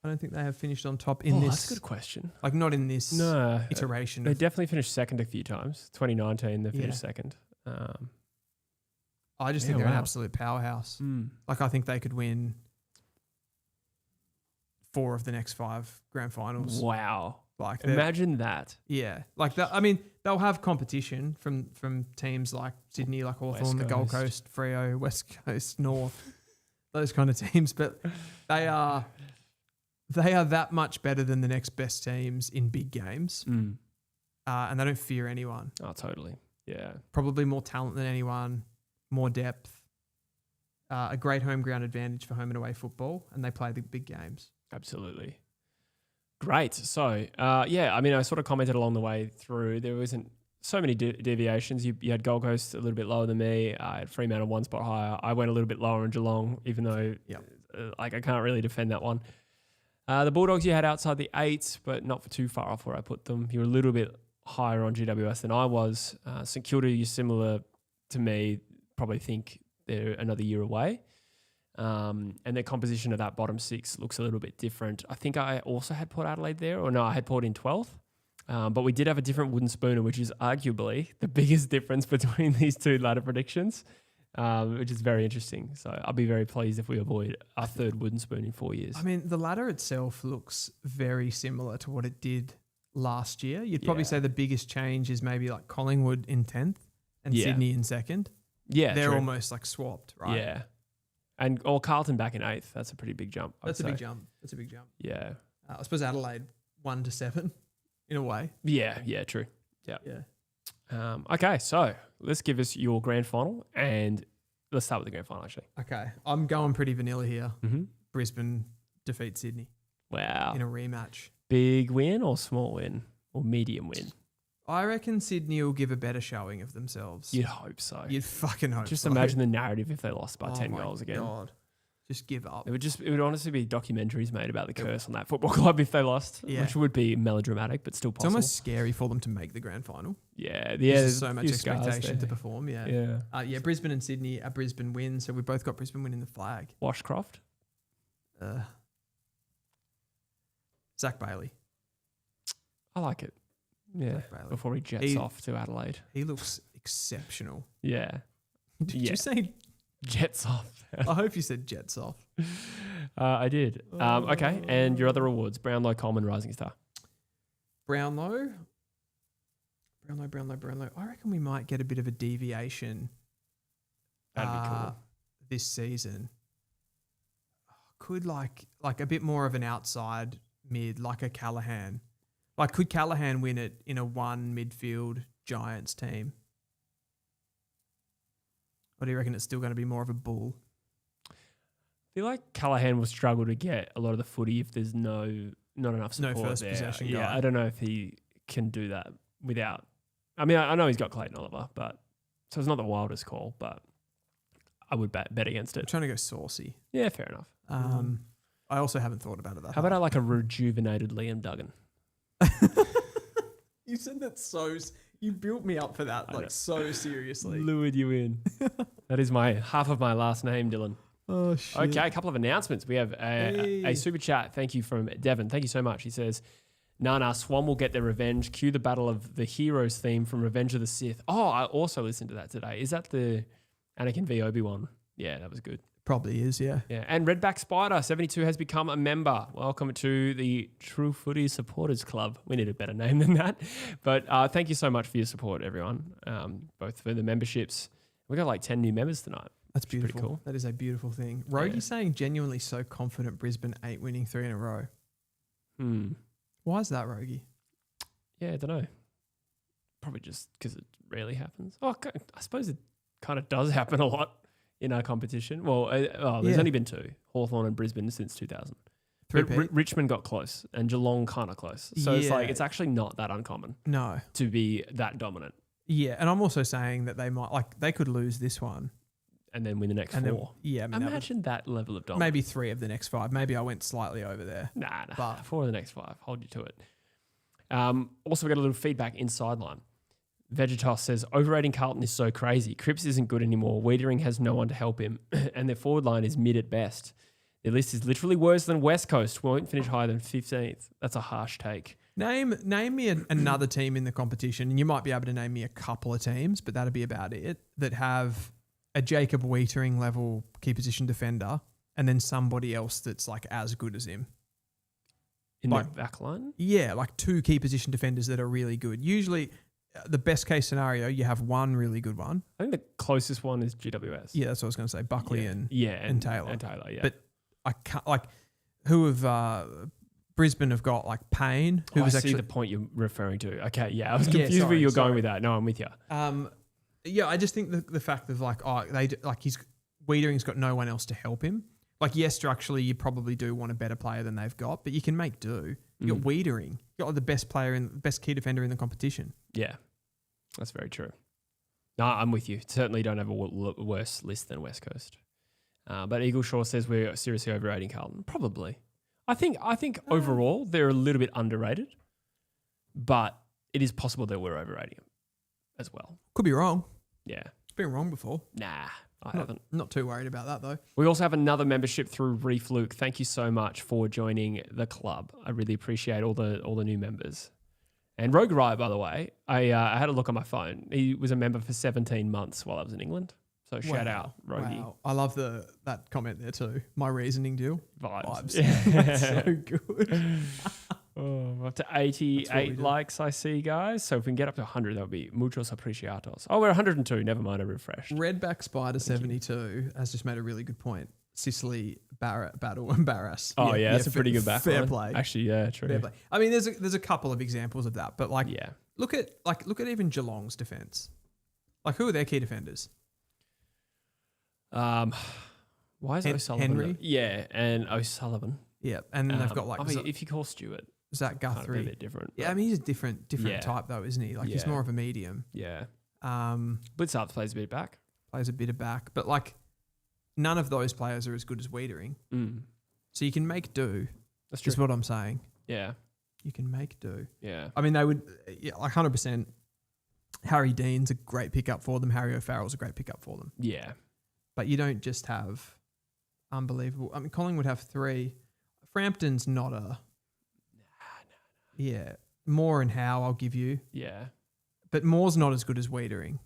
I don't think they have finished on top in this. That's a good question. Like not in this iteration. They definitely finished 2nd a few times. 2019, they finished 2nd. I just think they're an absolute powerhouse. Like I think they could win 4 of the next 5 grand finals. Wow. Like imagine that. Yeah. Like that. I mean, they'll have competition from teams like Sydney, like Hawthorn, the Gold Coast, Freo, West Coast, North, those kind of teams. But they are that much better than the next best teams in big games. And they don't fear anyone. Oh, totally. Yeah. Probably more talent than anyone. More depth, a great home ground advantage for home and away football, and they play the big games. Absolutely. Great. So, I sort of commented along the way through. There wasn't so many deviations. You had Gold Coast a little bit lower than me. I had Fremantle one spot higher. I went a little bit lower on Geelong, even though I can't really defend that one. The Bulldogs you had outside the 8, but not for too far off where I put them. You were a little bit higher on GWS than I was. St Kilda, you're similar to me. Probably think they're another year away. And their composition of that bottom 6 looks a little bit different. I think I also had Port Adelaide there, or no, I had Port in 12th. But we did have a different wooden spooner, which is arguably the biggest difference between these two ladder predictions, which is very interesting. So I'll be very pleased if we avoid our third wooden spoon in 4 years. I mean, the ladder itself looks very similar to what it did last year. You'd probably say the biggest change is maybe like Collingwood in 10th and Sydney in 2nd. Yeah, they're true. almost like swapped, right? Yeah. Or Carlton back in 8th. That's a pretty big jump. That's a big jump. Yeah. I suppose Adelaide 1 to 7 in a way. Yeah, true. Yeah. Okay, so let's give us your grand final, and let's start with the grand final, actually. Okay, I'm going pretty vanilla here. Mm-hmm. Brisbane defeat Sydney. Wow. In a rematch. Big win or small win or medium win? I reckon Sydney will give a better showing of themselves. You'd hope so. You'd fucking hope so. Just imagine the narrative if they lost by 10 goals again. God. Just give up. It would honestly be documentaries made about the curse on that football club if they lost, which would be melodramatic, but still possible. It's almost scary for them to make the grand final. Yeah. There's so much expectation to perform. Yeah. Brisbane and Sydney, a Brisbane win. So we both got Brisbane winning the flag. Washcroft? Zach Bailey. I like it. Yeah. Before he jets off to Adelaide. He looks exceptional. Yeah. Did you say jets off? I hope you said jets off. I did. Okay. And your other awards, Brownlow, Coleman, Rising Star. Brownlow. I reckon we might get a bit of a deviation. That'd be cool. This season. Could like a bit more of an outside mid, like a Callaghan. Like, could Callaghan win it in a one midfield Giants team? Or do you reckon it's still going to be more of a bull? I feel like Callaghan will struggle to get a lot of the footy if there's not enough support no first there. possession Yeah, guy. I don't know if he can do that without. I mean, I know he's got Clayton Oliver, but so it's not the wildest call, but I would bet against I'm it. trying to go saucy. Yeah, fair enough. I also haven't thought about it that How about like a rejuvenated Liam Duggan? You said that you built me up for that so seriously. Lured you in. That is half of my last name, Dylan. Oh, shit. Okay, a couple of announcements. We have a super chat. Thank you from Devon. Thank you so much. He says, Swan will get their revenge. Cue the Battle of the Heroes theme from Revenge of the Sith. Oh, I also listened to that today. Is that the Anakin v Obi-Wan? Yeah, that was good. Probably is, yeah. Yeah, and Redback Spider 72 has become a member. Welcome to the True Footy Supporters Club. We need a better name than that. But thank you so much for your support, everyone, both for the memberships. We got like 10 new members tonight. That's beautiful. Pretty cool. That is a beautiful thing. Rogy's saying genuinely so confident Brisbane 8 winning 3 in a row. Why is that, Rogy? Yeah, I don't know. Probably just because it rarely happens. Oh, I suppose it kind of does happen a lot in our competition. Well, there's only been 2, Hawthorn and Brisbane since 2000. Richmond got close and Geelong kind of close. So it's like, it's actually not that uncommon to be that dominant. Yeah, and I'm also saying that they could lose this one. And then win the next 4. Imagine that level of dominance. Maybe 3 of the next 5. Maybe I went slightly over there. Nah. But 4 of the next 5. Hold you to it. Also, we got a little feedback in Sideline. Vegetos says, overrating Carlton is so crazy. Cripps isn't good anymore. Wiedering has no one to help him. And their forward line is mid at best. Their list is literally worse than West Coast. Won't finish higher than 15th. That's a harsh take. Name me another team in the competition, and you might be able to name me a couple of teams, but that'd be about it, that have a Jacob Wiedering level key position defender and then somebody else that's like as good as him. In the back line? Yeah, like 2 key position defenders that are really good. Usually the best case scenario, you have one really good one. I think the closest one is GWS. Yeah, that's what I was going to say. Buckley and Taylor. And Taylor, yeah. But I can't, Brisbane have got like Payne. I see the point you're referring to. Okay, yeah. I was confused where you're going with that. No, I'm with you. Yeah, I just think the fact of Wiedering's got no one else to help him. Like, yes, structurally, you probably do want a better player than they've got, but you can make do. You got Wiedering. You got like the best key defender in the competition. Yeah, that's very true. No, I'm with you. Certainly don't have a worse list than West Coast. But Eagle Shaw says we're seriously overrating Carlton. Probably. I think overall they're a little bit underrated, but it is possible that we're overrating them as well. Could be wrong. Yeah. It's been wrong before. Nah, I haven't. Not too worried about that though. We also have another membership through Reef Luke. Thank you so much for joining the club. I really appreciate all the new members. And Rogue Riot, by the way, I had a look on my phone. He was a member for 17 months while I was in England. So shout out, Rogie. Wow. I love that comment there too. My reasoning deal. Vibes. That's so good. Up to 88 likes, I see, guys. So if we can get up to 100, that would be muchos apreciados. Oh, we're 102. Never mind, I refreshed. Redback Spider 72 has just made a really good point. Sicily, Battle, and Barras. Oh, yeah, that's a pretty good back Fair line. play. Actually, yeah, true. Fair play. I mean, there's a couple of examples of that, but look at even Geelong's defense. Like, who are their key defenders? Why is O'Sullivan? Henry? Yeah, and O'Sullivan. Yeah, and then they've got if you call Stewart, Zach Guthrie. a bit different. Yeah, I mean, he's a different type though, isn't he? Like he's more of a medium. Yeah. Um, Blitzarth plays a bit back. Plays a bit of back, but like none of those players are as good as Wiedering. So you can make do. That's true. Is what I'm saying. Yeah. You can make do. Yeah. I mean, they would, like 100%. Harry Dean's a great pickup for them. Harry O'Farrell's a great pickup for them. Yeah. But you don't just have unbelievable. I mean, Collingwood have 3. Frampton's not a. No. Yeah. Moore and Howe, I'll give you. Yeah. But Moore's not as good as Wiedering.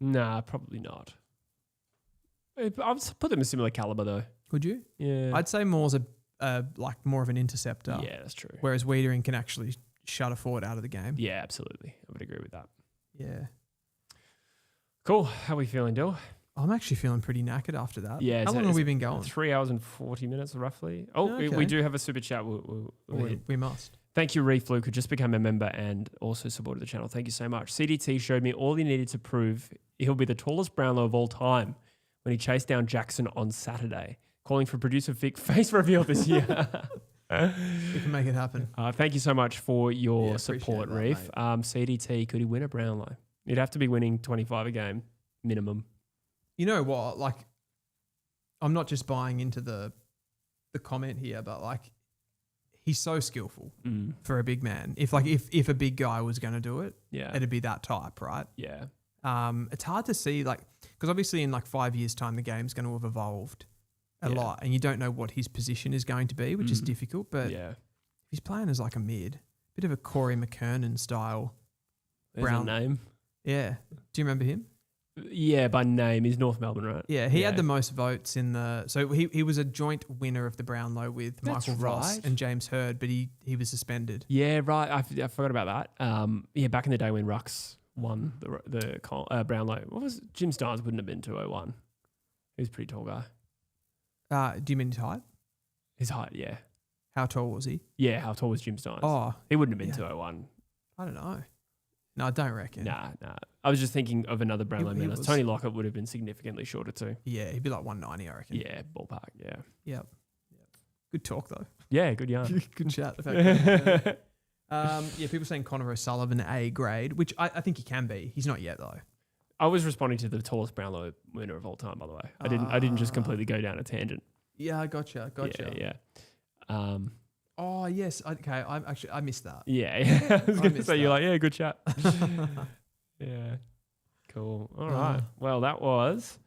Nah, probably not. I'd put them a similar caliber though. Could you? Yeah. I'd say Moore's like more of an interceptor. Yeah, that's true. Whereas Wiedering can actually shut a forward out of the game. Yeah, absolutely. I would agree with that. Yeah. Cool. How are we feeling, Dill? I'm actually feeling pretty knackered after that. Yeah. How long have we been going? 3 hours and 40 minutes, roughly. Oh, Okay. we do have a super chat. We must. Thank you, Reef Luke, who just became a member and also supported the channel. Thank you so much. CDT showed me all he needed to prove he'll be the tallest Brownlow of all time when he chased down Jackson on Saturday, calling for producer Vic face reveal this year. We can make it happen. Thank you so much for your support, that, Reef. CDT, could he win a Brownlow? He'd have to be winning 25 a game, minimum. You know what? Like, I'm not just buying into the comment here, but like, he's so skillful for a big man. If a big guy was going to do it, it'd be that type, right? Yeah. It's hard to see, like, because obviously in like 5 years' time, the game's going to have evolved a lot, and you don't know what his position is going to be, which is difficult. But if he's playing as like a mid, bit of a Corey McKernan style. There's a name. Yeah. Do you remember him? Yeah, by name. He's North Melbourne, right? Yeah, he had the most votes in the... So he was a joint winner of the Brownlow with Michael Ross and James Hurd, but he was suspended. Yeah, right. I forgot about that. Back in the day when Rux won the Brownlow. What was it? Jim Steins wouldn't have been 201. He was a pretty tall guy. Do you mean his height? His height, yeah. How tall was he? Yeah, how tall was Jim Steins? Oh. He wouldn't have been 201. I don't know. No, I don't reckon. Nah. I was just thinking of another Brownlow man. Tony Lockett would have been significantly shorter too. Yeah, he'd be like 190, I reckon. Yeah, ballpark, yeah. Yep. Good talk, though. Yeah, good yarn. Good chat. People saying Connor O'Sullivan A grade, which I think he can be. He's not yet, though. I was responding to the tallest Brownlow winner of all time, by the way. I didn't just completely go down a tangent. Yeah, gotcha. Yeah. Oh, yes. Okay. I missed that. Yeah. I was going to say, you're like, yeah, good chat. Yeah. Cool. All right. Well, that was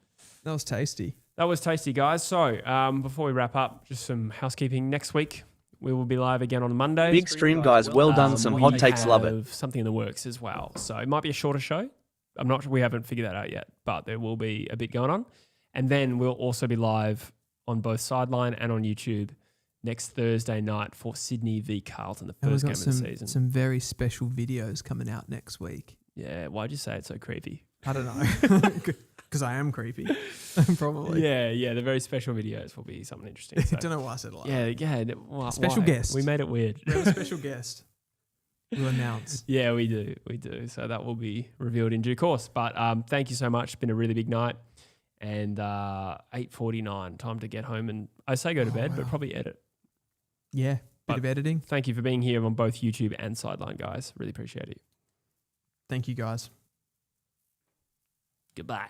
tasty. That was tasty, guys. So before we wrap up, just some housekeeping. Next week, we will be live again on Monday. Big stream, guys. Well done. Some hot takes. Love it. Something in the works as well. So it might be a shorter show. I'm not sure. We haven't figured that out yet, but there will be a bit going on. And then we'll also be live on both Sideline and on YouTube next Thursday night for Sydney v Carlton, the first game of the season. Some very special videos coming out next week. Yeah, why'd you say it's so creepy? I don't know. Because I am creepy, probably. Yeah, the very special videos will be something interesting. So. I don't know why I said it like that. Yeah. Special guest. We made it weird. We have a special guest. We'll announce. Yeah, we do. So that will be revealed in due course. But thank you so much. It's been a really big night. And 8:49, time to get home and I say go to bed, but probably edit. Yeah, bit But of editing. thank you for being here on both YouTube and Sideline, guys. Really appreciate it. Thank you, guys. Goodbye.